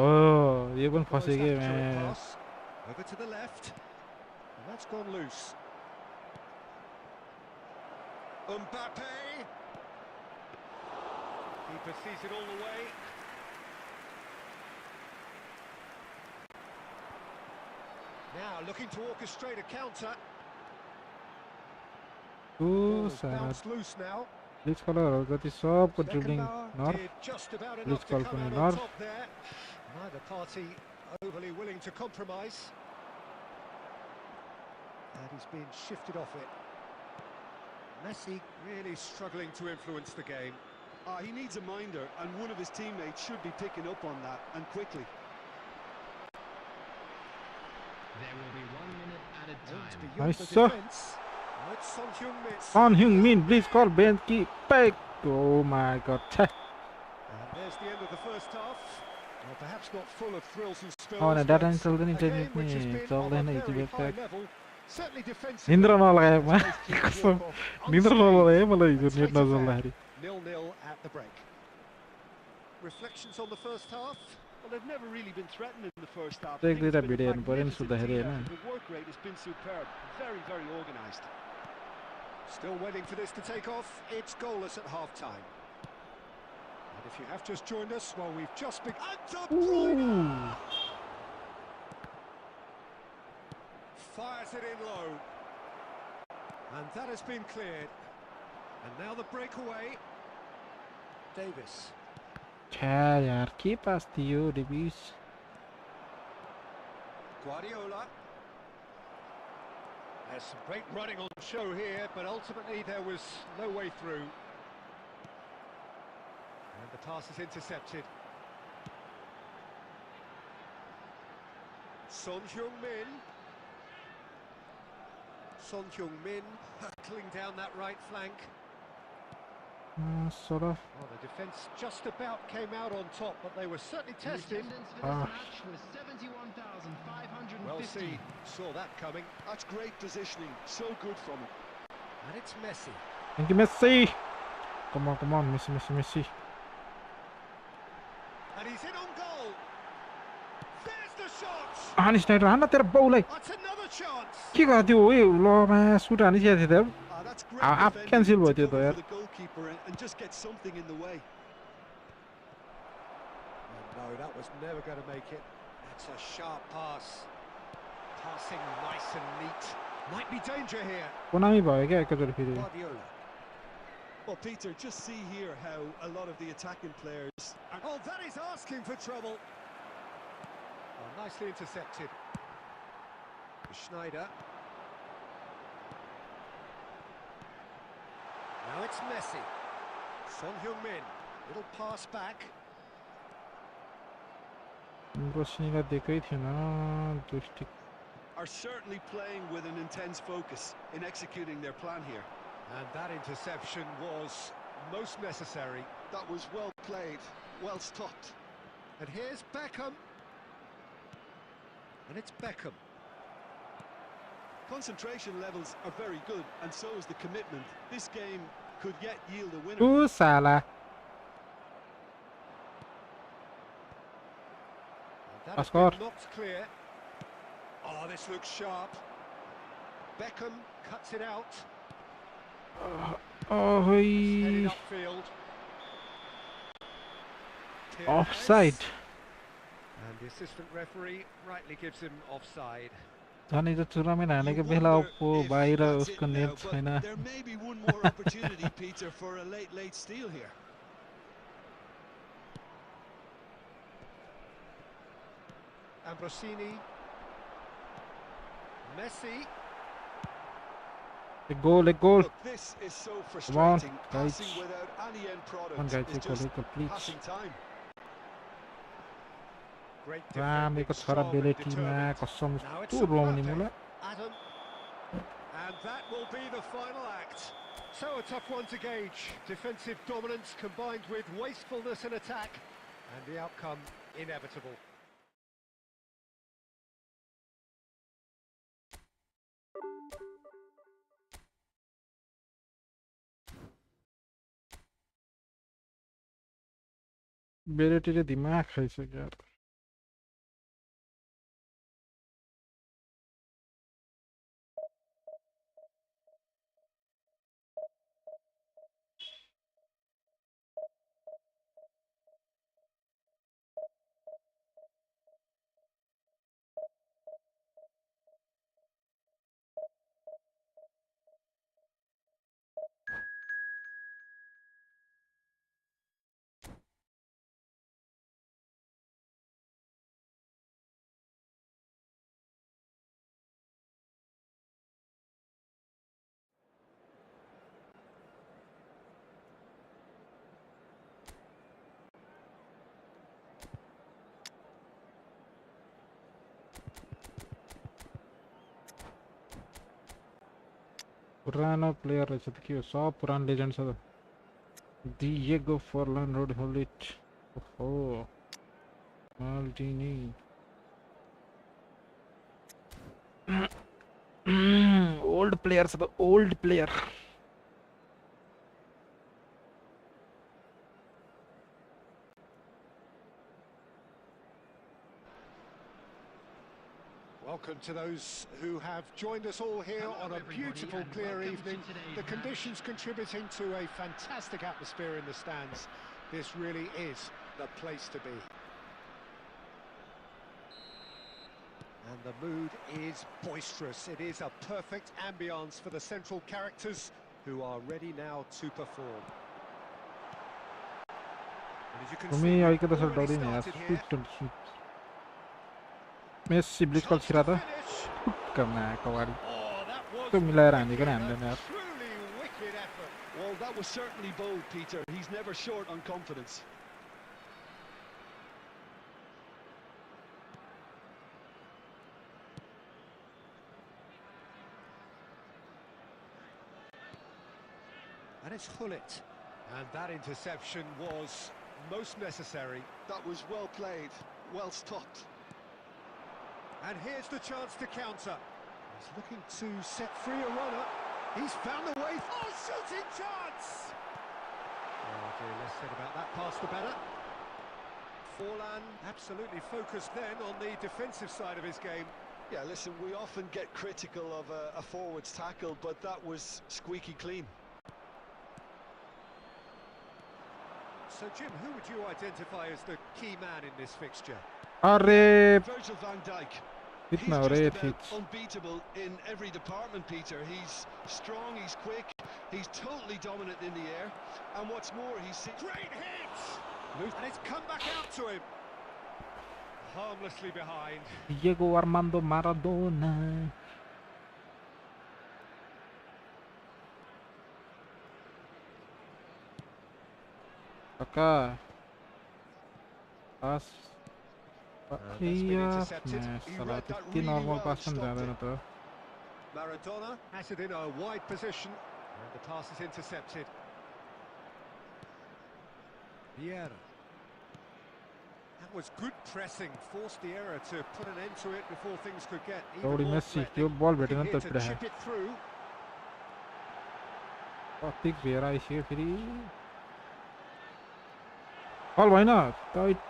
यो पनि Follows फसेँ that कि through pass. Over to the left. And that's gone loose. Mbappe. Keeper sees it all the way. Now looking to orchestrate a counter. Ball has सारा bounced loose now. ब्लिच कलरहरू जति सबको dribbling Beckenbauer north did just about Blitz enough to call come from out the on north. top there. Neither party overly willing to compromise. And he's been shifted off it. Messi really struggling to influence the game. He needs a minder, and one of his teammates should be picking up on that, and quickly. There will be 1 minute added Aimed time. beyond Nice, the sir. defence. Now it's Son Heung-min. Son Heung-min please call Ben Ki back oh my god And there's the end of the first half. Well, perhaps not full of thrills and spills. Oh, no, that but ain't still the a internet game which has ni, been it's all of a in it, very it's high back. level. Certainly defensively. निन्द्र नलाग्यो Both teams कसम walk off निन्द्र unscathed. नलाग्यो है मलाई हिजो And net straight ahead, नचल्दाखेरि 0-0 at the break. reflections on the first half? Well, they've never really been threatened in the first half. Take I think the it's been video a and put in magnificent the header, team na. effort. The work rate has been superb. Very, very organised. Still waiting for this to take off. It's goalless at half-time. And if you have just joined us, well, we've just begun. Ooh. Fires it in low. And that has been cleared. And now the breakaway. Davis. छा यार के पास थियो Davis Guardiola. There's some great running on show here, but ultimately there was no way through. And the pass is intercepted. Son Heung-min. Son Heung-min hurtling down that right flank. sort of Well, the defence just about came out on top, but they were certainly The tested. attendance for this match was 71,550. Well, see, saw that coming. That's great positioning. So good from him. And it's Messi. thank you Messi come on Messi And he's in on goal. There's the shot. हानी Sneijder हान्न तेरो बाउलाई That's another chance. के गर्दियो ओए लमा suit हानि थियो त That's great Up defending cancel to भयो त्यो त cover यार for the goalkeeper and just get something in the way. Oh, no, that was never going to make it. That's a sharp pass. Passing nice and neat. Might be danger here. Konami भयो क्या एकचोटि फेरि Guardiola. Well, Peter, just see here how a lot of the attacking players are... Oh, that is asking for trouble. Oh, nicely intercepted. Schneider. Now it's Messi. Son Heung-min. Little pass back. रोशनीलाई देकै थिएन दुष्टी are certainly playing with an intense focus in executing their plan here. And that interception was most necessary. That was well played, well stopped. And here's Beckham. And it's Beckham. Concentration levels are very good, and so is the commitment. This game could yet yield a winner. उ साला That has Score. been knocked clear. Oh, this looks sharp. Beckham cuts it out. Headed ओइ upfield. Here Offside. it is. And the assistant referee rightly gives him offside. झन् जो tournament हानेको You Bela wonder पो if बाहिर that's उसको it net now, छैन but there may be one more opportunity, Peter, for a late steal here. Ambrosini. Messi. एक गोल Look, this is so on, frustrating. guys. Passing without any end product Come on, guys, is एक just goal please passing time. Great defending, रामेको छोरा strong and बेलेटीमा determined. कसम Now it's यस्तो रोउने Mbappe. मुला Adam. And that will be the final act. So a tough one to gauge. Defensive dominance combined with wastefulness in attack. And the outcome inevitable. बेलेटीले दिमाग खाइसक्यो यार पुरानो player रहेछ त के हो सब पुरानो लेजेन्ड छ त दिएगो फर्लान रोड होलिट ओहो माल्डिनी ओल्ड प्लेयर छ त old player Welcome to those who have joined us all here on a beautiful, clear evening. The conditions contributing to a fantastic atmosphere in the stands. This really is the place to be. And the mood is boisterous. It is a perfect ambience for the central characters who are ready now to perform. And as you can For see, me, I we've get a already Saudi started here. Messi blitz call Chance to chirada. finish. Kena kawari. Oh, that was Itu milayan aja kan wicked, anda a nih. truly wicked effort. Well, that was certainly bold, Peter. He's never short on confidence. And it's Hullet. And that interception was most necessary. That was well played, well stopped. And here's the chance to counter. He's looking to set free a runner. He's found the way. Oh, shooting chance! Oh dear, less said about that pass the better. Forlan absolutely focused then on the defensive side of his game. Yeah, listen, we often get critical of a forward's tackle, but that was squeaky clean. So Jim, who would you identify as the key man in this fixture? Arre, Virgil van Dijk. itna He's रे just ठीक. about unbeatable in every department, Peter. He's strong, he's quick, he's totally dominant in the air, and what's more, he's... Great hit! And it's come back out to him. Harmlessly behind. Diego Armando Maradona. Kakak. Pas. Iya, salah itu normal pasan jalan itu. Maradona has it in a wide position, and the pass is intercepted. Vieira. That was good pressing, forced the error to put an end to it before things could get even more Messi, threatening. त्यो ball Looking भेटेन here त to पुरा है. chip it through. Patrick Vieira आइसक्यो फेरि. Ball भएन. Tight.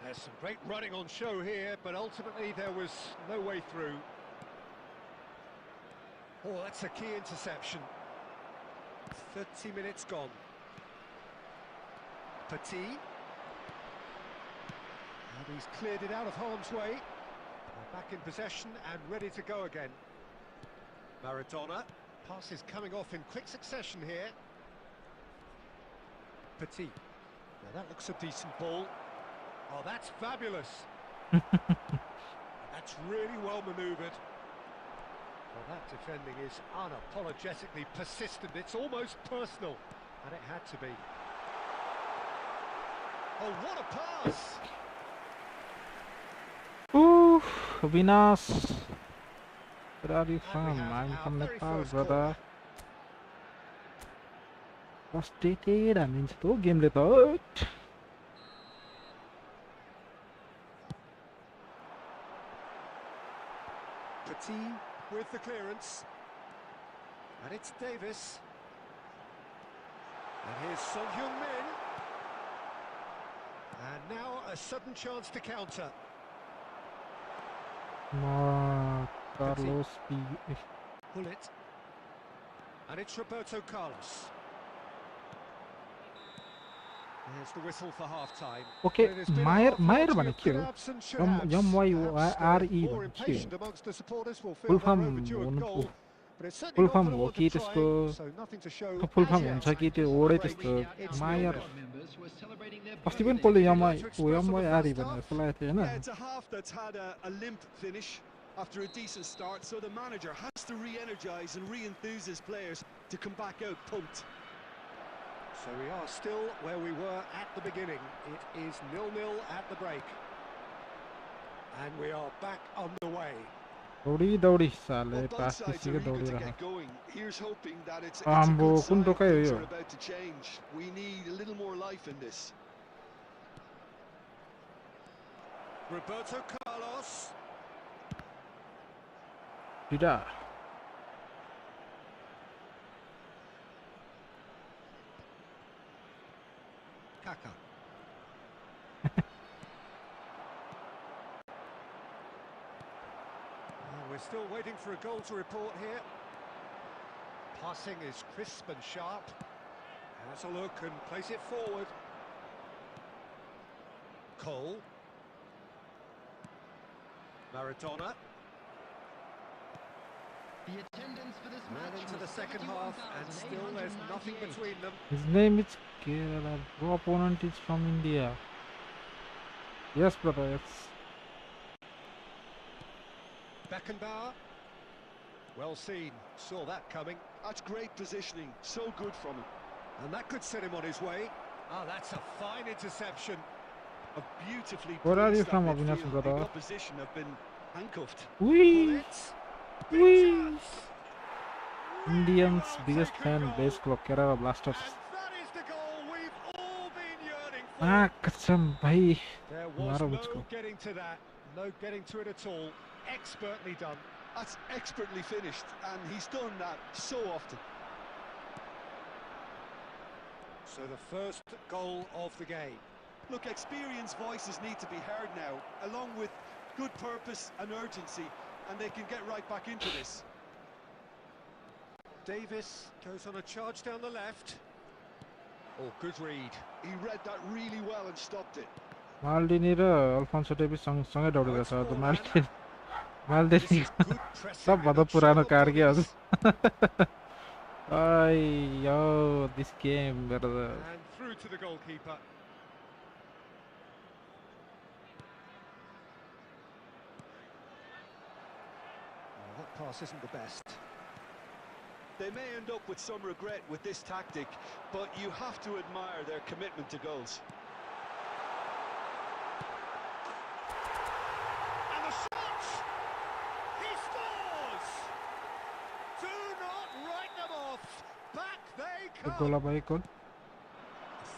There's some great running on show here, but ultimately there was no way through. Oh, that's a key interception. 30 minutes gone. Petit. And he's cleared it out of harm's way. They're back in possession and ready to go again. Maradona. Pass is coming off in quick succession here. Petit. Now that looks a decent ball. Oh, that's fabulous. That's really well manoeuvred. Well, that defending is unapologetically persistent. It's almost personal, and it had to be. Oh, what a pass! Vinas. Where are you And we from? have I'm our from very Nepal, first brother. corner. Frustrated हानिन्छ त गेमले त. Petit with the clearance. And it's Davis. And here's Son Heung-min. And now a sudden chance to counter. Carlos P. Hullet. And it's Roberto Carlos. There's the whistle for half-time. Okay, But it has been a Meyer half-life भने of के हो? collapse and M collapse. Y Perhaps R the E more भने के impatient हो? amongst the supporters will feel Full they're form overdue a हुनु goal. But it's certainly full not form for the हो want कि of त्यसको trying, so nothing to show full as form yet. हुन्छ कि त्यो I'm वर्डै afraid त्यस्तो it's मायर 0-0. अस्ति पनि कसले यमवाई आरी भनेर जस्तो लागेको थियो Yeah, Hahn. it's a half that's had a limp finish after a decent start, so the manager has to re-energise and re-enthuse his players to come back out pumped. So we are still where we were at the beginning. It is 0-0 at the break. And we are back on the way. दौडी साले Well, both pass sides are त्यसैको eager to दौडिरह. get going. Here's hoping that it's a Ambo, good sign कुन टोकाइ हो things yo? are about to change. We need a little more life in this. Roberto Carlos. Dida. Kaka. we're still waiting for a goal to report here. Passing is crisp and sharp. Has a look and plays it forward. Cole. Maradona. The attendance for this And match into the was second half, and still there's nothing 71,898. between them. His name is Kerala. Bro, opponent is from India. Yes, brother. Yes. Beckenbauer. Well seen, saw that coming. That's great positioning, so good from him. And that could set him on his way. Ah, that's a fine interception. A beautifully Where are you placed from, that Avinash, midfield. brother? The opposition have been handcuffed. Wee! Bullets. Big Wee! chance. Really Indians well biggest taken fan goal. base club Kerala Blasters. And that is the goal we've all been yearning for. Ah, कसम भाई. There was मारो no मुझको. getting to that, no getting to it at all. Expertly done. That's expertly finished, and he's done that so often. So the first goal of the game. Look, experienced voices need to be heard now, along with good purpose and urgency, and they can get right back into this. Davis goes on a charge down the left. Oh, good read. He read that really well and stopped it. Maldini र Alfonso Davies सँगै दौडेको छ त Maldini This Maldini is good pressing. सबभन्दा and a पुरानो trouble card के goal हजुर this. Ay, yo, this game, brother. And through to the goalkeeper. Oh, that pass isn't the best. They may end up with some regret with this tactic, but you have to admire their commitment to goals. And the shot! He scores! Do not write them off. Back they come. गोला भाई कौन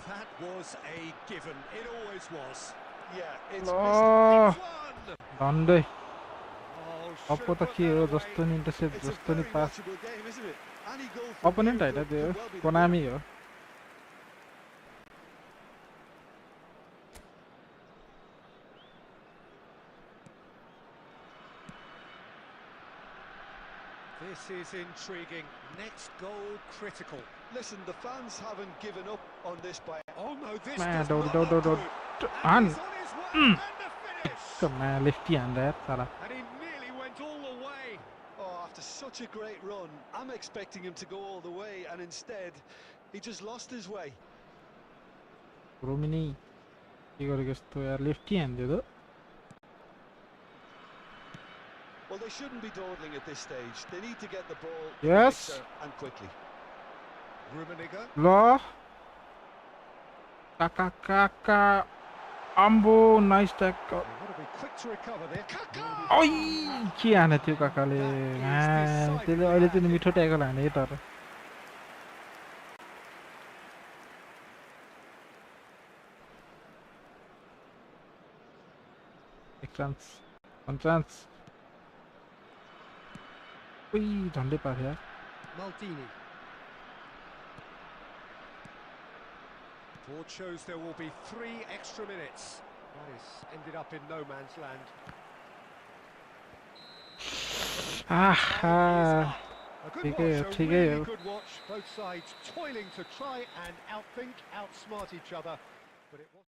That was a given. It always was. Yeah, it's Oh, It's one. डन्डै Oh, Oppo should've त put के that हो away. जस्तो नि intercept It's a जस्तो नि very pass watchable game, isn't it? Any goal from opponent here होइन त्यो could well be the Konami हो This is intriguing. Next goal critical. Listen, the fans haven't given up on this by... Oh no, this Man, does don't- not don't- look don't- good. on. And he's on his way, and the finish. कमा lefty hand यार साला And he nearly went all the way. Oh, after such a great run, I'm expecting him to go all the way, and instead, he just lost his way. Romney के गरेको यस्तो यार lefty hand दियो त Well, they shouldn't be dawdling at this stage. They need to get the ball in the Yes. mixer and quickly. Rummenigge. ल काका काका अम्बो nice ट्याक They've got to be quick to recover there. Kaka! ओइ के हाने थियो काकाले त्यसले अहिले चाहिँ मिठो ट्याकल हाने है तर एक चान्स वान चान्स ओइ झन्डै पाथ्यो यार Maldini. Board shows there will be 3 extra minutes. That is ended up in no man's land. आहा A good ठिकै हो watch, a ठिकै really हो good watch. Both sides toiling to try and outthink, outsmart each other. But it was.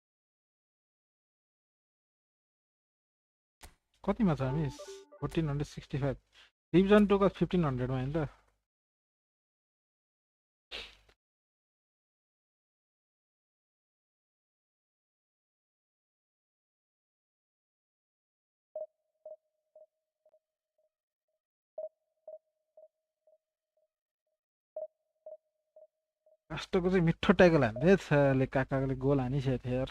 कतिमा छ हामी 1465 division 2 का 1500 मा हैन त कास्टोको चाहिँ मिठो ट्याकल हान्दै छ ले काकाले गोल हानिसकेको थियो यार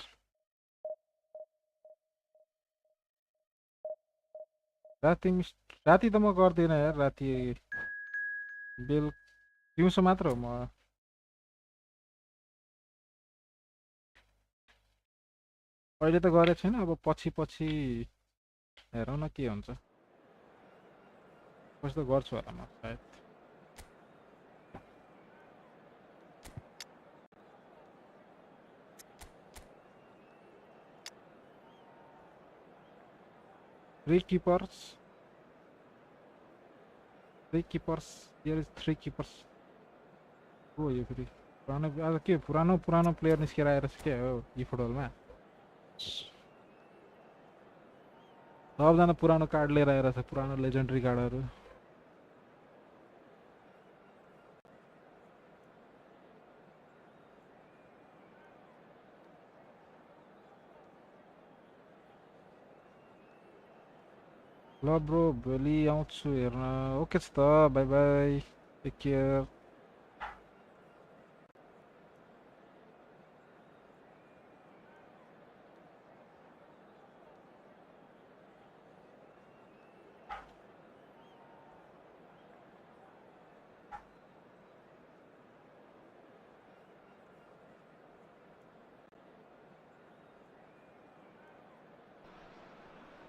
राति त म गर्दिनँ यार राति दिउँसो मात्र हो म अहिले त गरेको छैन अब पछि पछि हेरौँ न के हुन्छ पछि त गर्छु होला म सायद Three keepers. 3 keepers. Here is 3 keepers. हो यो फेरि पुरानो आज के पुरानो प्लेयर निस्केर आएर चाहिँ के हो यो फुटबलमा सबजना पुरानो कार्ड लिएर आएर छ पुरानो लेजेन्डरी कार्डहरू ल ब्रो भोलि आउँछु हेर्न ओके छ त बाई बाई टेक केयर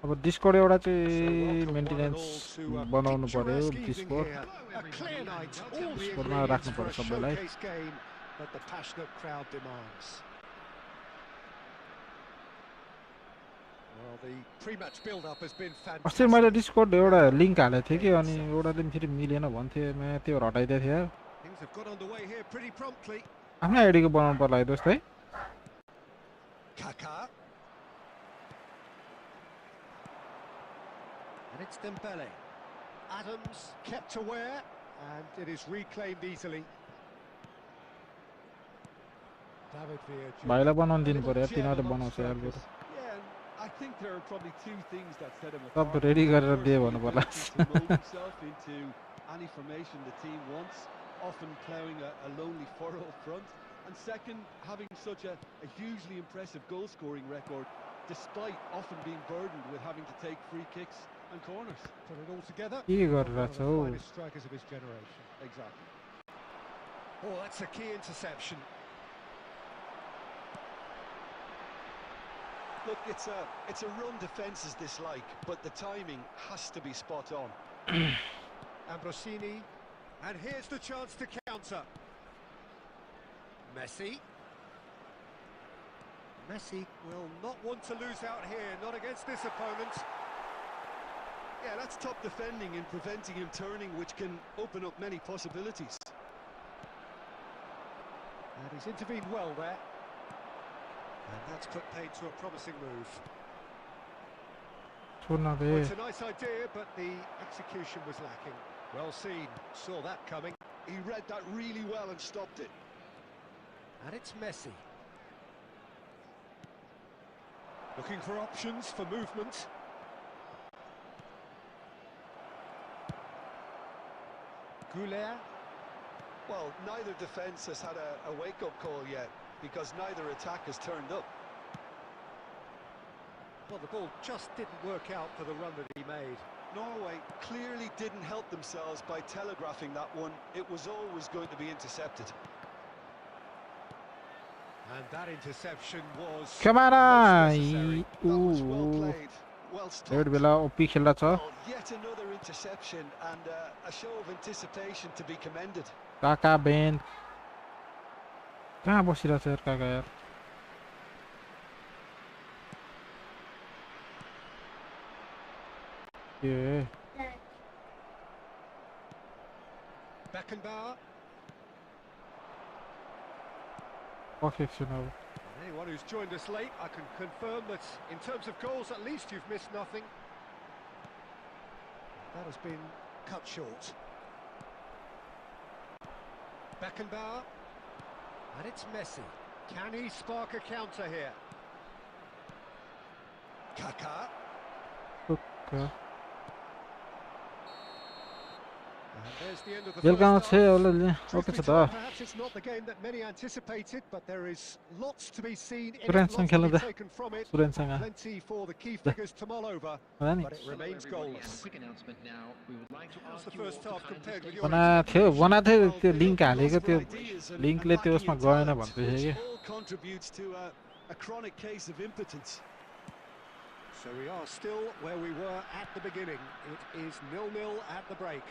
अब डिस्कर्ड एउटा चाहिँ मेन्टेनेन्स बनाउनु पर्यो डिस्कर्डमा राख्नु पर्यो सबैलाई अस्ति मैले डिस्कर्ड एउटा लिङ्क हालेको थिएँ कि अनि एउटा दिन फेरि मिलेन भन्थ्यो मैं त्यो हटाइदिएको थिएँ आफ्नै आइडीको बनाउनु पर्ला है दोस्त है And it's Dembele. Adams kept aware, and it is reclaimed easily. David Villa. भाइलाई बनाउन दिनु पर्यो तिनीहरुले बनाउँछ यार बरु I think there are probably two things that set him सब apart. रेडी गरेर दिए भन्नु पर्ला To mold himself into any formation the team wants, often ploughing a lonely furrow up front, and second, having such a hugely impressive goal-scoring record, despite often being burdened with having to take free kicks and corners. Put it all together. के गरेर One of छ the how finest strikers of his generation. Exactly. Oh, that's a key interception. Look, it's a run defence is dislike, but the timing has to be spot on. Ambrosini, and here's the chance to counter. Messi. Messi will not want to lose out here, not against this opponent. Yeah, that's top defending and preventing him turning, which can open up many possibilities. And he's intervened well there. And that's put paid to a promising move. छोड्न दे Well, it's a nice idea, but the execution was lacking. Well seen, saw that coming. He read that really well and stopped it. And it's Messi. Looking for options for movement. Goulet. Well, neither defence has had a wake-up call yet, because neither attack has turned up. Well, the ball just didn't work out for the run that he made. Norway clearly didn't help themselves by telegraphing that one. It was always going to be intercepted. And that interception was camera necessary. That was well played, well डेढ stopped. बेला OP खेल्दा छ Well, yet another interception and a show of anticipation to be commended. काका Ben कहाँ बसिरहेछ यार काका यार ए Beckenbauer. Perfection अब Anyone who's joined us late, I can confirm that in terms of goals, at least you've missed nothing. That has been cut short. Beckenbauer. And it's Messi. Can he spark a counter here? Kaká. टुक्क And there's the end of the बेलुका first आउँछ half. होला Truth okay be छ told, त perhaps it's not the game that many anticipated, but there is lots to be seen in it, सुरेनसँग lots to खेल्नु be त taken from it. सुरेनसँग Plenty for the key figures to mull over, होला नि but it remains goalless. Quick announcement now. We would like to How's ask the you all first to half kindly compared with stay your बनाएको थियो त्यो link हालेको त्यो Ideas and लिङ्कले त्यो lacking उसमा in गएन talent, भन्दै थियो which कि all contributes to a chronic case of impotence. So we are still where we were at the beginning. It is 0-0 at the break.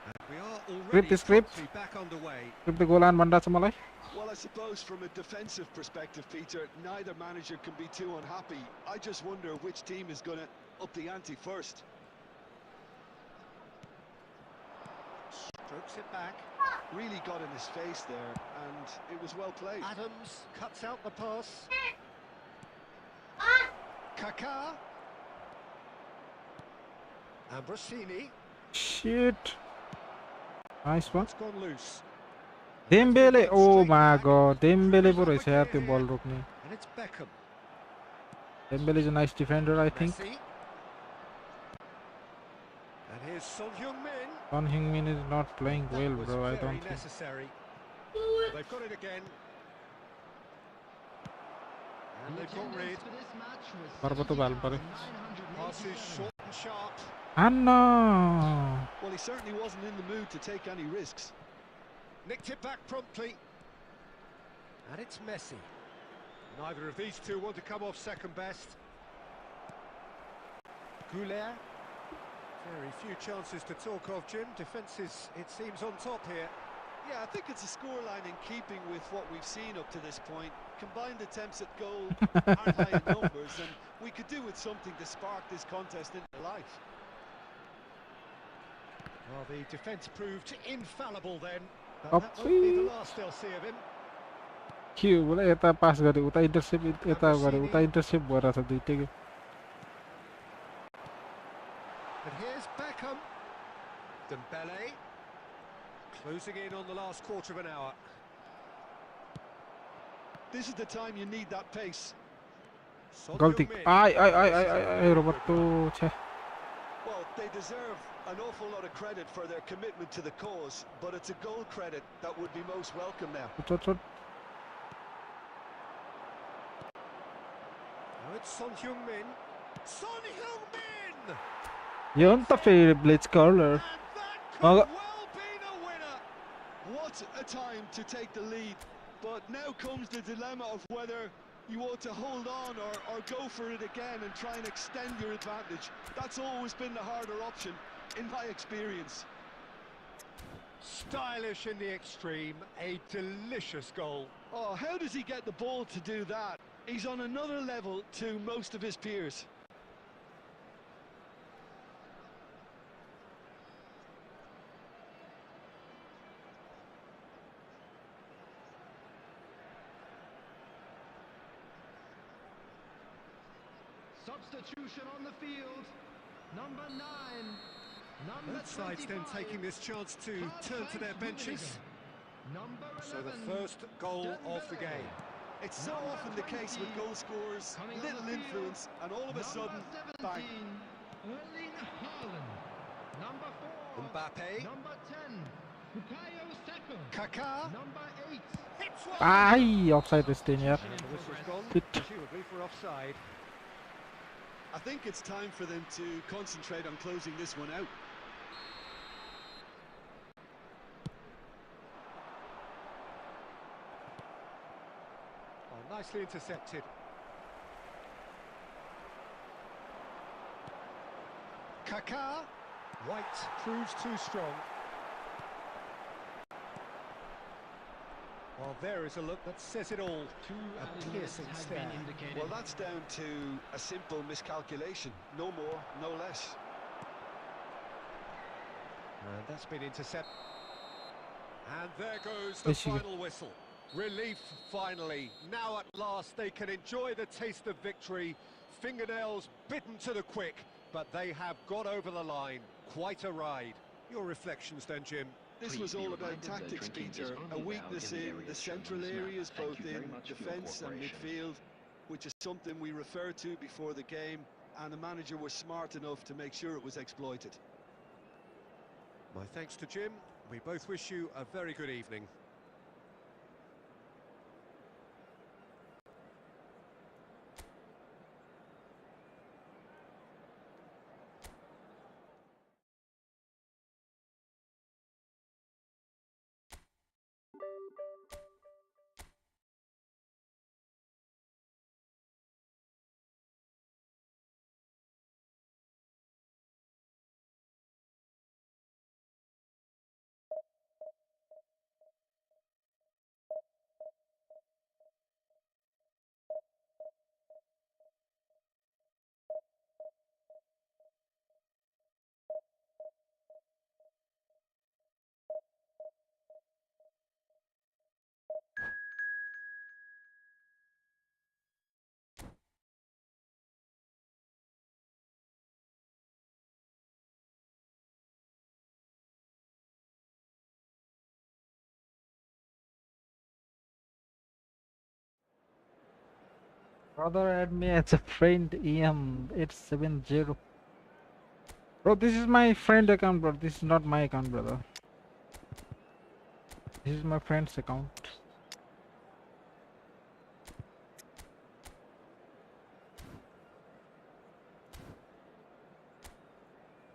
And we are already script. promptly back underway. त्यो Golan भनिरहेको छ मलाई Well, I suppose from a defensive perspective, Peter, neither manager can be too unhappy. I just wonder which team is going to up the ante first. Knocks it back. Really got in his face there, and it was well played. Adams cuts out the pass. Kaká. Ambrosini. Shit. Nice one. It's gone loose. Dembele. Oh my god. Dembele put his hair to ball rukne. And it's Beckham. Dembele is a nice defender, I think. Messi. And here's Son Heung-min. Son Heung-min is not playing That well, was bro. I very don't think. necessary. They've got it again. And The they've got rid. attendance for this match was Barbato ball pare. 70,987. Passes short and sharp. Anna. Well, he certainly wasn't in the mood to take any risks. Nicked it back promptly. And it's Messi. Neither of these two want to come off second best. Goulet. Very few chances to talk of, Jim. Defence is, it seems, on top here. Yeah, I think it's a scoreline in keeping with what we've seen up to this point. Combined attempts at goal aren't high in numbers, and we could do with something to spark this contest into life. Well, the defence proved infallible then. But Up that won't be the we- last they'll see of him. के बोला यता पास गरे उता intercept यता गरे उता intercept भएर छ दुईटैको And here's Beckham. Dembele. Closing in on the last quarter of an hour. This is the time you need that pace. Son गल्ती Heung-min. आई रोबर्टो छे Well, they deserve an awful lot of credit for their commitment to the cause, but it's a goal credit that would be most welcome now. छोट छोट Oh, it's Son Heung-min. Son Heung-min! यो नि त फेरि bleach colour And that could well be the winner. What a time to take the lead. But now comes the dilemma of whether you want to hold on or go for it again and try and extend your advantage. That's always been the harder option, in my experience. Stylish in the extreme. A delicious goal. Oh, how does he get the ball to do that? He's on another level to most of his peers. Substitution on the field. Number 9. Number Both sides then 25. taking this chance to turn to their benches. Number 11. So the first goal of the game. It's so often the case with goal scorers, Coming on little the field, influence, and all of a sudden, Number 17, bang. Erling Haaland. Number 4. Mbappe. Number 10. Bukayo Saka. Kaká. Number 8. Hits one. I offside stand यार And the whistle's gone, Hit. presumably for offside. I think it's time for them to concentrate on closing this one out. Oh, nicely intercepted. Kaká. White proves too strong. Well, there is a look that says it all. A piercing stare. Well, that's down to a simple miscalculation. No more, no less. And that's been intercepted. And there goes the Michigan. final whistle. Relief, finally. Now at last they can enjoy the taste of victory. Fingernails bitten to the quick, but they have got over the line. Quite a ride. Your reflections then, Jim? This was all about tactics, Peter. A weakness in the central areas, both in defence and midfield, which is something we referred to before the game, and the manager was smart enough to make sure it was exploited. My thanks to Jim. We both wish you a very good evening. Brother, add me as a friend. EM870. Bro, this is my friend account, bro. This is not my account, brother. This is my friend's account.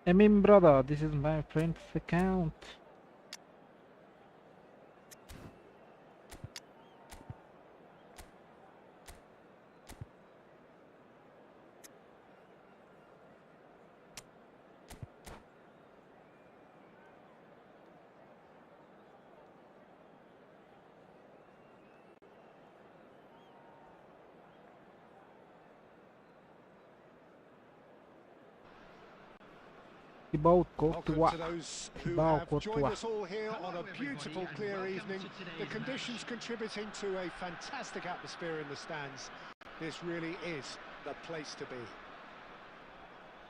I mean, brother, this is my friend's account. Welcome to those who have joined us all here on a beautiful, clear evening. The conditions contributing to a fantastic atmosphere in the stands. This really is the place to be.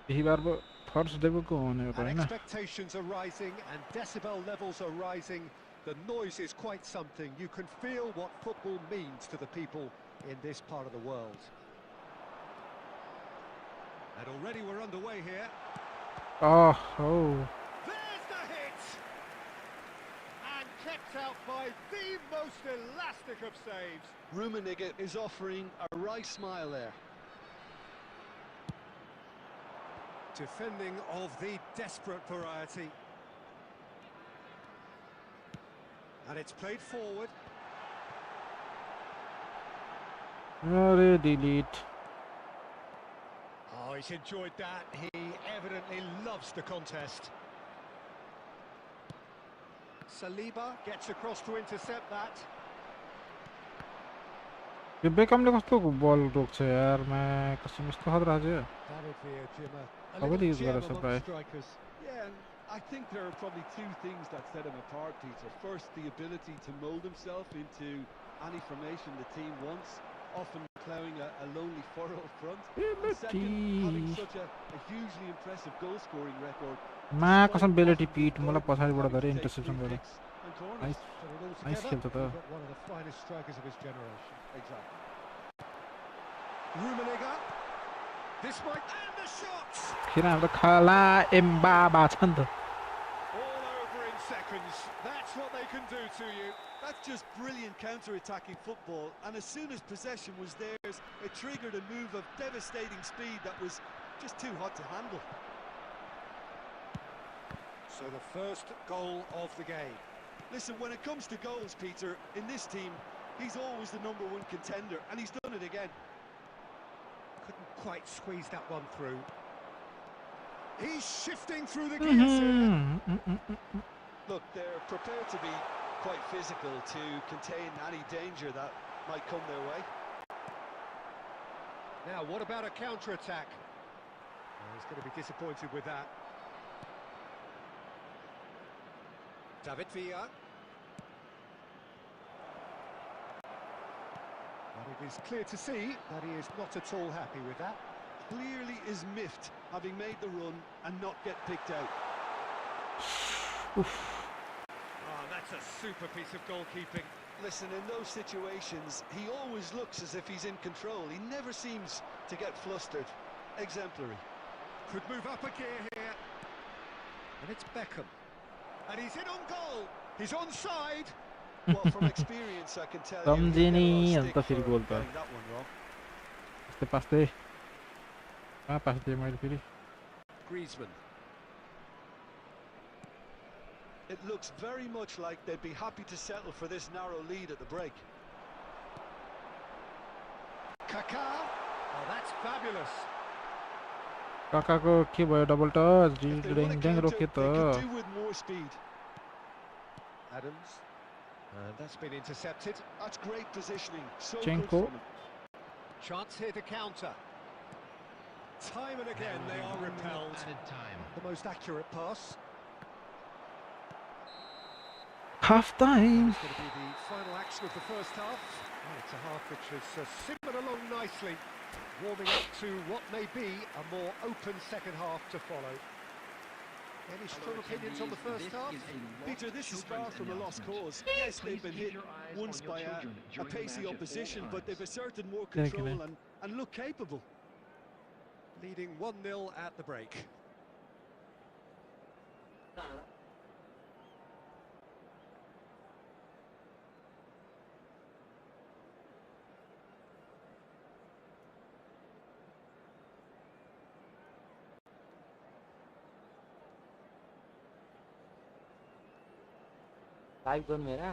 And expectations are rising and decibel levels are rising. The noise is quite something. You can feel what football means to the people in this part of the world. And already we're underway here. Oh. There's the hit! And kept out by the most elastic of saves. Rummenigge is offering a wry smile there. Defending of the desperate variety. And it's played forward. Delete. Oh, he's enjoyed that. He evidently loves the contest. Saliba gets across to intercept that. यो बेकमले कस्तो बल रोक्छ यार मैं कसम यस्तो खतरा छ David Villa, Jimmer. A सबैले little use gem गरेछ amongst प्राय strikers. Yeah, and I think there are probably two things that set him apart, Peter. First, the ability to mould himself into any formation the team wants, often ploughing a lonely furrow front. And second, having such a hugely impressive goal-scoring record. मा कसम बेलेटी पिट मलाई पछाडीबाट गरे interception Free गरेर kicks and corners. Nice Put it all nice together. खेल्छ त You've got one of the finest strikers of his generation. Exactly. Rummenigge. This might and the shots. Kher हाम्रो खाला एम्बाबा छ नि त All over in seconds. That's what they can do to you. That's just brilliant counter-attacking football, and as soon as possession was theirs, it triggered a move of devastating speed that was just too hot to handle. So the first goal of the game. Listen, when it comes to goals, Peter, in this team, he's always the #1 contender, and he's done it again. Couldn't quite squeeze that one through. He's shifting through the gears here. Look, they're prepared to be quite physical to contain any danger that might come their way. Now, what about a counter-attack? He's going to be disappointed with that. David Villa. And it is clear to see that he is not at all happy with that. Clearly is miffed, having made the run and not get picked out. Oh, that's a super piece of goalkeeping. Listen, in those situations, he always looks as if he's in control. He never seems to get flustered. Exemplary. Could move up a gear here. And it's Beckham. And he's in on goal. He's onside. Well, from experience, I can tell you, सम्झिनी he'll अन्त get फेरि a lot goal of त stick for getting that one wrong. यस्तै पास्दै पास्दै मैले फेरि Griezmann. It looks very much like they'd be happy to settle for this narrow lead at the break. Kaká. Oh, that's fabulous. काकाको के भयो double touch If they ड्याङ want to ड्याङ counter, रोके they त could do with more speed. Adams. And that's been intercepted. That's great positioning. So good Chenko. from him. Chance here to counter. Time and again they are repelled. Added time. The most accurate pass. Half time It's going to be the final action of the first half. And it's a half which has simmered along nicely, warming up to what may be a more open second half to follow. Any strong opinions on the first half? Peter, this is far from a lost cause. Yes, they've been hit once by a pacey opposition, but they've asserted more control and look capable. Leading 1-0 at the break. Live कौन मेरा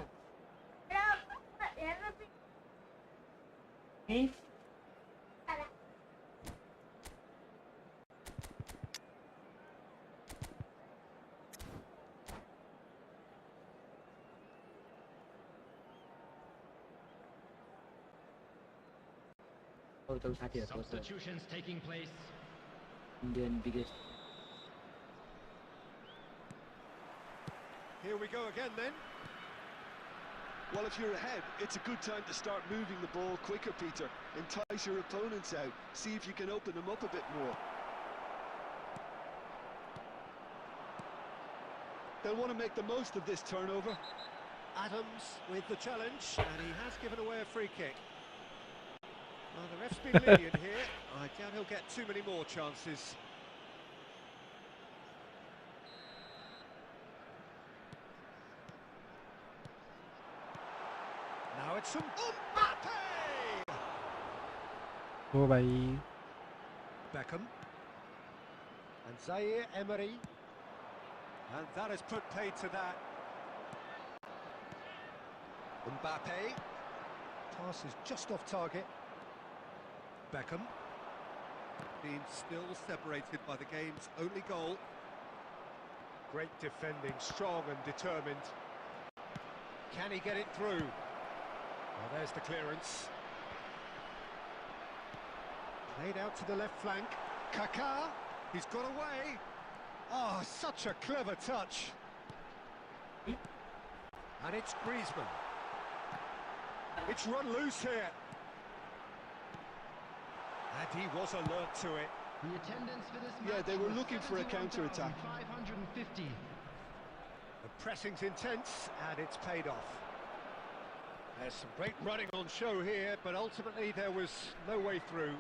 और तो साथी है Substitutions taking place. Indian biggest. Here we go again then. Well, if you're ahead, it's a good time to start moving the ball quicker, Peter. Entice your opponents out. See if you can open them up a bit more. They'll want to make the most of this turnover. Adams with the challenge, and he has given away a free kick. Well, the ref's been lenient here. I doubt he'll get too many more chances. Now it's some Mbappe! Oh bhai. Beckham. And Zaire Emery. And that has put paid to that. Mbappe. Pass is just off target. Beckham. Being still separated by the game's only goal. Great defending, strong and determined. Can he get it through? Well, there's the clearance. Played out to the left flank. Kaká, he's got away. Oh, such a clever touch. And it's Griezmann. It's run loose here. And he was alert to it. The attendance for this Yeah, match they were was looking for a counter-attack. 71,550. The pressing's intense, and it's paid off. There's some great running on show here, but ultimately there was no way through.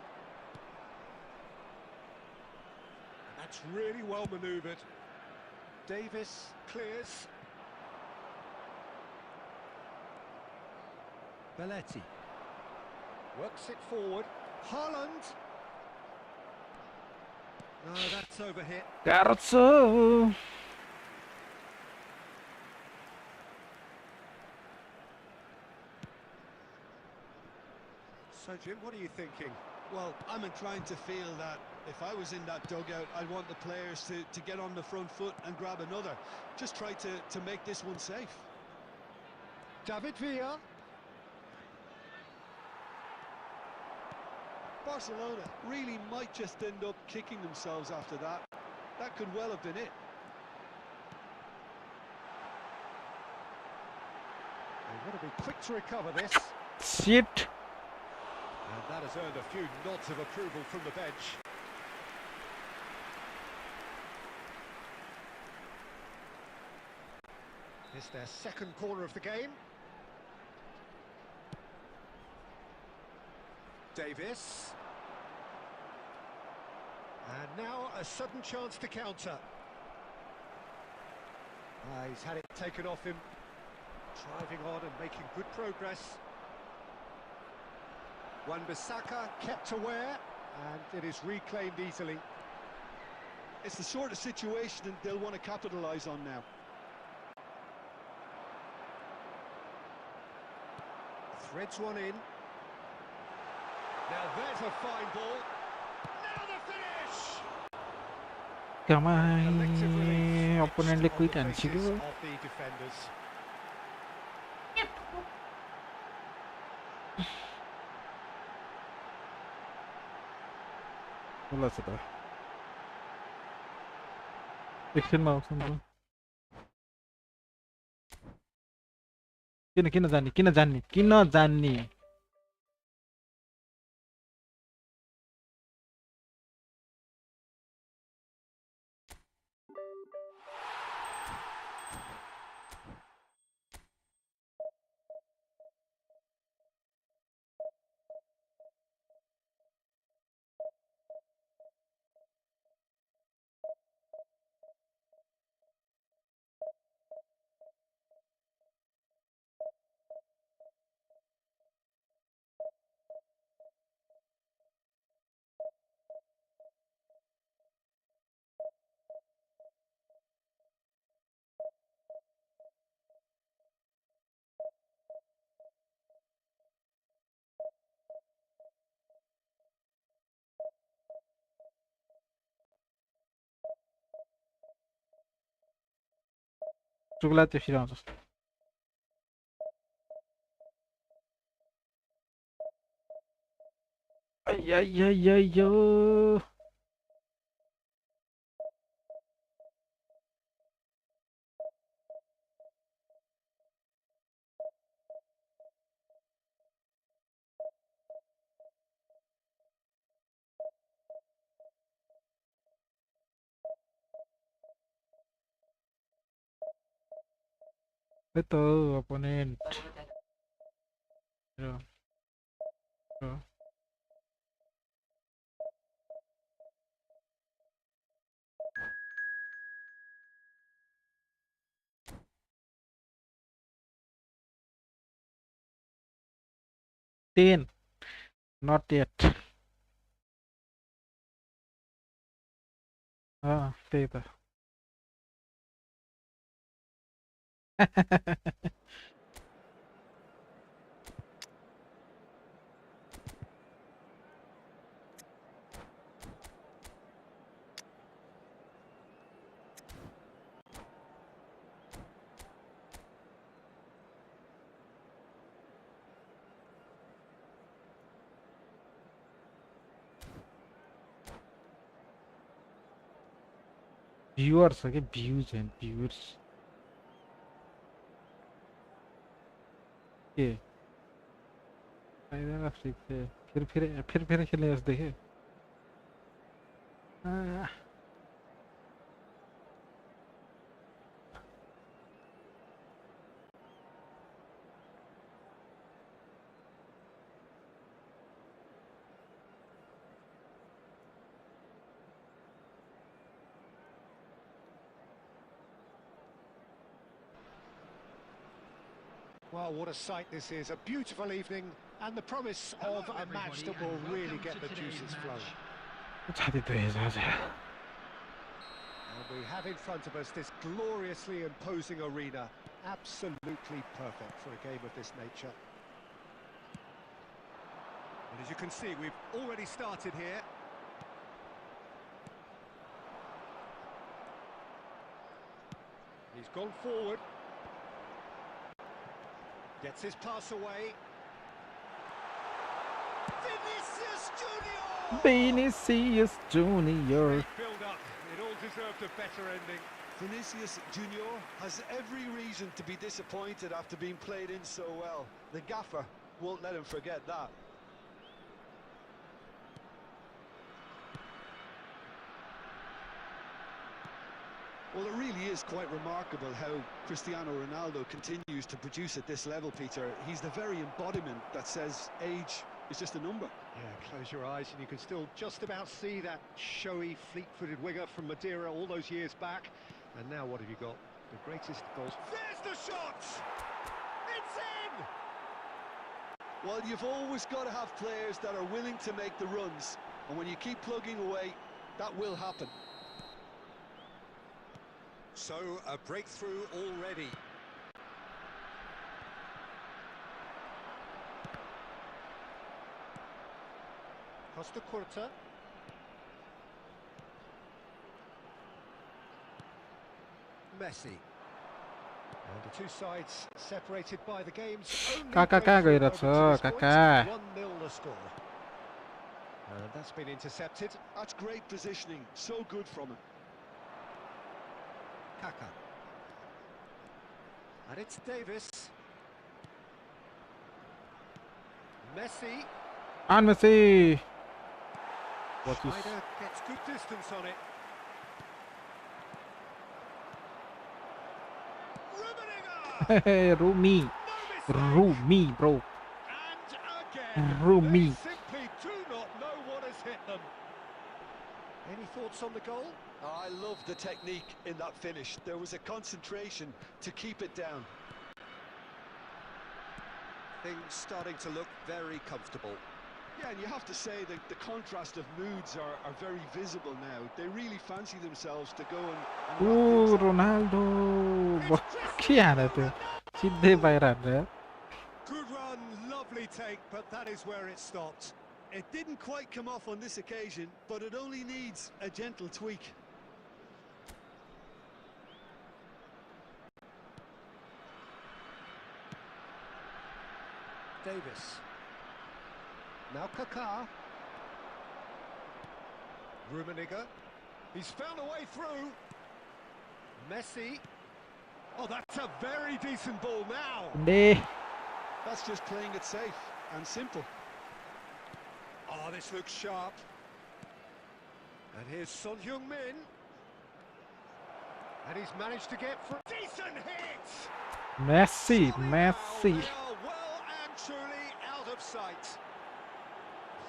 And that's really well manoeuvred. Davis clears. Belletti works it forward. Haaland. No, that's overhit. Garzo. So, Jim, what are you thinking? Well, I'm inclined to feel that if I was in that dugout, I'd want the players to get on the front foot and grab another. Just try to make this one safe. David Villa. Barcelona really might just end up kicking themselves after that. That could well have been it. They want to be quick to recover this. Shit. And that has earned a few nods of approval from the bench. It's their second corner of the game. Davis. And now a sudden chance to counter. He's had it taken off him. Driving on and making good progress. Wan-Bissaka kept aware, and it is reclaimed easily. It's the sort of situation that they'll want to capitalise on now. Threads one in. Now there's a fine ball. Now the finish! Collective relief Opponent etched on quit the and faces chill. of the defenders. Bola sudah. Action mau sama. Kina जान्ने चुगला त्यो फेरि आउँछ अय्यय्यय्यो Itu opponent. Ya. Ya. Ten. Not yet. त्यही त viewers के views and viewers के आइदैन flick फिर खेल्ने जस्तो देखेँ Well, what a sight this is. A beautiful evening and the promise of a match that will really get the juices flowing. छाती दुखेछ आज And we have in front of us this gloriously imposing arena. Absolutely perfect for a game of this nature. And as you can see, we've already started here. He's gone forward. Gets his pass away. Vinicius Junior! Vinicius Junior. Great build-up. It all deserved a better ending. Vinicius Junior has every reason to be disappointed after being played in so well. The gaffer won't let him forget that. Well, it really is quite remarkable how Cristiano Ronaldo continues to produce at this level, Peter. He's the very embodiment that says age is just a number. Yeah, close your eyes and you can still just about see that showy, fleet-footed winger from Madeira all those years back. And now what have you got? The greatest goals. There's the shot! It's in! Well, you've always got to have players that are willing to make the runs. And when you keep plugging away, that will happen. So, a breakthrough already. Costa Curta. Messi. And the two sides separated by the game's only Kaka breakthrough गइरहेछ over 2 Kaka. points. 1-0 the score. And that's been intercepted. That's great positioning. So good from him. Kaka. And it's Davis. Messi. And Messi. What is Schneider gets good distance on it. Rummenigge! Hey, Rumi. Rumi, bro. And again, Rumi. they simply do not know what has hit them. Any thoughts on the goal? Oh, I love the technique in that finish. There was a concentration to keep it down. Things starting to look very comfortable. Yeah, and you have to say that the contrast of moods are very visible now. They really fancy themselves to go and wrap things up. Ronaldo. के हाल्यो त्यो सिधै बाहिर हाल्यो Good run, lovely take, but that is where it stopped. It didn't quite come off on this occasion, but it only needs a gentle tweak. Davis. Now Kaká. Rummenigge. He's found a way through. Messi. Oh, that's a very decent ball now. That's just playing it safe and simple. Oh, this looks sharp. And here's Son Heung-min. And he's managed to get for decent hit. Messi. They are well and truly out of sight.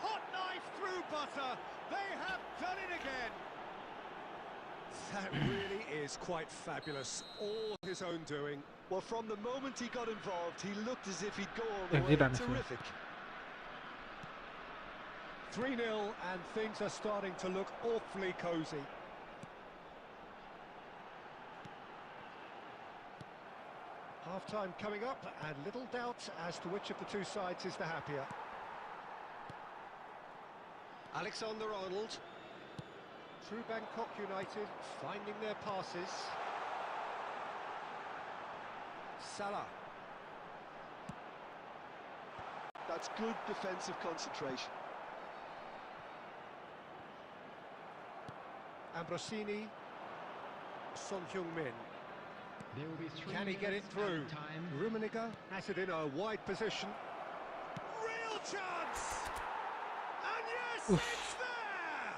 Hot knife through butter. They have done it again. That really is quite fabulous. All his own doing. Well, from the moment he got involved, he looked as if he'd go all the way. Terrific. 3-0, and things are starting to look awfully cosy. Half-time coming up, and little doubt as to which of the two sides is the happier. Alexander-Arnold. Through Bangkok United, finding their passes. Salah. That's good defensive concentration. Ambrosini. Son Heung-min. There will be 3 Can he get it minutes through? added time. Rummenigge has it in a wide position. Real chance! And yes, it's there!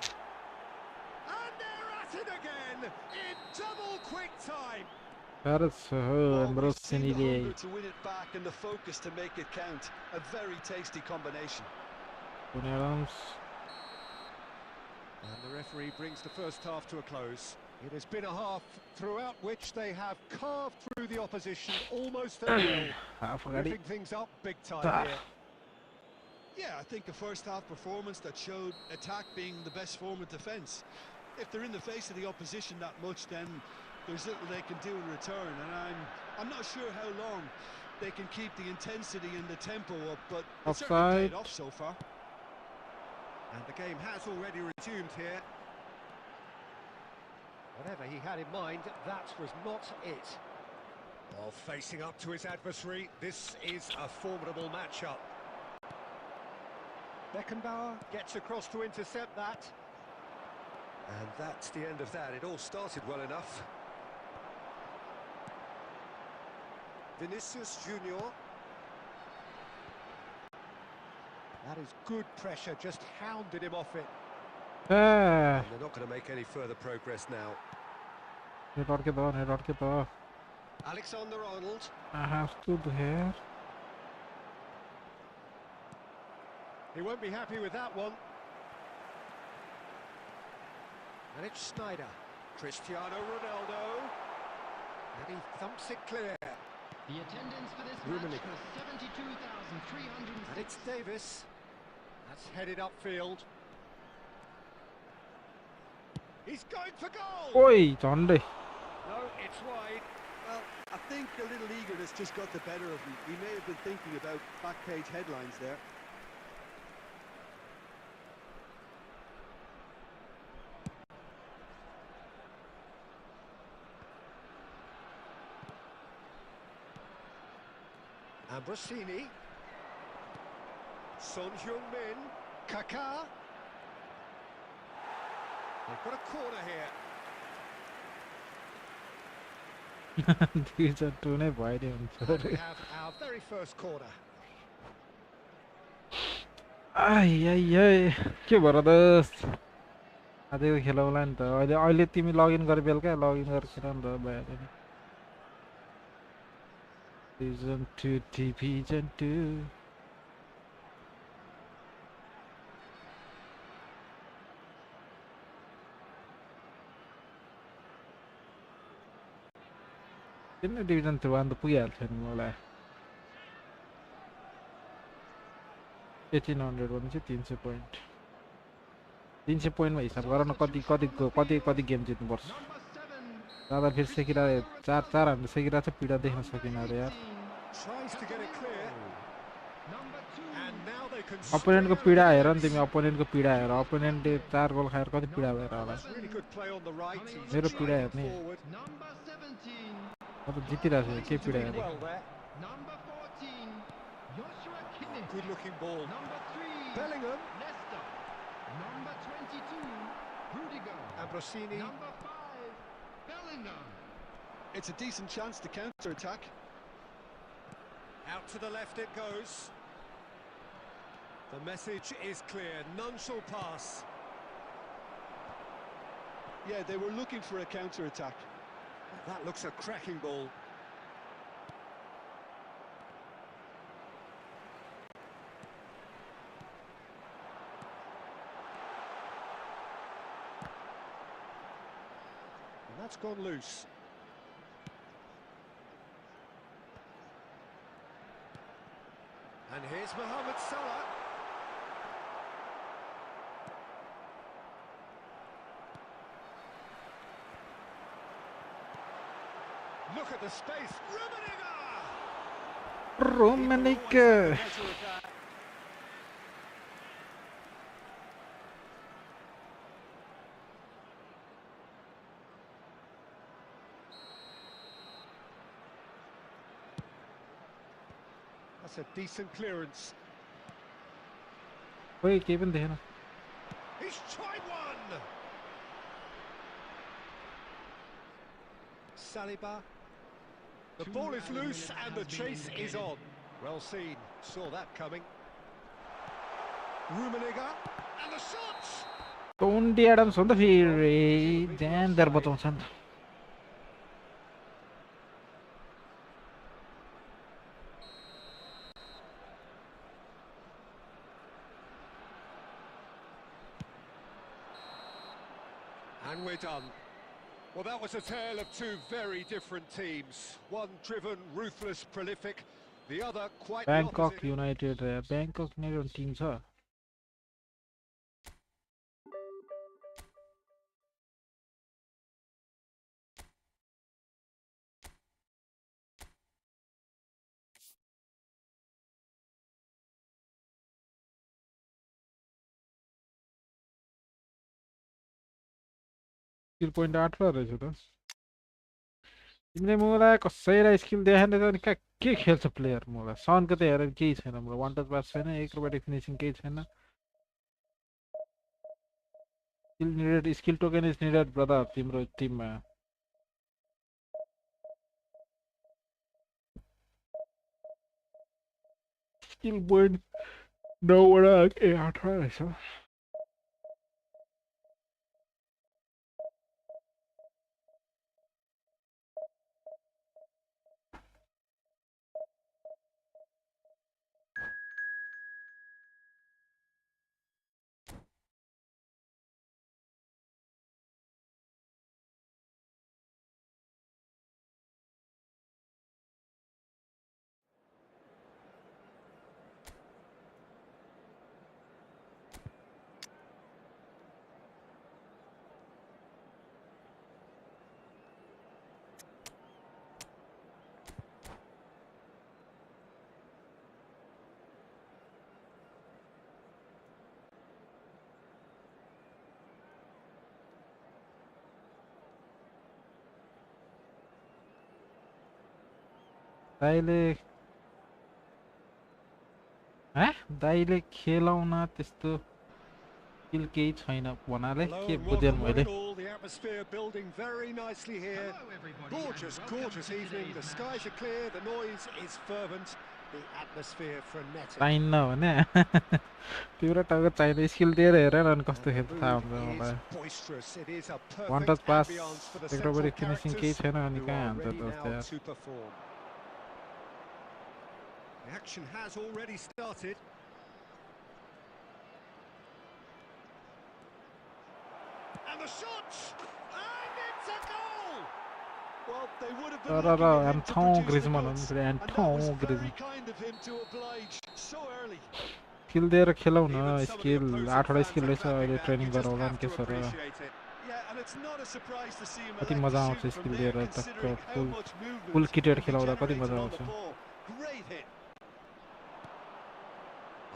And they're at it again in double quick time. Ambrosini to win it back and the focus to make it count. A very tasty combination. And the referee brings the first half to a close. It has been a half throughout which they have carved through the opposition almost at will, ripping things up big time here. Yeah, I think a first-half performance that showed attack being the best form of defence. If they're in the face of the opposition that much, then there's little they can do in return, and I'm not sure how long they can keep the intensity and the tempo up, but it's certainly paid off so far. And the game has already resumed here. Whatever he had in mind, that was not it. While facing up to his adversary, this is a formidable matchup. Beckenbauer gets across to intercept that. And that's the end of that. It all started well enough. Vinicius Junior. That is good pressure, just hounded him off it. And they're not going to make any further progress now. Alexander-Arnold. I have to do here. He won't be happy with that one. And it's Sneijder. Cristiano Ronaldo. And he thumps it clear. The attendance for this match was 72,300. And it's Davis. That's headed upfield. He's going for goal! Oi, Johnny. No, it's wide. Well, I think a little eagerness just got the better of him. He may have been thinking about back page headlines there. Ambrosini. Son Heung-min. Kaká. They've got a corner here. These are two wide. And we have our very first corner. Ay, के भएर दोस्त आजको खेलाउला नि त अहिले तिमी login गरे बेलुका लगइन गरेर खेल नि त भइहाल्यो नि Season 2 Division 2 किन डिभिजन 3 अन्त पुगिहाल्थ्यो नि मलाई 1800 भनेपछि 300 पोइन्ट 300 पोइन्टमा हिसाब गर न कति गेम जित्नुपर्छ दादा फेरि सेकिरा 4 हामीले सेकिरा चाहिँ पीडा देख्न सकिन अरे यार अपोनेन्टको पीडा हेर नि तिमी अपोनेन्टको पीडा हेर अपोनेन्टले 4 गोल खाएर कति पीडा भएर होला मेरो पीडा हेर्ने अब जितिरहेको छ के पीडा हेर्ने Good-looking ball. Number 3, Bellingham. Leicester. Number 22, Rudiger. Ambrosini. Number 5, Bellingham. It's a decent chance to counter-attack. Out to the left it goes. The message is clear. None shall pass. Yeah, they were looking for a counter-attack. That looks a cracking ball. And that's gone loose. And here's Mohamed Salah. Look at the space. Rummenigge. That's a decent clearance. Wait, Kevin there. He's tried one. Saliba. The ball is loose and the chase is on. Well seen. Saw that coming. Rummenigge. And the shot. Tony Adams on the field. Then there बताउँछन्. And we're done. Well, that was a tale of two very different teams. One driven, ruthless, prolific. The other quite the Bangkok opposite. United. Bangkok United team छ. Skill point 8 पो रहेछ त. तिमीले मलाई कसैलाई skill देखाएन त नि के खेल्छ प्लेयर मलाई. सनको त हेरेर केही छैन मलाई. वान टच पास छैन, एक्रोब्याटिक फिनिसिङ केही छैन. Skill needed, skill token is needed brother तिम्रो टिममा. स्किल पोइन्ट 9 वटा 8 रहेछ. दाइले खेलाउन त्यस्तो स्किल केही छैन भन्नाले के बुझेन मैले. The atmosphere building very nicely here. Gorgeous, gorgeous evening. The skies are clear. The noise is fervent. The atmosphere frenetic. चाहिन्न भने तिम्रो टाउको चाहिने स्किल दिएर हेर न कस्तो खेल्छ थाहा हुन्छ मलाई. Boisterous. It is a one touch perfect pass, ambience for the एक्रोब्याटिक central finishing केही characters छैन अनि who कहाँ are हान्छ ready त now यार. to perform. The action has already started. And the shot! And it's a goal! Well, they would have been तर looking at him to Anton produce the Griezmann goods, हुनु and that was very kind of him to oblige so early. Skill दिएर खेलाउ न. Even some of the skill opposing 8 वटा fans skill are रहेछ. clapping अहिले back. Training You just गराउला नि have के to sir. appreciate it. Yeah, and it's not a surprise to see him कति elect मजा to आउँछ shoot स्किल from दिएर there, टक्क considering how full much movement full kitted can be खेलाउँदा कति generated मजा on the आउँछ. ball. Great hit.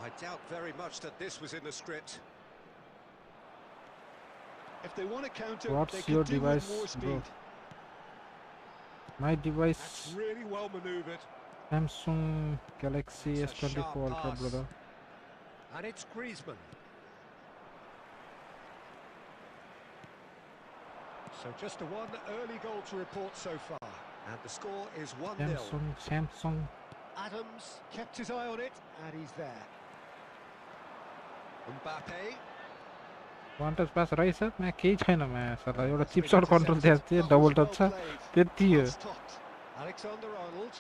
I doubt very much that this was in the script. If they want to counter, What's they your can do device, with more bro? speed. My device. That's really well manoeuvred. Samsung Galaxy It's a S24 sharp Ultra, pass. brother. And it's Griezmann. So just a one early goal to report so far. And the score is 1-0. Samsung. Adams kept his eye on it, and he's there. Mbappe. One touch pass रहेछ मैं केही छैन मैं सरलाई एउटा That's chip been shut control intercepted. त्यहाँ That double was touch छ well played. त्यति हो Well stopped. Alexander-Arnold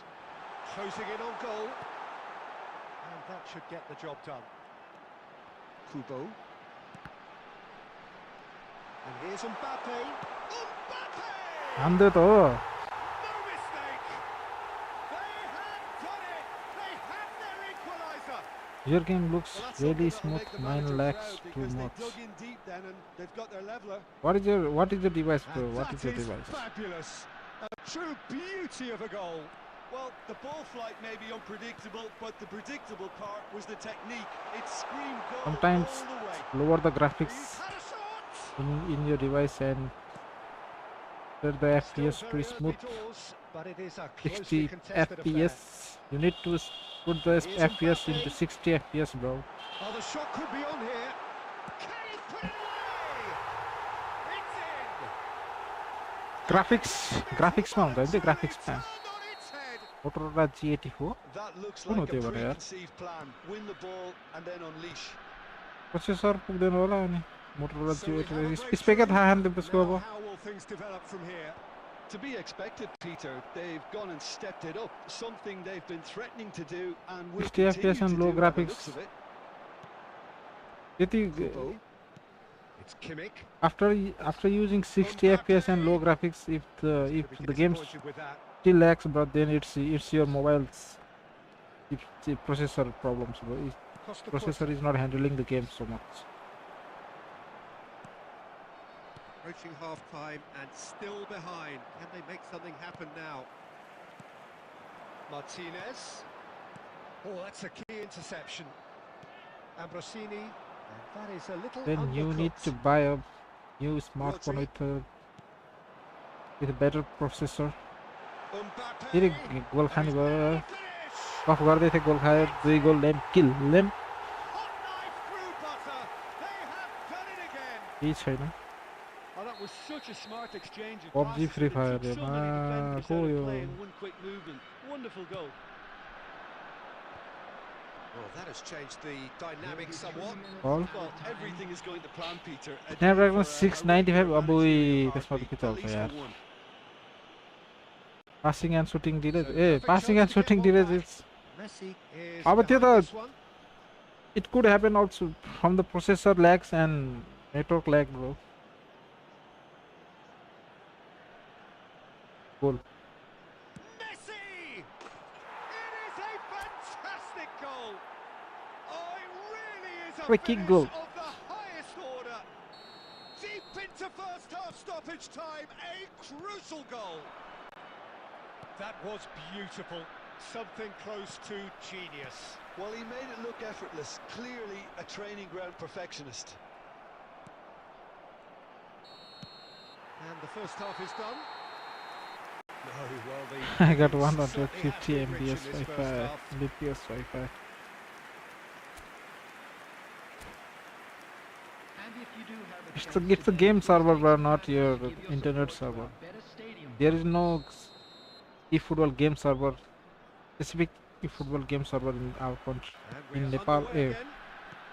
closing in on goal. And that should get the job done. Kubo. And here's Mbappe. Mbappe! हान्दै त हो No mistake! They have done it! They have their equaliser! Your game looks Well, that's really something that'll smooth make the 9 manager lakhs proud too because they much dug in deep then and they've got their leveler. what is your device bro And what is your that is device fabulous. A true beauty of a goal. Well, the ball flight may be unpredictable, but the predictable part was the technique. It screamed goal sometimes all the way. lower the He's graphics had a shot! in your device and set the Still FPS to very smooth early doors, but it is a 60 closely contested affair. FPS you need to put the Here's FPS Mbappe. into 60 FPS bro Oh, the shot could be on here. Can he put it away? It's in. graphics मा हुन्छ नि त्यो graphics मा Turned on its head. Motorola G84 That looks कुन हो like a त्यो भने यार preconceived plan. Win the ball and then unleash. Processor पुग्दैन होला अनि Motorola So we have a G84 स्पेकै थाहा छैन त्यसको अब Now how will things develop from here? To be expected, Peter. They've gone and stepped it up. Something they've been threatening to do and will 60 continue FPS to and do low by the graphics. looks of it. त्यति Kubo. It's Kimmich. after using 60 FPS and low graphics if Could the be game disappointed with that. still lags bro then it's your mobile's it's the processor problems bro Costa processor is not handling the game so much approaching half time and still behind. Can they make something happen now? Martinez. Oh, that's a key interception. Ambrosini. And that is a little then you need undercooked. to buy a new smartphone Rodri. with a better processor Mbappe. फेरि गोल खाने भयो Finish! कफ गर्दै थियो गोल खायो 2 गोल lime kill lime Hot knife through butter. They have done it again. केही छैन Oh, that was such a smart exchange of PUBG passes. Free It Fire took so many defenders को out of yo play in one quick movement. Wonderful goal. Well, that has changed the dynamic somewhat. बल Well, everything is going to plan, Peter. A Snapdragon day for a 695 अब managerial उही त्यसमा त heartbeat, के at चल्छ least यार for one. passing and shooting delays So A perfect passing chance and to get shooting one delays back. it's Messi is अब त्यो behind त this one. it could happen also from the processor lags and network lag bro goal Messi! It is a fantastic goal. Oh, it really is a Quick kick finish goal. of the highest order. Deep into first half stoppage time, a crucial goal. That was beautiful. Something close to genius. Well, he made it look effortless. Clearly a training ground perfectionist. And the first half is done. No, well, the I got certainly have 150 been rich in MBS this first Wi-Fi half. Mbps Wi-Fi And if you do have a it's chance a today, game server bro take not advantage your and give your internet support to server our better stadium. there is no eFootball game server specific eFootball game server in our country And we in are Nepal underway eh again.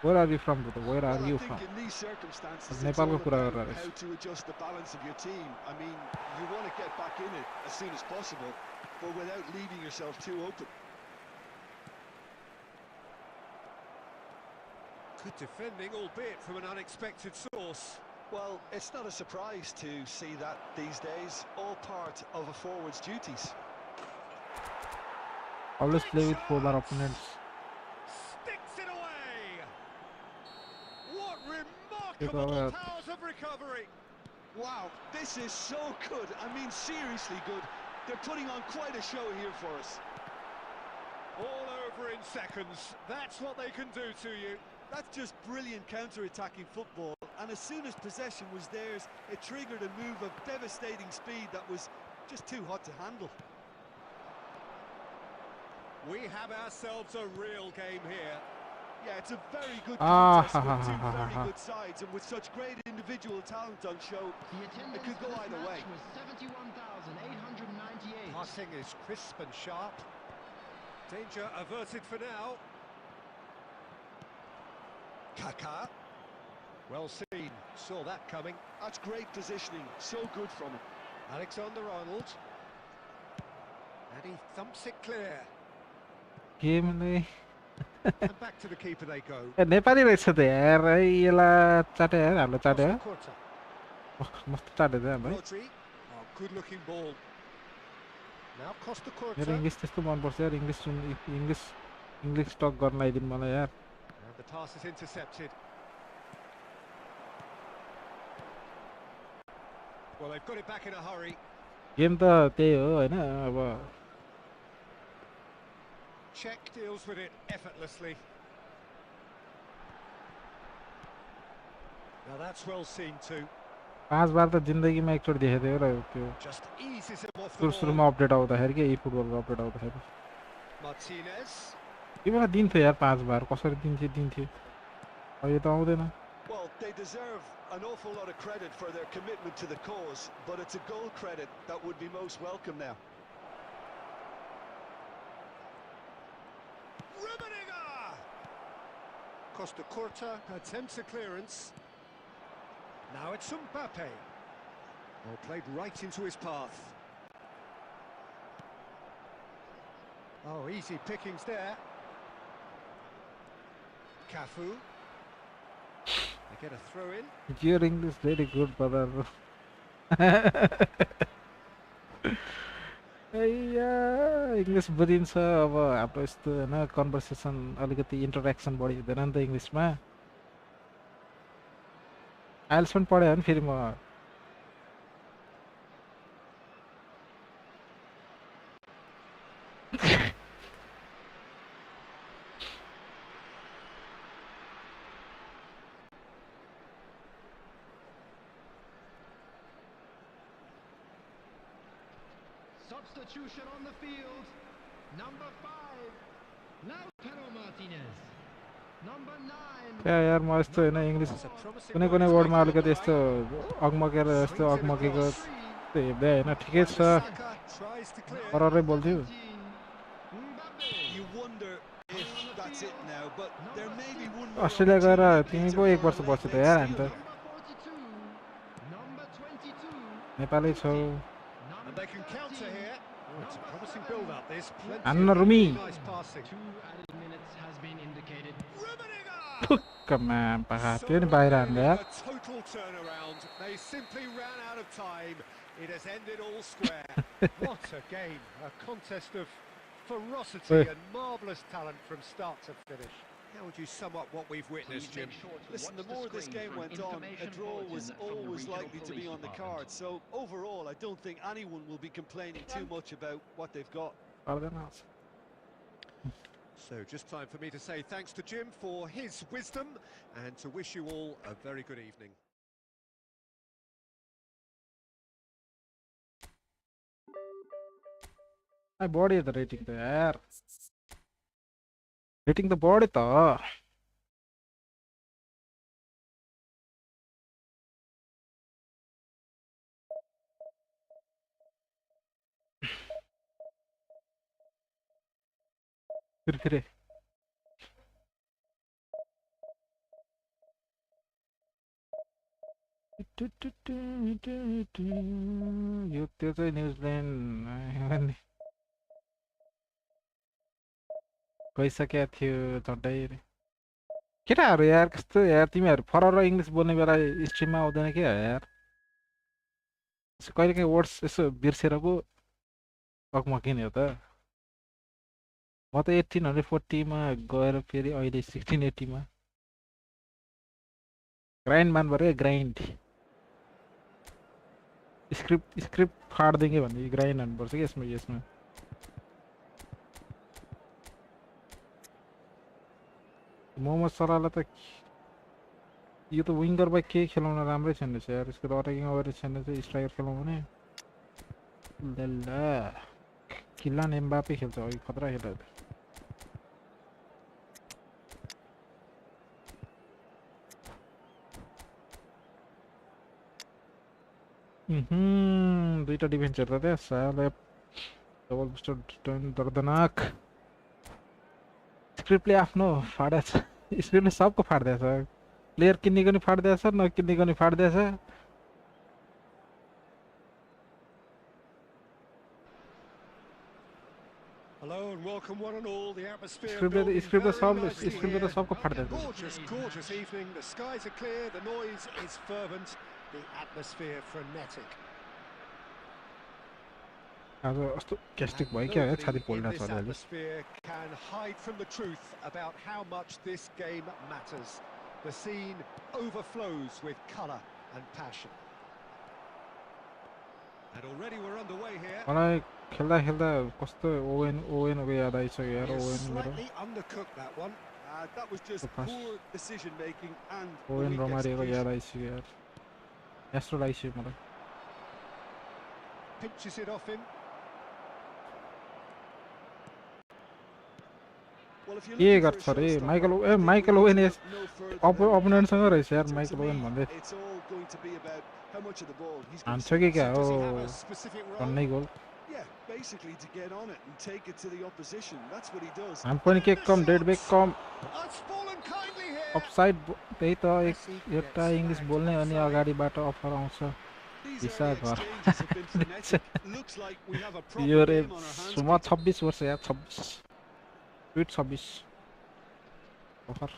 where are you from brother where are Well, you I from think in these circumstances, it's Nepalको all कुरा about गरेर how to adjust the balance of your team. I mean, you want to get back in it as soon as possible, but without leaving yourself too open. Good defending, albeit from an unexpected source. Well, it's not a surprise to see that these days, all part of a forward's duties. always play with polar opponents Sticks it away. What Take remarkable over. powers of recovery. Wow, this is so good. I mean, seriously good. They're putting on quite a show here for us. All over in seconds. That's what they can do to you. That's just brilliant counter-attacking football, and as soon as possession was theirs, it triggered a move of devastating speed that was just too hot to handle. We have ourselves a real game here. Yeah, it's a very good Ah, contest ha, ha, with two ha, ha, very ha. good sides, and with such great individual talent on show, The attendance it could go for this either way. match was 71,898. Passing is crisp and sharp. Danger averted for now. Kaká. Well seen, saw that coming. That's great positioning, so good from him. Alexander-Arnold. And he thumps it clear. Game ले And back to the keeper they go. Nepali रहेछ त यार है यसलाई चाटे यार हाम्रो चाटे Costa Curta. मस्त चाटे त भाइ Rodri. Oh, good-looking ball. Now Costa यार Curta. इंग्लिश त्यस्तो मन पर्छ यार इंग्लिश टक गर्न आइदिनु मलाई यार And the pass is intercepted. Well, they've got it back in a hurry. Game त त्यही हो हैन अब Czech deals with it effortlessly. Now that's well seen too. 5 बार त जिन्दगीमा एकचोटि देखेको थियो र त्यो Just eases him off the ball. सुरुमा अपडेट आउँदाखेरि के फुटबलको अपडेट आउँदाखेरि Martinez. त्यो बेला दिन्थ्यो यार 5 बार कसरी दिन्थ्यो अहिले त आउँदैन Well, they deserve an awful lot of credit for their commitment to the cause, but it's a goal credit that would be most welcome now. Rummenigge! Costa Curta attempts a clearance. Now it's Mbappe. Well, played right into his path. Oh, easy pickings there. Cafu. They get a throw in. your English very good brother English बुझिन्छ अब हाम्रो यस्तो हैन conversation अलिकति interaction बढी हुँदैन नि त इङ्ग्लिसमा आइल्स पनि पढ्यो भने फेरि म Substitution on the field. Number 5, Lautaro Martinez. Number 9. क्या यार म यस्तो हैन इङ्ग्लिस It's a promising कुनै run कुनै as वर्डमा they अलिकति go यस्तो अगमकेर यस्तो अगमकेको त्यो हेर्दै हैन ठिकै छ Saka tries to clear. पररै बोल्थ्यो 17, Mbappe. You wonder if that's it now, but there may be one more Australia गएर opportunity, तिमी Peter, पो 1 for वर्ष a बस्यो त late यार हामी त steal. Number 22. नेपाली छौ And they can counter here. Oh, it's a promising build-up. This plenty Anna of Rumi. nice passing. 2 added minutes has been indicated. Rummenigge! कमान पहा So त्यो नि बाहिर हान्दा यार a total turnaround. They simply ran out of time. It has ended all square. What a game! A contest of ferocity Hey. and marvellous talent from start to finish. How would you sum up what we've witnessed, Jim? Listen, the more this game went on, a draw was always likely to be on the card. So overall, I don't think anyone will be complaining too much about what they've got. पर्दैन So just time for me to say thanks to Jim for his wisdom and to wish you all a very good evening. I बढ्यो त rating त यार rating त बढ्यो त फिर यो त्यो चाहिँ न्युजिल्यान्ड गइसकेको थियो झट्टै केटाहरू यार कस्तो यार तिमीहरू फरर इङ्ग्लिस बोल्ने बेला स्ट्रिममा आउँदैन के यार कहिले काहीँ वर्ड्स यसो बिर्सेर पो अगमकिने हो त म त 1840 मा गएर फेरि अहिले 1680 मा ग्राइन्ड मान पऱ्यो ग्राइन्ड स्क्रिप्ट फाड्दै के भन्ने ग्राइन्ड हान्नुपर्छ कि यसमा मोहम्मद सलाहलाई त यो त विङ्गर बाई केही खेलाउन राम्रै छैन रहेछ यार यसको त अट्याकिङ अवेरेज छैन चाहिँ स्ट्राइकर खेलाउँ भने ल किल्लान एम्बापे खेल्छ अघि खतरा खेल्छ दुईटा डिफेन्सर त त्यहाँ साले डबल बुस्टर दर्दनाक स्क्रिप्टले आफ्नो फाडेछ स्क्रिप्टले सबको फाड्दैछ प्लेयर किन्नेको नि फाड्दैछ नकिन्नेको नि फाड्दैछ Hello and welcome one and all. The atmosphere स्क्रिप्टले building स्क्रिप्टले very सब nicely स्क्रिप्टले त here. सबको फाड्दैछ Gorgeous, gorgeous evening. The skies are clear, the noise is fervent, the atmosphere frenetic. आज कस्तो ग्यास्ट्रिक And भयो क्या nobody छाती in पोल्दा this छ अलिअलि atmosphere can hide from the truth about how much this game matters. The scene overflows with colour and passion. And already we're underway here. मलाई खेल्दा खेल्दा कस्तो ओवेनको याद आइसक्यो यार He's ओवेन मेरो slightly undercooked that one. That was just pass. poor decision making and the Owen weak रमारिएको याद execution. आइसक्यो यार एस्ट्रो आइसक्यो मलाई Pinches it off him. Well, if you're के looking for a गर्छ रे showstopper, Michael I think we Michael need Owen to यस look no further than अपोनेन्टसँग Harry रहेछ यार Kane. Michael To Owen me, भन्दै it's all going to be about how much of the ball he's हान्छ going कि to क्या So हो does he have a specific role? भन्नै गोल Yeah, basically to get on it and take it to the opposition. That's what he does. हाम पनि के कम डेड बेक कम Oh, it's fallen kindly here. Offside त्यही त Messi एउटा gets इङ्ग्लिस smacked बोल्ने अनि offside. अगाडिबाट अफर आउँछ These हिस्सा early घर exchanges have been frenetic. Looks like we have a yo proper रे game on our hands. म Peter. 26 वर्ष यार 26 sweet 26 offer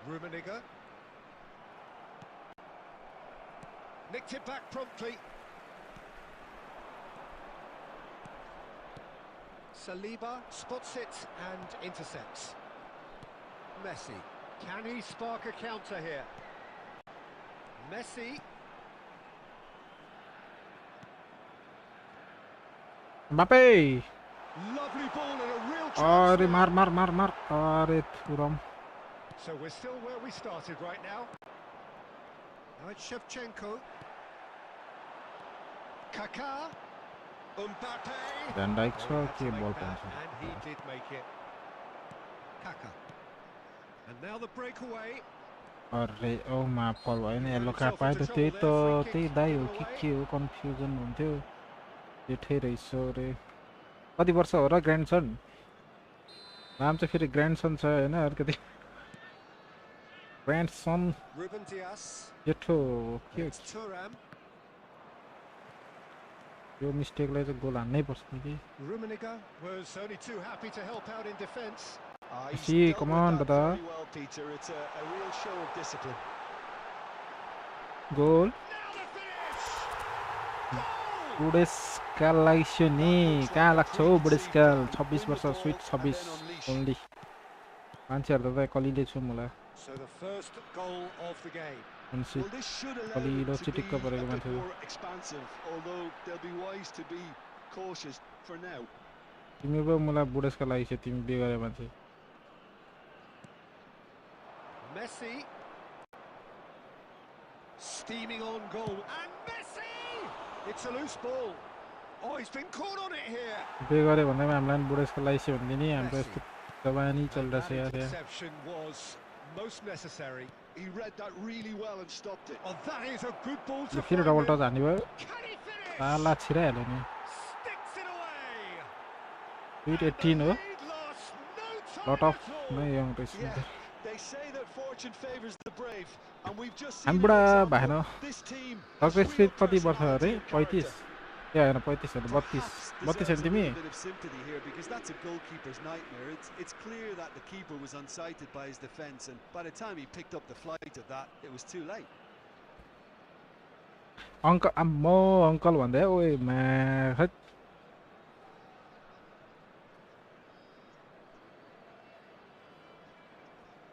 Rummenigge. Nicked it back promptly. Saliba spots it and intercepts. Messi. Can he spark a counter here? Messi. Mbappe Lovely ball and a real अरे chance. मार मार मार मार अरे Thuram So we're still where we started right now. Now it's Shevchenko. Kaká. Mbappe. Van Dijk Oh, छ he had to के make बल that, पाउँछ and he did make it. Kaká. And now the breakaway. अरे ओ मा फल भयो नि yellow card पाए त त्यही त त्यही दाइ हो कि के हो कन्फ्युजन हुन्थ्यो जेठै रहेछ रे कति वर्ष हो र ग्रान्डसन नाम चाहिँ फेरि ग्रान्डसन छ होइन अलिकति ग्रान्डसन Ruben Dias. जेठो के It's Thuram. यो मिस्टेकलाई चाहिँ गोल हान्नै पर्छ नि कि Rummenigge was only too happy to help out in defence. He's See, dealt come with on, that brother. very well, Peter. It's a real show of discipline. Goal Now the finish! Goal! बुढेसकाल लाग्यो नि कहाँ लाग्छ हौ बुढेसकाल 26 वर्ष sweet 26 only मान्छेहरू त कलिले छु मलाई So the first goal of the game. मान्छे Well, this should allow कलिलो them to be चिटिक्क a परेको bit मान्छे more expansive, although they'll be wise to be cautious for now. तिमी पो मलाई बुढेसकाल लाग्छ तिमी बेगरे मान्छे Messi. Steaming on goal. And Messi! It's a loose ball. Oh, he's been caught on it here. बेगरे भन्दैमा हामीलाई पनि बुढेसकाल लाग्छ भन्दै नि हाम्रो Messi. यस्तो जवानी And चलिरहेछ that यार यहाँ interception was most necessary. He read that really well and stopped it. Oh, that is a good ball yo to फेरि find डबल him. टच हान्ने भयो Can he finish? ताला छिराइहाल्यो नि Sticks it away. Sweet And 18 the हो lead lost no time lot of at all. नै young रहेछ Yeah, they say that fortune favors the brave, and we've just हामी seen बुढा an भएन example. This team has doctor real Smith कति वर्ष अरे personality and 35 character. ए होइन 35 होइन 32 Perhaps 32 deserves होइन a तिमी little bit of sympathy here because that's a goalkeeper's nightmare. It's clear that the keeper was unsighted by his defence, and by the time he picked up the flight of that, it was too late. Uncle म uncle भन्दै ओए मा खै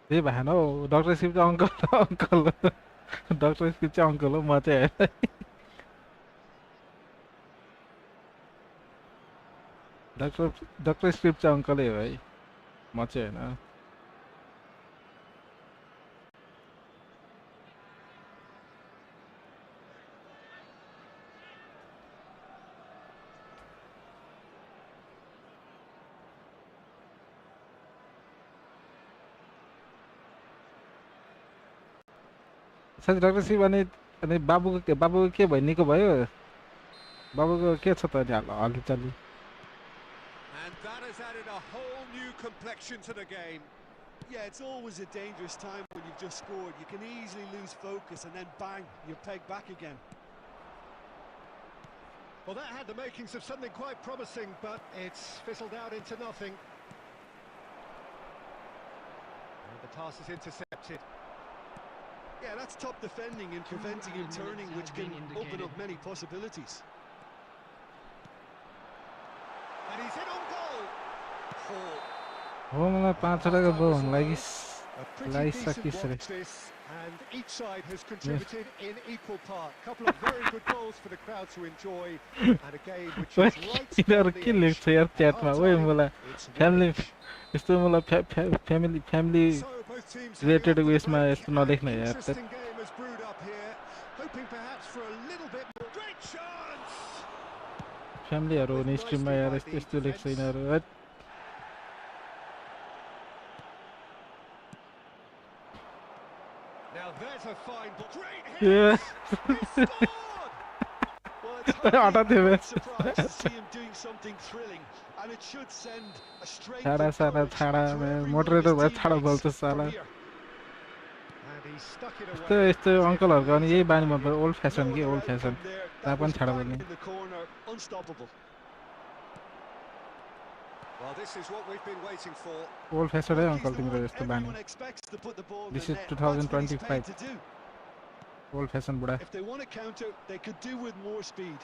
त्यही भएन हौ doctor Smith चाहिँ uncle uncle doctor Smith चाहिँ अङ्कल हो म चाहिँ होइन डक्टर स्क्रिप्ट चाहिँ अङ्कलै हो है म चाहिँ होइन साथी डाक्टर शिव अनि बाबुको के भयो निको भयो बाबुको के छ त हल्चली And that has added a whole new complexion to the game. Yeah, it's always a dangerous time when you've just scored. You can easily lose focus and then bang, you're pegged back again. Well, that had the makings of something quite promising, but it's fizzled out into nothing. And the pass is intercepted. Yeah, that's top defending and preventing him turning, which can open up many possibilities. And he's in on goal. हो मलाई 5 वटाको bone लागि A pretty लागिसकिस decent रे watch this, and each side has contributed in equal part. Couple of very good goals for the crowd to enjoy, and a game which is right on यिनीहरू the के लेख्छ यार edge. च्याटमा At ओए half-time, मलाई it's family 1-1. यस्तो मलाई family So both teams related heading off to the उयसमा break. यस्तो नलेख्न An यार interesting game has brewed up here, hoping perhaps for a little bit more. Great chance! फ्यामिलीहरू हुने स्ट्रिममा यार यस्तो यस्तो लेख्छ यिनीहरू hat. Now there's a fine ball. Great hit! Yeah. He scored! Well, it's Hata hardly a देवे। great surprise to see him doing something thrilling, and it should send a strength छाडा of साला courage छाडा to every one of moderator भयो his छाडा teammates बोल्छ साला from here. And he stuck it यस्तो away. यस्तो अङ्कलहरूको अनि यही बानी मन पर्यो ओल्ड फेसन No कि other old fashion outcome there. ता That पनि was छाडा bang बोल्ने in the corner, unstoppable. Well, this is what we've been waiting for. Old fashion है Look, he's अङ्कल the तिम्रो one यस्तो बानी everyone expects to put the ball in This the is net. That's what he's 2025. paid to do. Old fashion बुढा If they want to counter, they could do with more speed.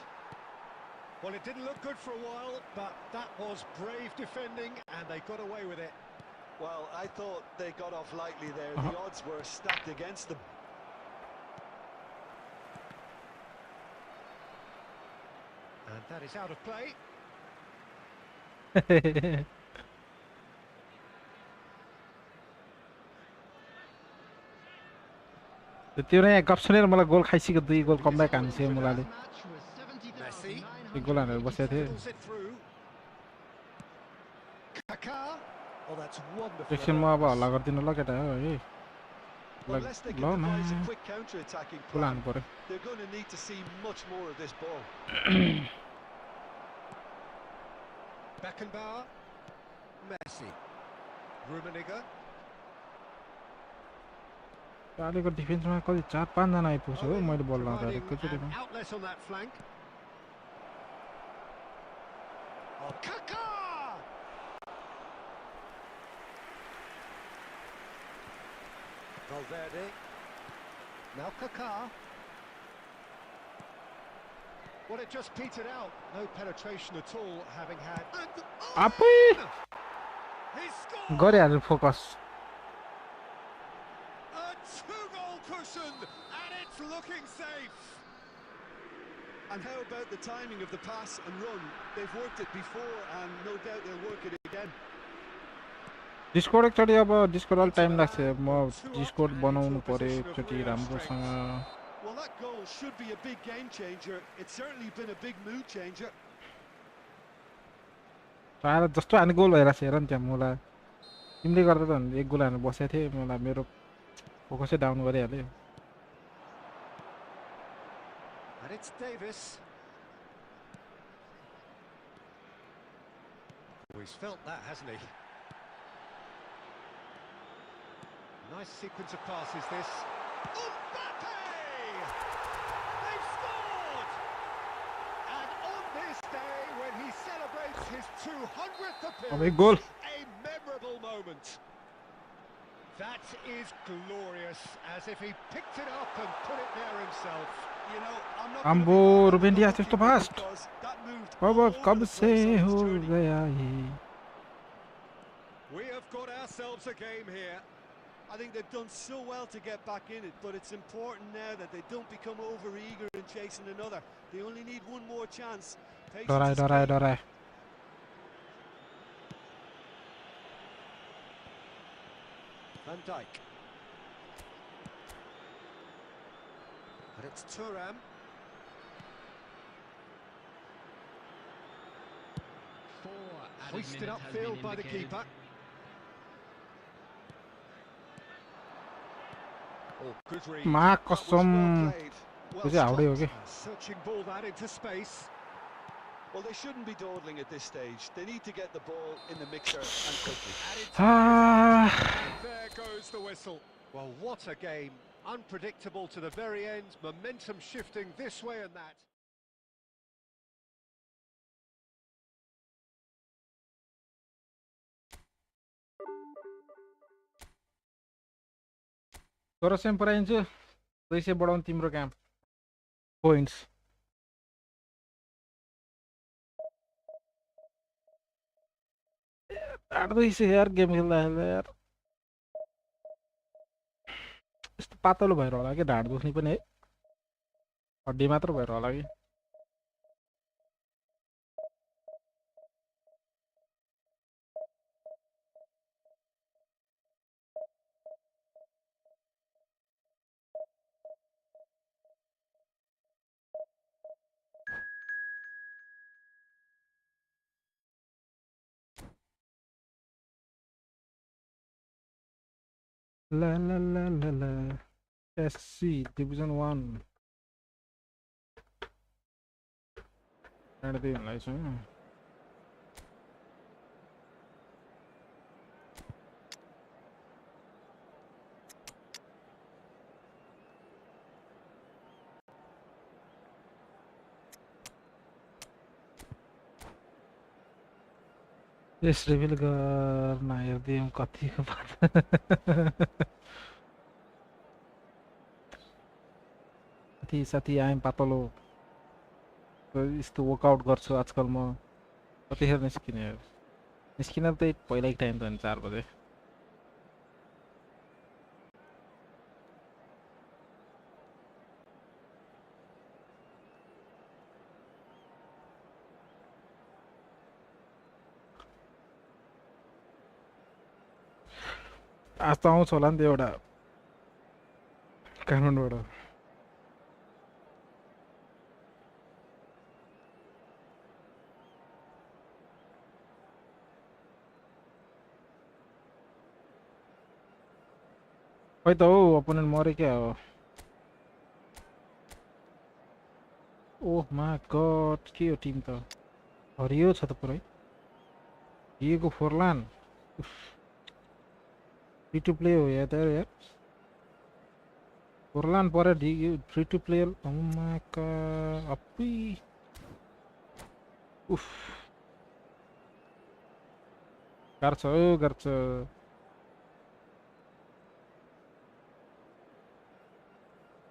Well, it didn't look good for a while, but that was brave defending, and they got away with it. Well, I thought they got off lightly there. Uh-huh. The odds were stacked against them. And that is out of play. त्यो नै गफ सुनेर मलाई गोल खाइसक्यो 2 गोल comeback हानिसक्यो मुलाले Match was Messi. 1 गोल हानेर बसेको थिए Fiddles it through. Kaká. Oh, that's wonderful. एकछिन म अब हल्ला गरिदिनु ल केटा हो है Well, unless they ल can न devise a quick counter-attacking goal plan, हान्नु पर्यो they're going to need to see much more of this ball. Beckenbauer. Messi. Rummenigge. अहिलेको डिफेन्समा कति 4-5 जना आइपुग्छ हो मैले बल लाउँदा Providing एकैचोटिमा an outlet on that flank. Oh, Kaká! Valverde. Now Kaká. Well, it just petered out. No penetration at all, having had. And, आफै he scored! गरिहाल्नु focus A two-goal cushion, and it's looking safe. And how about the timing of the pass and run? They've worked it before, and no doubt they'll work it again. Discord एकचोटि अब Discord अलिक time लाग्छ म Discord बनाउनु पर्यो एकचोटि राम्रोसँग Well, that goal should be a big game changer. It's certainly been a big mood changer. आएर जस्तो हाने गोल भइरहेको छ हेर नि त्यहाँ मलाई तिमीले गर्दा त 1 गोल हानेर बसेको थिएँ मलाई मेरो फोकसै down गरिहाल्यो And it's Davis. Oh, he's felt that, hasn't he? Nice sequence of passes, this. Mbappe! They've scored! And on this day, when he celebrates his 200th अब 1 appearance, goal a memorable moment. That is glorious, as if he picked it up and put it there himself. You know, I'm not Ambo, gonna be Ruben Dias lucky is too fast. because that moved अब all over कब the से place on हो its journey. गया ये We have got ourselves a game here. I think they've done so well to get back in it, but it's important now that they don't become over-eager in chasing another. They only need one more chance. Patience डराए is डराए key. डराए Van Dijk. And it's Thuram. Hoisted upfield by the keeper. Oh, good read. Ma That was कसम well played. त्यो Well चाहिँ हाउडे हो stopped. कि Searching ball that into space. Well, they shouldn't be dawdling at this stage. They need to get the ball in the mixer and quickly. And there goes the whistle. Well, what a game. Unpredictable to the very end. Momentum shifting this way and that. तर same पराइन्छ 200 बढाउनु तिम्रो काम points आठ 200 यार game खेल्दा खेल्दा यार यस्तो पातलो भएर होला कि ढाड दुख्ने पनि है हड्डी मात्र भएर होला कि La la la la la SC Division 1 एडदै भन्दै छु यस रिभिल गर्न हेर्दियौँ कतिको साथी साथी आएँ पातलो यस्तो वर्कआउट गर्छु आजकल म कतिखेर निस्किने निस्किन त्यही पहिलाको टाइम त नि 4 बजे आज त आउँछ होला नि त एउटा काठमाडौँबाट खै त हौ अपोनेन्ट मरे क्या हो ओह मा गड के हो टिम त हरियो छ त पुरै दिएको फोरलान फ्री टू प्ले हो यार फोरलान पर फ्री टू प्ले मा का अपी उफ गर्छ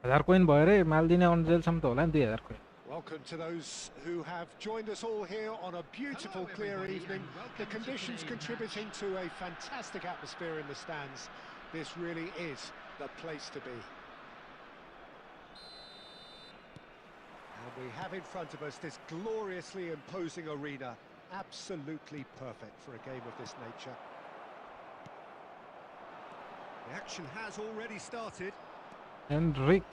1000 कोइन भयो रे माल दिने अन्जेलसम्म त होला नि 2000 coin Welcome to those who have joined us all here on a beautiful, clear evening. The conditions contributing to a fantastic atmosphere in the stands. This really is the place to be. And we have in front of us this gloriously imposing arena. Absolutely perfect for a game of this nature. The action has already started. Henrik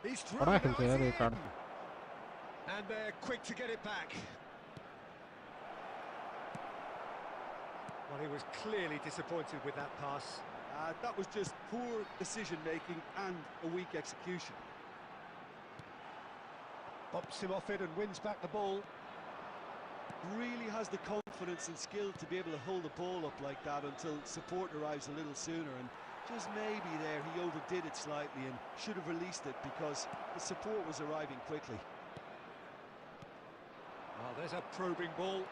He's thrown it out in. And they're quick to get it back. Well, he was clearly disappointed with that pass. That was just poor decision-making and a weak execution. Bops him off it and wins back the ball. Really has the confidence and skill to be able to hold the ball up like that until support arrives a little sooner, and just maybe there he overdid it slightly and should have released it because the support was arriving quickly. Well, there's a probing ball.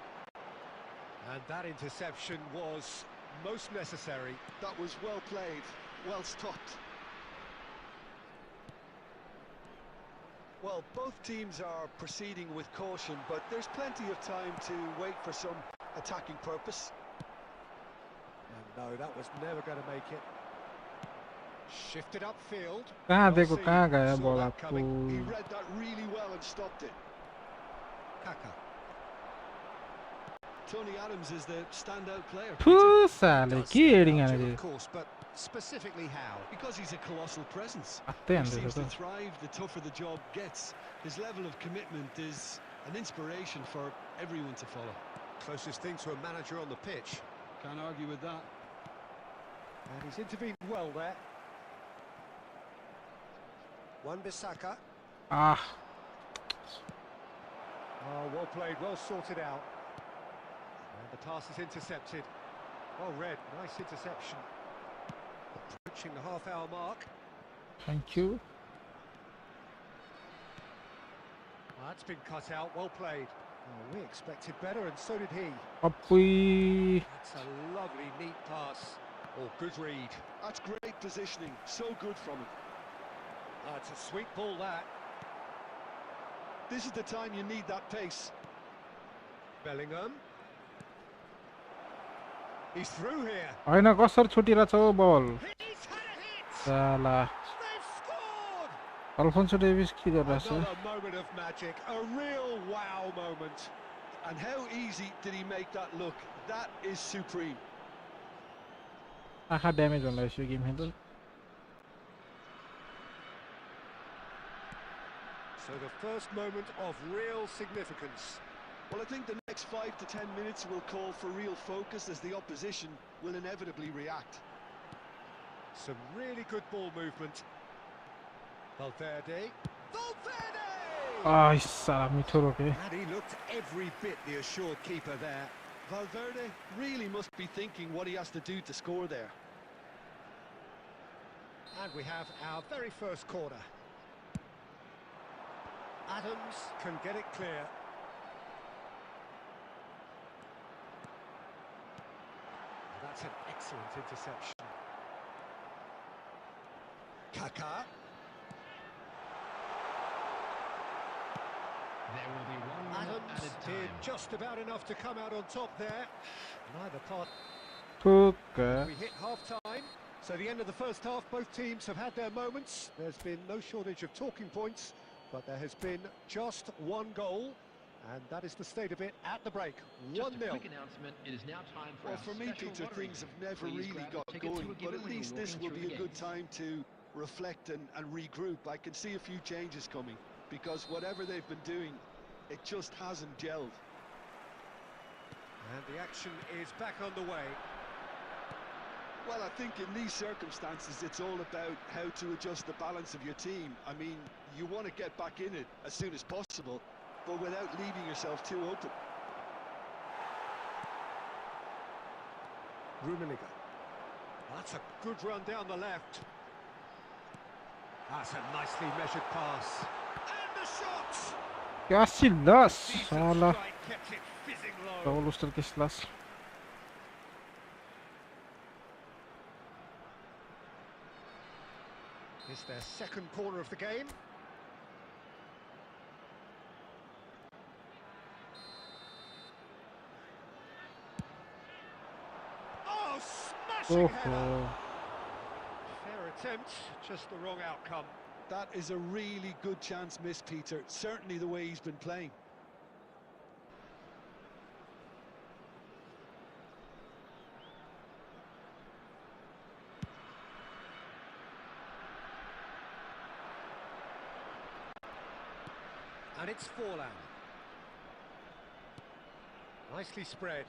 And that interception was most necessary. That was well played, well stopped. Well, both teams are proceeding with caution, but there's plenty of time to wait for some attacking purpose. And no, that was never going to make it. Shifted upfield. कहाँ Well देखो seen. कहाँ गया Saw ball that coming. He आपको read that really well and stopped it. Kaka. Tony Adams is the standout player. फु साले Does के stand heading out, हाने Jim, थियो of course, but specifically how? Because he's a colossal presence. आत्तै He हान्दै seems थियो to त thrive the tougher the job gets. His level of commitment is an inspiration for everyone to follow. Closest thing to a manager on the pitch. Can't argue with that. And he's intervened well there. Wan-Bissaka. Ah, Oh, well played, well sorted out. And the pass is intercepted. Well read, nice interception. Approaching the half-hour mark. thank you. That's been cut out, well played. Oh, we expected better, and so did he. Appui. That's a lovely, neat pass. Oh, good read. That's great positioning, so good from him. That's a sweet ball, that. This is the time you need that pace. Bellingham. He's through here. होइन कसरी छुटिरहेछ हो बल He's had a hit. साला They've scored. Alphonso Davis के गरिरहेछ Another moment of magic, a real wow moment. And how easy did he make that look? That is supreme. आँखा damage हुन रहेछ यो गेम खेल्दा So the first moment of real significance. Well, I think the next 5 to 10 minutes will call for real focus as the opposition will inevitably react. Some really good ball movement. Valverde. Valverde! आह साला मिठो रोके And he looked every bit the assured keeper there. Valverde really must be thinking what he has to do to score there. And we have our very first corner. Adams can get it clear. That's an excellent interception. Kaká. There will be 1 minute Adams added did time. just about enough to come out on top there. Neither part. ठुक्क We hit half-time. So the end of the first half, both teams have had their moments. There's been no shortage of talking points, but there has been just one goal, and that is the state of it at the break. Just a 1-0. quick announcement. It is now time for Well, our for me, special Peter, lottery things have game. never Please really grab the got tickets you going, were but given at when you least were this walking will through be the a good gates. time to reflect and regroup. I can see a few changes coming, because whatever they've been doing, it just hasn't gelled. And the action is back underway. Well, I think in these circumstances, it's all about how to adjust the balance of your team. I mean, you want to get back in it as soon as possible, but without leaving yourself too open. Rummenigge. That's a good run down the left. That's a nicely measured pass. And the shot! Casillas Decent साला strike, kept it fizzing low. Paulo Casillas It's their second corner of the game. Oh, smashing header! Fair attempt, just the wrong outcome. That is a really good chance missed, Peter. Certainly the way he's been playing. And it's Forlan. Nicely spread.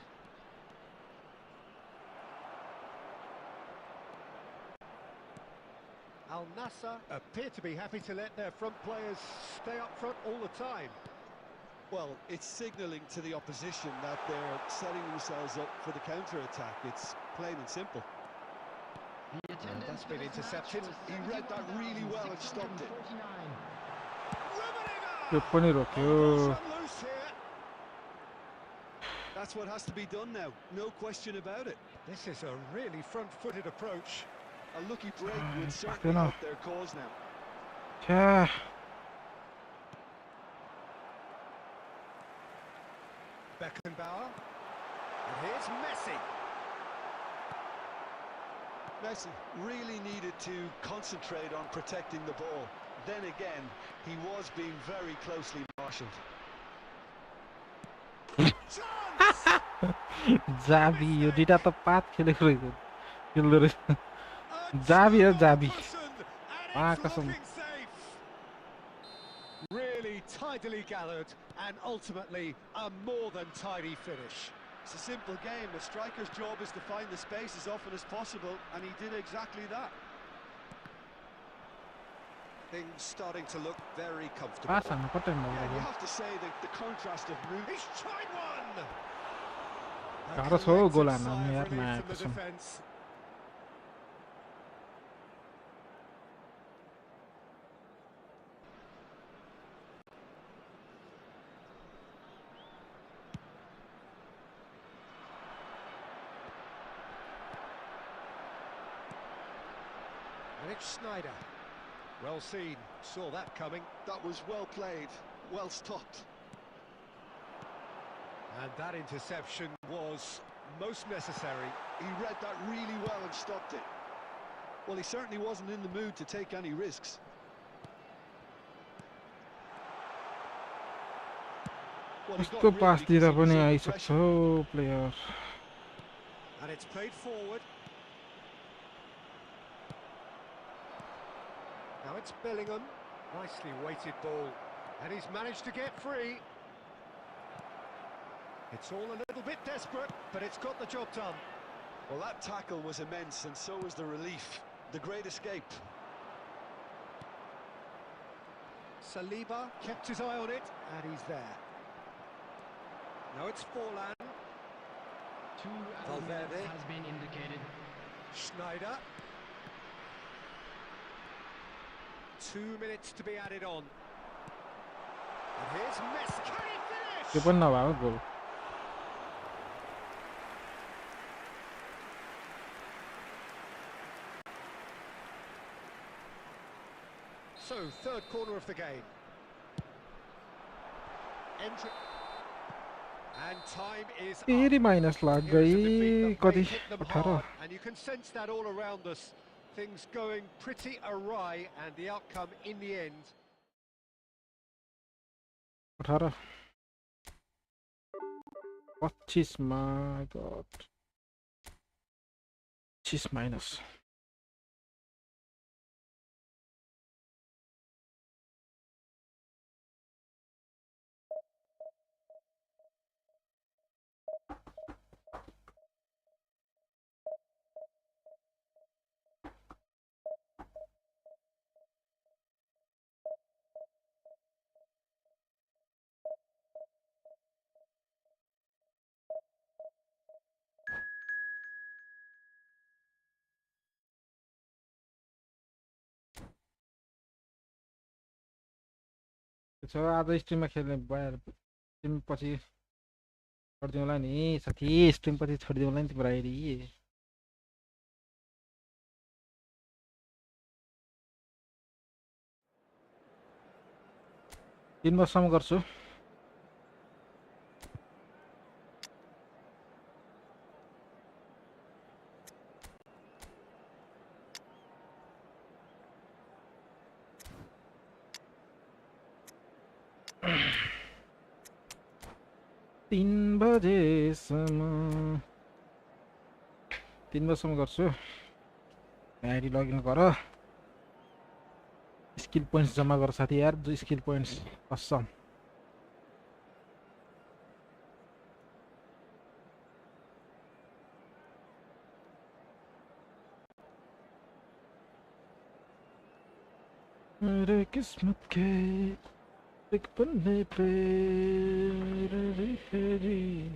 Al Nassr appear to be happy to let their front players stay up front all the time. Well, it's signalling to the opposition that they're setting themselves up for the counter-attack. It's plain and simple. The attendance That's for been this match intercepted. was He read that really well and stopped it. 71,649. यो पनि रोक्यो Ball's loose here. That's what has to be done now, no question about it. This is a really front-footed approach. A lucky break would Fucking certainly hell. help their cause now. छ्या Beckenbauer. And here's Messi. Messi really needed to concentrate on protecting the ball. Then again, he was being very closely marshalled. जाबी यो दुईटा त पात खेलेको रहेछ खेल्दो रहेछ जाबी हो जाबी Looking safe. Really tidily gathered and ultimately a more than tidy finish. It's a simple game. A striker's job is to find the space as often as possible, and he did exactly that. Things starting to look very comfortable. पास हान्न कतै Yeah, you नगरेको have to say that the contrast of mood. He's tried one. A गाह्रो छ हौ गोल collective हान्न sigh of यार relief नआएको from the छ defence. And it's Snyder. Well seen, saw that coming. That was well played, well stopped. And that interception was most necessary. He read that really well and stopped it. Well, he certainly wasn't in the mood to take any risks. Well, he got कस्तो rid pass because दिँदा he was पनि under आइसक्छ pressure. How player And it's played forward. Now it's Bellingham. Nicely weighted ball. And he's managed to get free. It's all a little bit desperate, but it's got the job done. Well, that tackle was immense, and so was the relief. The great escape. Saliba kept his eye on it, and he's there. Now it's Forlan. Two Valverde. elements has been indicated. Schneider. 2 minutes to be added on. And here's Messi. Can he finish? त्यो पनि नभएको गोल So, third corner of the game. Entry. And time is up. फेरि minus लाग Here is a गई defeat that कति may hit them 18 hard, and you can sense that all around us. Things going pretty awry, and the outcome in the end. 18 25 my god 25 minus त्यसो आज स्ट्रिममा खेल्ने भएर stream पछि छोडिदिउँला नि साथी stream पछि छोडिदिउँला नि तिम्रो आइडी 3 वर्षसम्म गर्छु तीन बजेसम्म 3 वर्षसम्म गर्छु आइडी लगइन गर स्किल पोइन्ट्स जम्मा गर साथी यार 2 स्किल पोइन्ट्स कसम मेरे किस्मत के एक पन्ने पे तेरी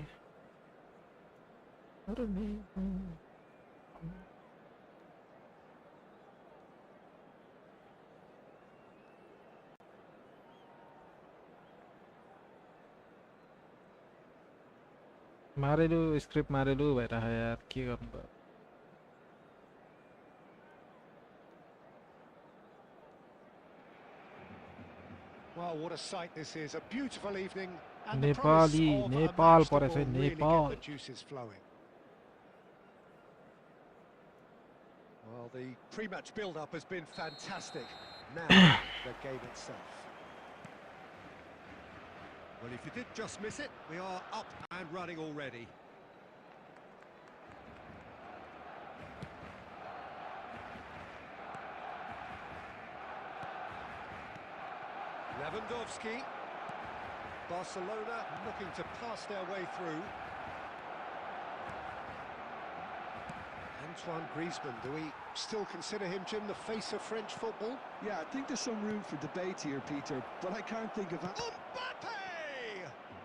मारेलु स्क्रिप्ट मारेलु भइरह यार के गर्नु त Well, what a sight this is. A beautiful evening. And the Nepali, promise of a Nepal match that परेछ will really Nepal. get the juices flowing. Well, the pre-match build-up has been fantastic. Now, the game itself. Well, if you did just miss it, we are up and running already. Lewandowski. Barcelona looking to pass their way through. Antoine Griezmann, do we still consider him, Jim, the face of French football? Yeah, I think there's some room for debate here, Peter, but I can't think of... Mbappe!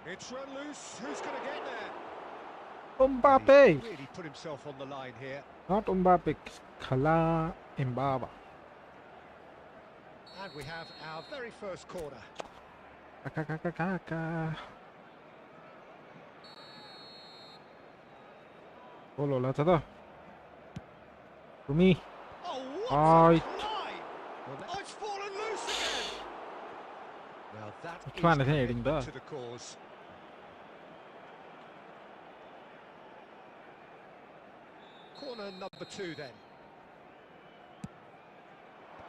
It's run loose. Who's going to get there? Mbappe! He's really put himself on the line here. Not Mbappe, Kala Mbaba. And we have our very first corner. Olo lah tada. For me. Oh, what Ai. a climb! Oh, it's fallen loose again. Now that is Trying to heading commitment there. to the cause. Corner number 2 then.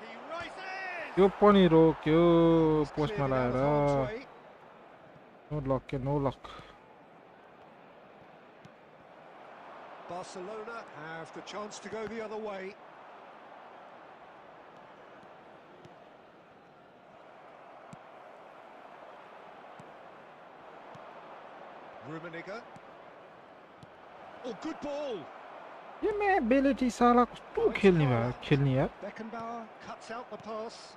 He rises. यो पनि रोक्यो He's पोस्टमा cleared it out of लाएर harm's way. No luck Barcelona have the chance to go the other way. Rummenigge. Oh, good ball. यो मैं ability साला कस्तो खेल्ने यार Beckenbauer cuts out the pass.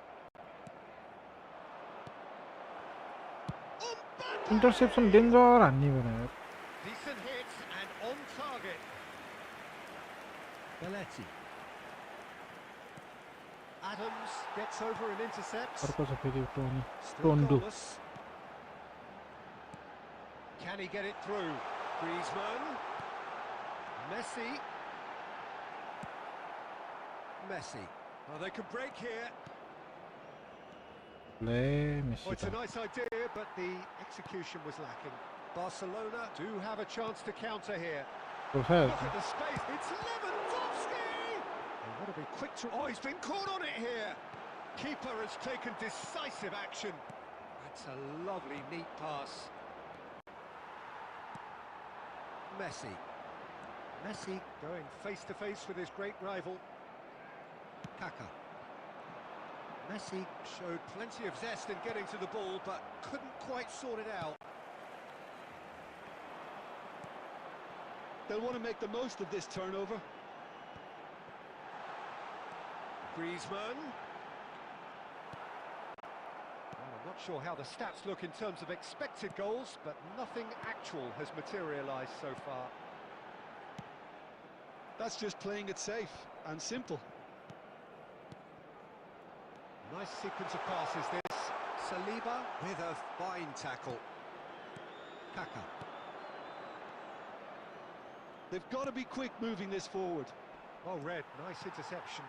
Interception danger हान्ने भने यार Decent hits and on target. Belletti. Adams gets over and intercepts. अर्को छ फेरि Tony Still टोन्डु goalless. Can he get it through? Griezmann. Messi. Messi. Oh, they could break here. ले Oh, Messi it's a nice idea, but the execution was lacking. Barcelona do have a chance to counter here. तो है Look at the space. It's Lewandowski! They want to be quick to... Oh, he's been caught on it here. Keeper has taken decisive action. That's a lovely, neat pass. Messi. Messi going face-to-face with his great rival. Kaka. Messi showed plenty of zest in getting to the ball, but couldn't quite sort it out. They'll want to make the most of this turnover. Griezmann. Well, I'm not sure how the stats look in terms of expected goals, but nothing actual has materialised so far. That's just playing it safe and simple. Nice sequence of passes this. Saliba with a fine tackle. Kaka. They've got to be quick moving this forward. Oh, Red, nice interception.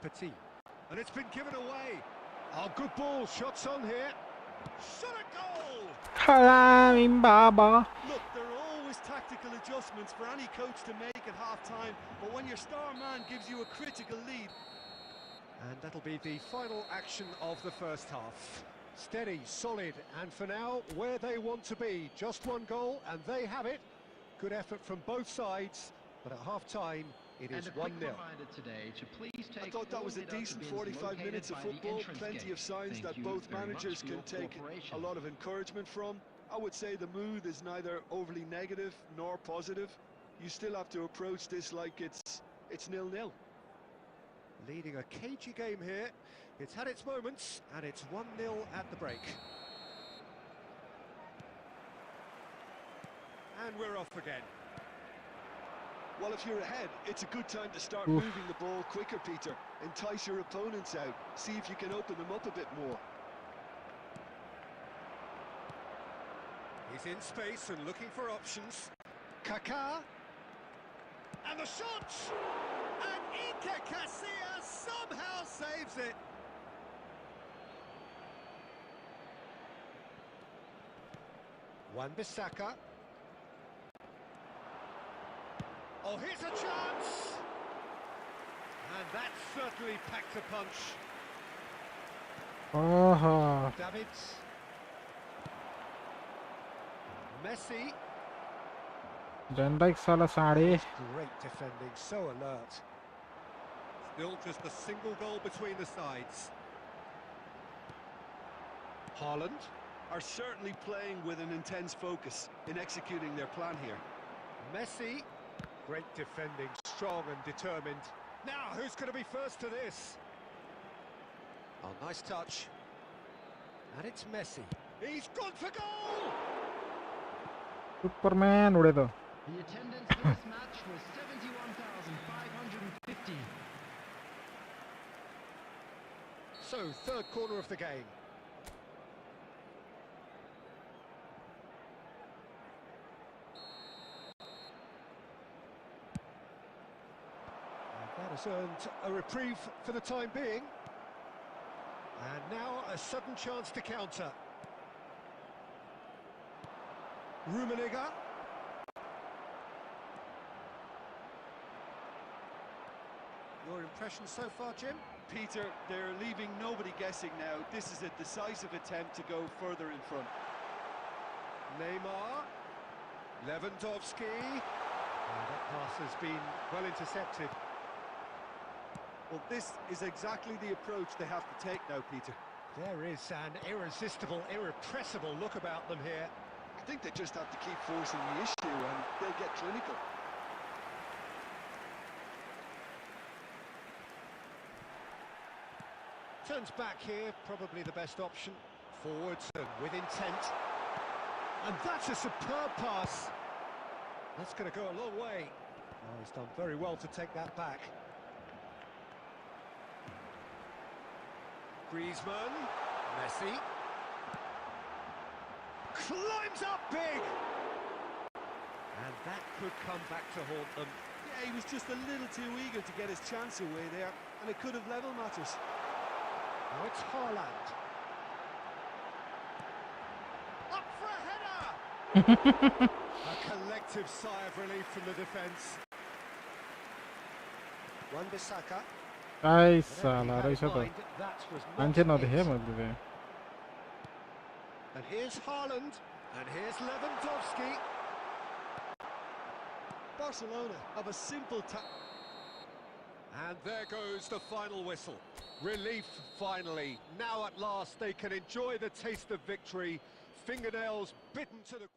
Petit. And it's been given away. Oh, good ball. Shots on here. Shot a goal! Kala Mbaba Look, there are always tactical adjustments for any coach to make at half-time, but when your star man gives you a critical lead... And that'll be the final action of the first half. Steady, solid, and for now, where they want to be. Just one goal, and they have it. Good effort from both sides, but at half-time, it is 1-0. I thought that was a decent 45 minutes of football, plenty of signs that both managers can take a lot of encouragement from. I would say the mood is neither overly negative nor positive. You still have to approach this like it's 0-0. Leading a cagey game here. It's had its moments, and it's 1-0 at the break. And we're off again. Well, if you're ahead, it's a good time to start moving the ball quicker, Peter. Entice your opponents out. See if you can open them up a bit more. He's in space and looking for options. Kaká. And the shot! And Iker Casillas somehow saves it. Wan-Bissaka. Oh, here's a chance! And that certainly packed a punch. Davids. Messi. Van साला साढे Great defending, so alert. Still just a single goal between the sides. Haaland are certainly playing with an intense focus in executing their plan here. Messi. Great defending, strong and determined. Now, who's going to be first to this? Oh, nice touch. And it's Messi. He's gone for goal! Superman उड़े तो. The attendance for this match was 71,550. So, third corner of the game. And that has earned a reprieve for the time being. And now a sudden chance to counter. Rummenigge. Your impressions so far, Jim? Peter, they're leaving nobody guessing now. This is a decisive attempt to go further in front. Neymar. Lewandowski. And that pass has been well intercepted. Well, this is exactly the approach they have to take now, Peter. There is an irresistible, irrepressible look about them here. I think they just have to keep forcing the issue and they'll get clinical. Turns back here, probably the best option. Forwards and with intent. And that's a superb pass. That's going to go a long way. Oh, he's done very well to take that back. Griezmann. Messi. Climbs up big! And that could come back to haunt them. Yeah, he was just a little too eager to get his chance away there, and it could have level matters. Now it's Haaland. Up for a header! A collective sigh of relief from the defence. Wan-Bissaka. Ai साला रहेछ त. That was मान्छे not नदेखे it. मैले त्यहाँ. And here's Haaland. And here's Lewandowski. Barcelona have a simple And there goes the final whistle. Relief finally. Now at last they can enjoy the taste of victory. Fingernails bitten to the...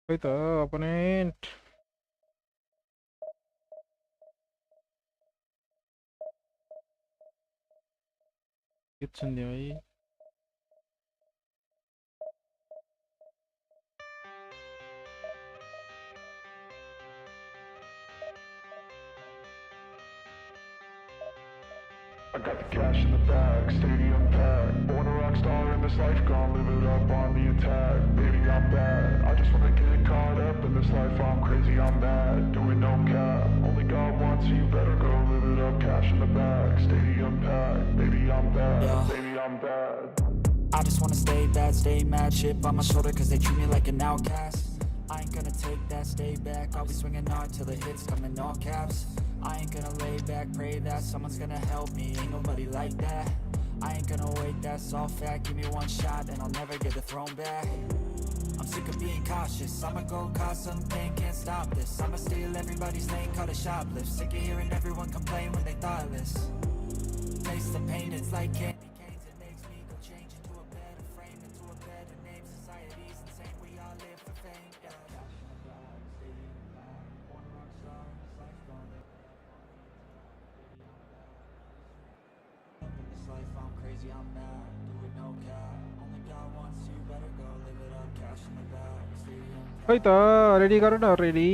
खोइ त opponent. किच्छन् नि है. I got the cash in the bag, stadium packed. Born a rock star in this life, gonna live it up on the attack. Baby, I'm bad, I just wanna get caught up in this life. I'm crazy, I'm mad, doing no cap. Only God wants you, better go live it up. Cash in the bag, stadium packed. Baby, I'm bad, baby, I'm bad. I just wanna stay bad, stay mad. Chip on my shoulder cause they treat me like an outcast. I ain't gonna take that, stay back. I'll be swinging hard till the hits come in all caps. I ain't gonna lay back, pray that someone's gonna help me. Ain't nobody like that. I ain't gonna wait, that's all fact. Give me one shot and I'll never get the throne back. I'm sick of being cautious. I'ma go cause some pain, can't stop this. I'ma steal everybody's lane, call it shoplift. Sick of hearing everyone complain when they thoughtless. Taste the pain, it's like candy canes. It makes me go change into a better frame, into a better name. Society's insane, we all live for fame, yeah. I'm crazy, I'm mad, do it no cap. Only God wants you, better go live it up. Cash in the bag, stadium. खोइ त ready गर न ready.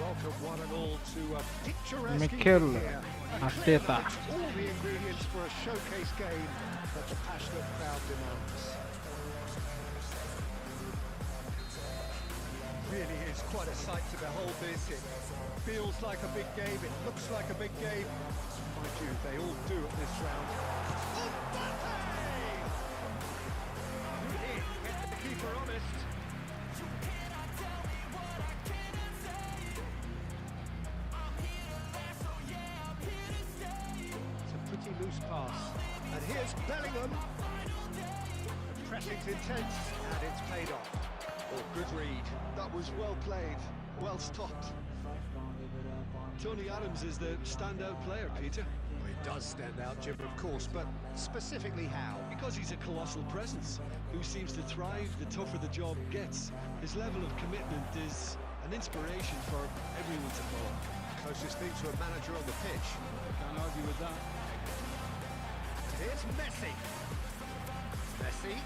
welcome one and all to a picturesque Mikel evening here. Arteta. All the ingredients for a showcase game that the passionate crowd demands. Really is quite a sight to behold this. It feels like a big game, it looks like a big game. Mind you, they all do at this round. Get the keeper honest. It's a pretty loose pass. And here's Bellingham. The pressing's intense and it's paid off. Oh, good read. That was well played, well stopped. Tony Adams is the standout player, Peter. Well, he does stand out, Jim, of course, but specifically how? Because he's a colossal presence who seems to thrive the tougher the job gets. His level of commitment is an inspiration for everyone to follow. Closest thing to a manager on the pitch. Can't argue with that. Here's Messi. Messi.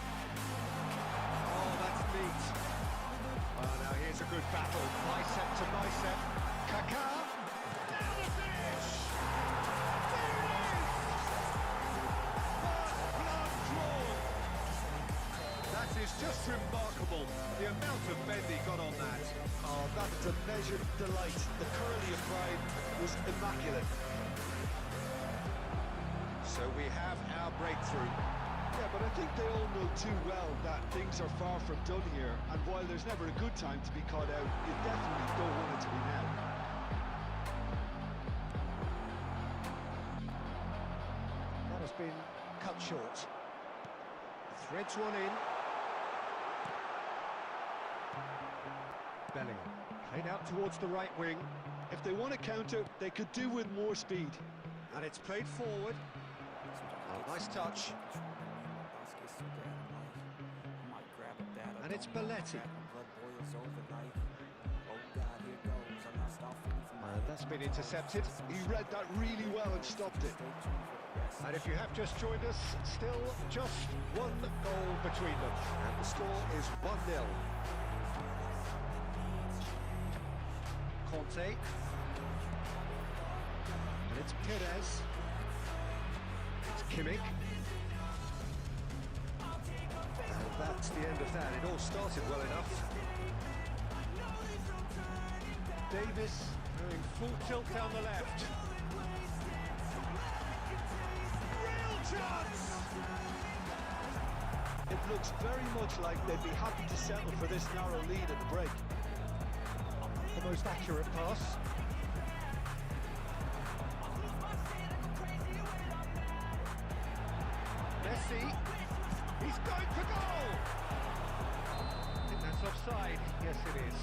Oh, that's neat. Well, now here's a good battle. Bicep to bicep. Kaká. Now the finish! There it is! Blood drawn. That is just remarkable. The amount of bend he got on that. Oh, that's a measured delight. The curly of pride was immaculate. So we have our breakthrough. Yeah, but I think they all know too well that things are far from done here, and while there's never a good time to be caught out, you definitely don't want it to be now. That has been cut short. Threads one in. Bellingham played out towards the right wing. If they want to counter, they could do with more speed. And it's played forward. Oh, nice touch. And it's Belletti. And that's been intercepted. He read that really well and stopped it. And if you have just joined us, still just one goal between them. And the score is 1-0. Conte. And it's Perez. It's Kimmich. And that's the end of that. It all started well enough. Davis going full tilt down the left. Real chance! It looks very much like they'd be happy to settle for this narrow lead at the break. The most accurate pass. Messi. He's going for goal! I think that's offside. Yes, it is.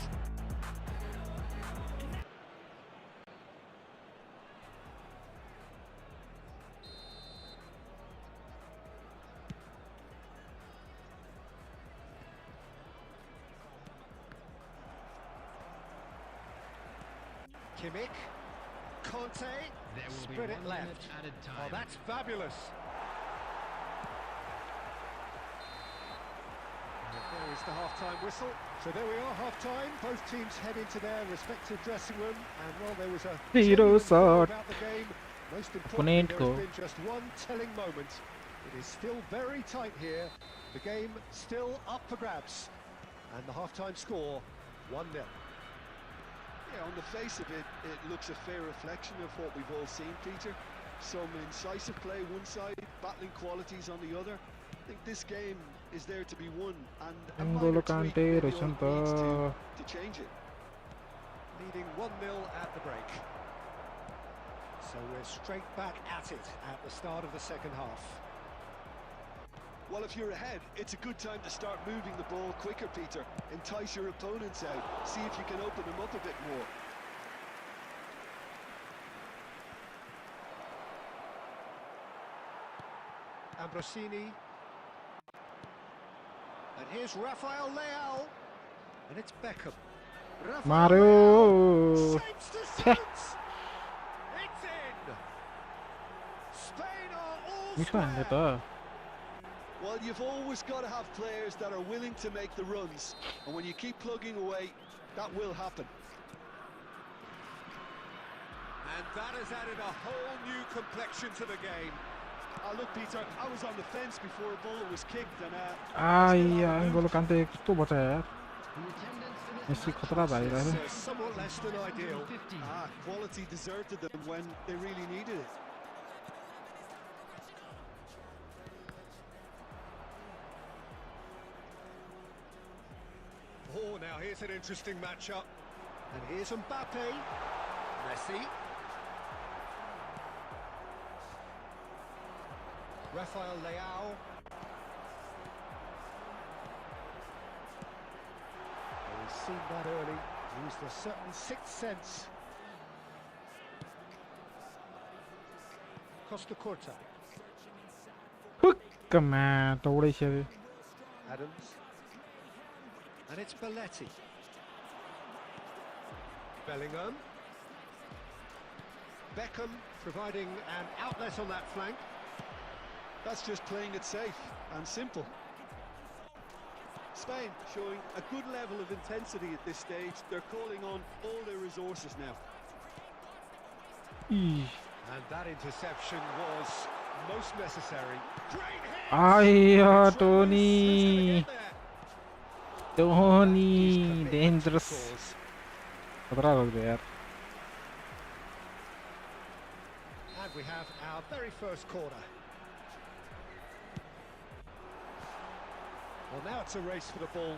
Kimmich, Conte, spread it left. Oh, that's fabulous. And there is the half-time whistle. So there we are, half-time. Both teams head into their respective dressing room. And while there was a Hero shot. about the game, most importantly, there's been just one telling moment. It is still very tight here. The game still up for grabs. And the half-time score, 1-0. Yeah, on the face of it, it looks a fair reflection of what we've all seen, Peter. Some incisive play one side, battling qualities on the other. I think this game is there to be won, and a minor tweak maybe needs to change it. Leading 1-0 at the break. So we're straight back at it at the start of the second half. Well, if you're ahead, it's a good time to start moving the ball quicker, Peter. Entice your opponents out. See if you can open them up a bit more. Ambrosini. And here's Rafael Leao. And it's Beckham. Rafael Mario. shapes the shoots. It's in. Spain are all Which one? square. That Well, you've always got to have players that are willing to make the runs. And when you keep plugging away, that will happen. And that has added a whole new complexion to the game. Look, Peter, I was on the fence before a ball was kicked, and एंगोलो कांटे कस्तो बचा यार Messi खतरा भाई रहा है somewhat less than ideal. Quality deserted them when they really needed it. Oh, now here's an interesting matchup. And here's Mbappe. Messi. Rafael Leao. He's seen that early. Used a certain sixth sense. Costa Curta. Come on, totally sure. Adams. And it's Belletti. Bellingham. Beckham providing an outlet on that flank. That's just playing it safe and simple. Spain showing a good level of intensity at this stage. They're calling on all their resources now. And that interception was most necessary. Great hit! Tony! Tony! Dangerous. And we have our very first corner. Well, now it's a race for the ball.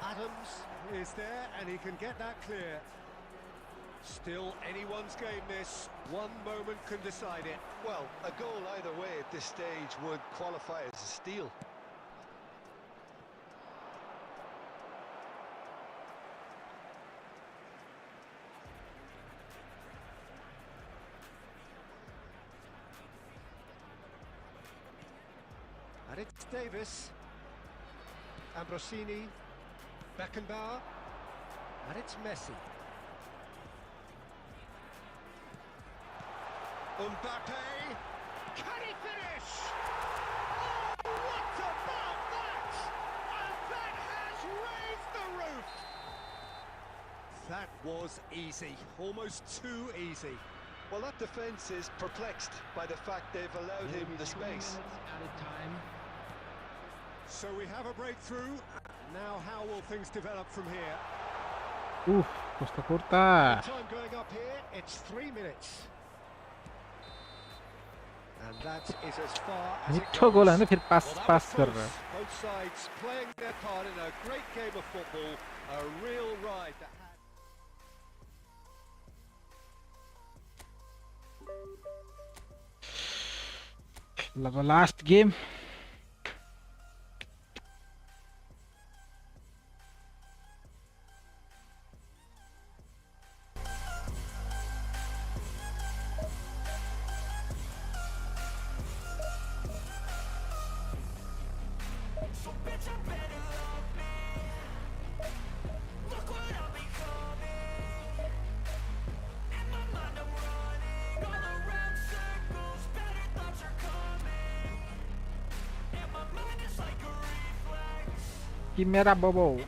Adams is there, and he can get that clear. Still anyone's game this. One moment can decide it. Well, a goal either way at this stage would qualify as a steal. And it's Davis. Ambrosini. Beckenbauer. And it's Messi. Mbappe. Can he finish? Oh, what about that? And that has raised the roof. That was easy. Almost too easy. Well, that defence is perplexed by the fact they've allowed him the space. So we have a breakthrough. Now how will things develop from here? Costa Curta. Time going up here, it's 3 minutes. And that is as far as it मिठो गोल है goes. ना फिर पास Well, that pass was कर close. रहा है Both sides playing their part in a great game of football. A real ride that had... last game Chimera Bobo.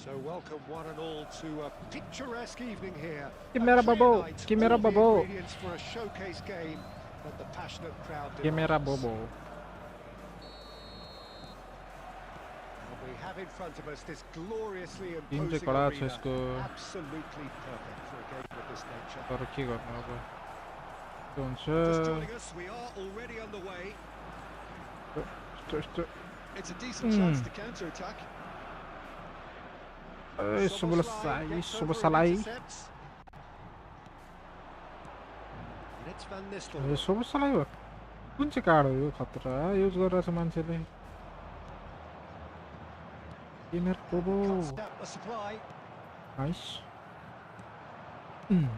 So welcome one and all to a picturesque evening here. Chimera Bobo. Chimera Bobo. Ingredients for a showcase game that the passionate crowd Chimera demands. Bobo. And we have in front of us this gloriously Team imposing कड़ा arena. छ इसको Absolutely perfect for a game of this nature. तर के गर्नु अब हुन्छ Just joining us, we are already on the way. It's a decent chance to counter-attack. Soboslai Intercepts. And it's Van Nistelrooy. सोबोसलाई हो कुन चाहिँ कार्ड हो यो खतरा युज गरिरहेछ मान्छेले Gamer Bobo. Cuts out the supply. Nice.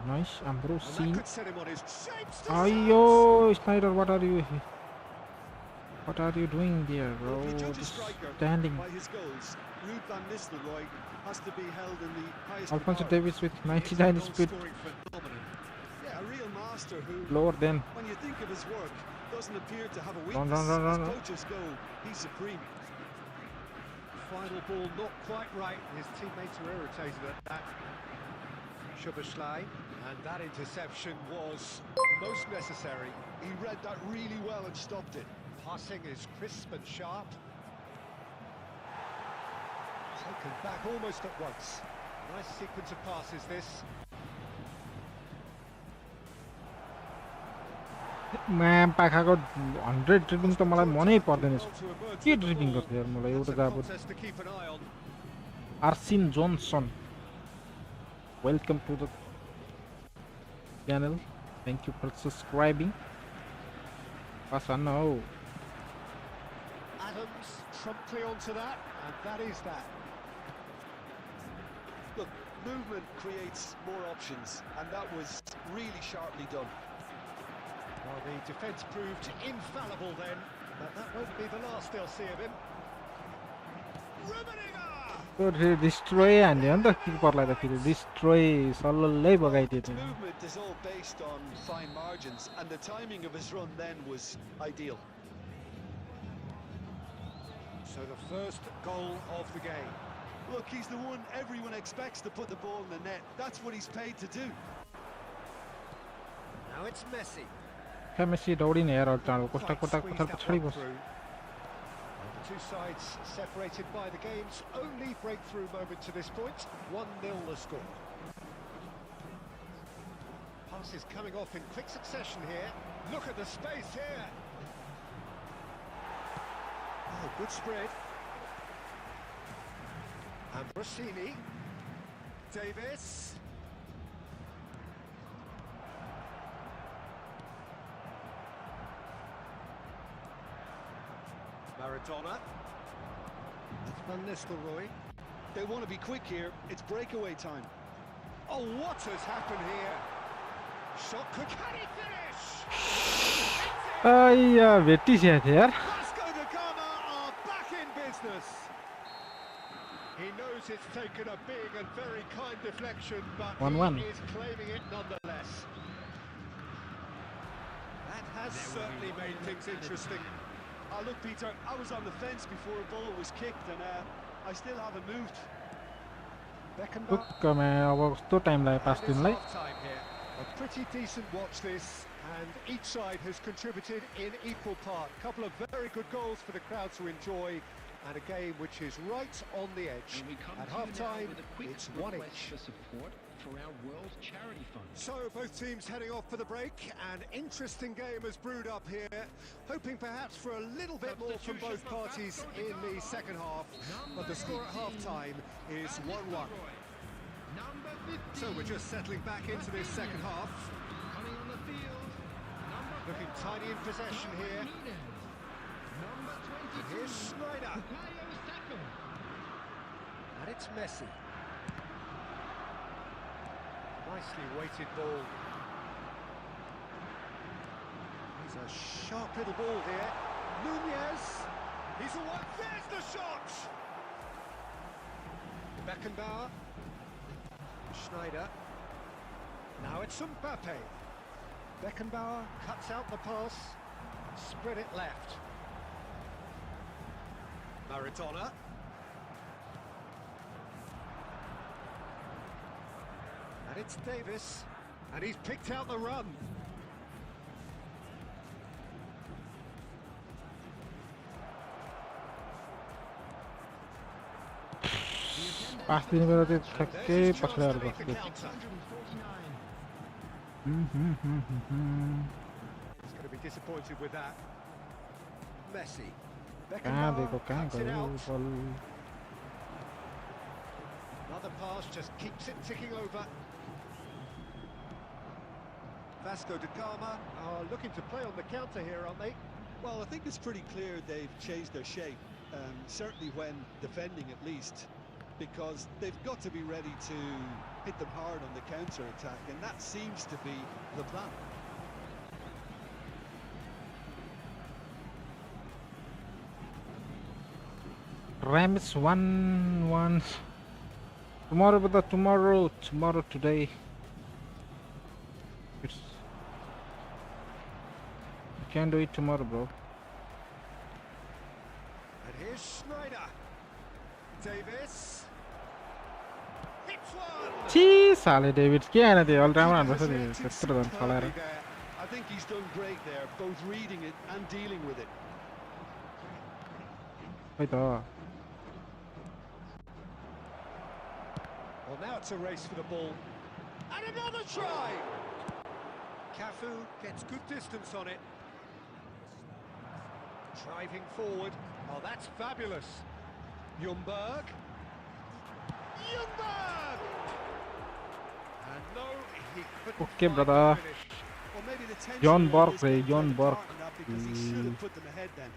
Nice. And that Ambrosi. could set him on his shapes to Ayo, Snyder, what are you doing there, bro? Well, if you judge a Just striker standing. by his goals, Ruud van Nistelrooy has to be held in the highest Alphonso regard. Davies with It's 99 a speed, goal-scoring phenomenon. Yeah, a real master who, lower than. when you think of his work, doesn't appear to have a Run, weakness. run. As coaches go, he's supreme. final ball not quite right. His teammates are irritated at that. Szoboszlai, and that interception was most necessary. He read that really well and stopped it. Passing is crisp and sharp. Taken back almost at once. Nice sequence of passes this. म्याम पाखाको 100 dribbling त मलाई मनै पर्दैन के ड्रिपिङ गर्छ यार मलाई एउटा त अब Contest to keep an eye on. Arsene Johnson welcome to the channel. Thank you for subscribing. Pass on now. Adams promptly onto that, and that is that. Look, movement creates more options, and that was really sharply done. Well, the defence proved infallible then, but that won't be the last they'll see of him. त्यो destroy हान्यो नि त किपरलाई त फेरि destroy सल्ललै बगाइदियो त्यो Movement is all based on fine margins, and the timing of his run then was ideal. So the first goal of the game. Look, he's the one everyone expects to put the ball in the net. That's what he's paid to do. Now it's Messi. Messi दौडिने हेर चाँडो Costa Quite कोटा squeezed कोठा that पछाडि one बस through. And the two sides separated by the game's only breakthrough moment to this point. 1-0 the score. Passes coming off in quick succession here. Look at the space here. Oh, good spread. And Rossini. Davis. Maradona. That's Van Nistelrooy. They want to be quick here. It's breakaway time. Oh, what has happened here? Shot could... Can he finish? आइया भेटिसकेको थियो यार Vasco da Gama are back in business. He knows it's taken a big and very kind deflection, but 1-1. he is claiming it nonetheless. That has certainly made things interesting. Look, Peter, I was on the fence before a ball was kicked, and I still haven't moved. Beckenbauer. टुक्कमा अब कस्तो time लाग्यो पास And it's दिनलाई half-time here. A pretty decent watch this, and each side has contributed in equal part. A couple of very good goals for the crowd to enjoy, and a game which is right on the edge. At half-time, it's 1 each. For support for our World Charity Fund. So both teams heading off for the break. An interesting game has brewed up here, hoping perhaps for a little bit more from both parties in the second half, but the score at half-time is 1-1. Number 15. So we're just settling back into this second half. Coming on the field. Number Looking tidy in possession here. Nunez. Number 22. Here's Schneider. Bukayo Saka. And it's Messi. Nicely weighted ball. He's a sharp little ball here. Nunez. He's the one. There's the shot. Beckenbauer. Schneider. Now it's Mbappe. Beckenbauer cuts out the pass. Spread it left. Maradona. And it's Davis, and he's picked out the run. पास दिने बेला चाहिँ ठ्याक्कै There's his chance पछाडि to make the बस्यो counter. 149. He's going to be disappointed with that. Messi. कहाँ दिएको Beckenbauer कहाँ cuts it गयो out. बल Another pass just keeps it ticking over. Vasco da Gama are looking to play on the counter here, aren't they? Well, I think it's pretty clear they've changed their shape. certainly when defending at least, because they've got to be ready to hit them hard on the counter-attack, and that seems to be the plan. Rams 1-1. Tomorrow, brother. Tomorrow. Today. You can't do it tomorrow, bro. And here's Schneider. Davis. Hits one. Gee, Sally David. क्या है ना all round He बस reacted ये 70 superbly there. I think he's done great there, both reading it and dealing with it. Wait, oh. Well, now it's a race for the ball. And another try! Cafu gets good distance on it. Driving forward. Oh, that's fabulous. Ljungberg. And no, he couldn't Okay, find brother. the finish. Well, maybe the tension John level Borg, is going to John play a Borg. part in that, because he should have put them ahead then.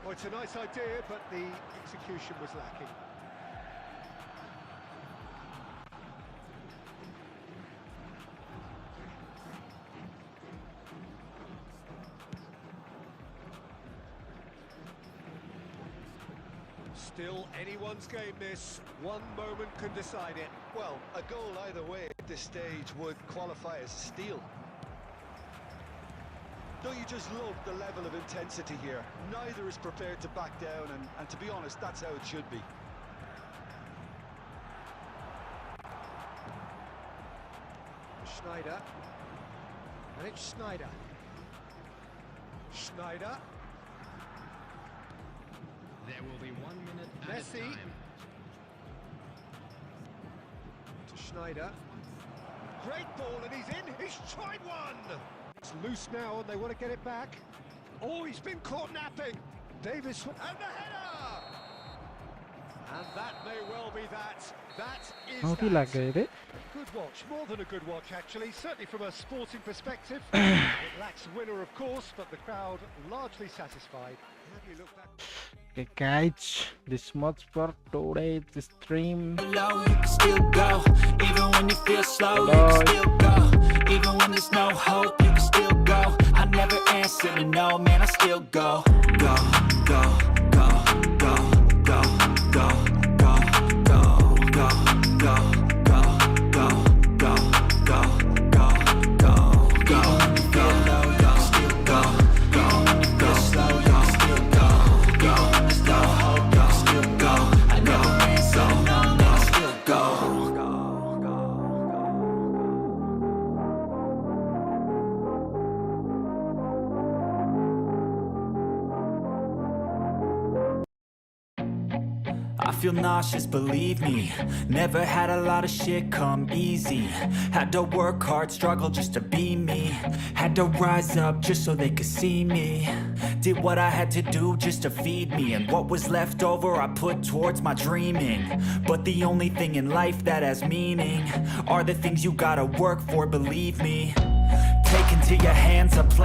Well, it's a nice idea, but the execution was lacking. Still anyone's game this. One moment can decide it. Well, a goal either way at this stage would qualify as a steal. Don't you just love the level of intensity here? Neither is prepared to back down, and to be honest, that's how it should be. Schneider. And it's Schneider. Schneider. There will be 1 minute at a Messi. time. To Schneider. Great ball, and he's in. He's tried one. It's loose now, and they want to get it back. Oh, he's been caught napping. Davis, and the header. And that may well be that. That is How do you like it? Good watch, more than a good watch actually, certainly from a sporting perspective. It lacks winner, of course, but the crowd largely satisfied. How do you look back? Okay, guys, this much for today. This stream. Low, you can still go, even when you feel slow, you can still go, even when there's no hope, you can still go. I never answer to no, man, I still go, go, go, go, go, go, go, go, go, go, go, go, go, go, go, go, go, go. Even when you feel low, you can still go, go, when you feel slow, you can still go, go, when there's no hope, you can still go. I never answer to no, man, I still go. I feel nauseous, believe me. Never had a lot of shit come easy. Had to work hard, struggle just to be me. Had to rise up just so they could see me. Did what I had to do just to feed me. And what was left over I put towards my dreaming. But the only thing in life that has meaning are the things you gotta work for, believe me. Take into your hands a plan.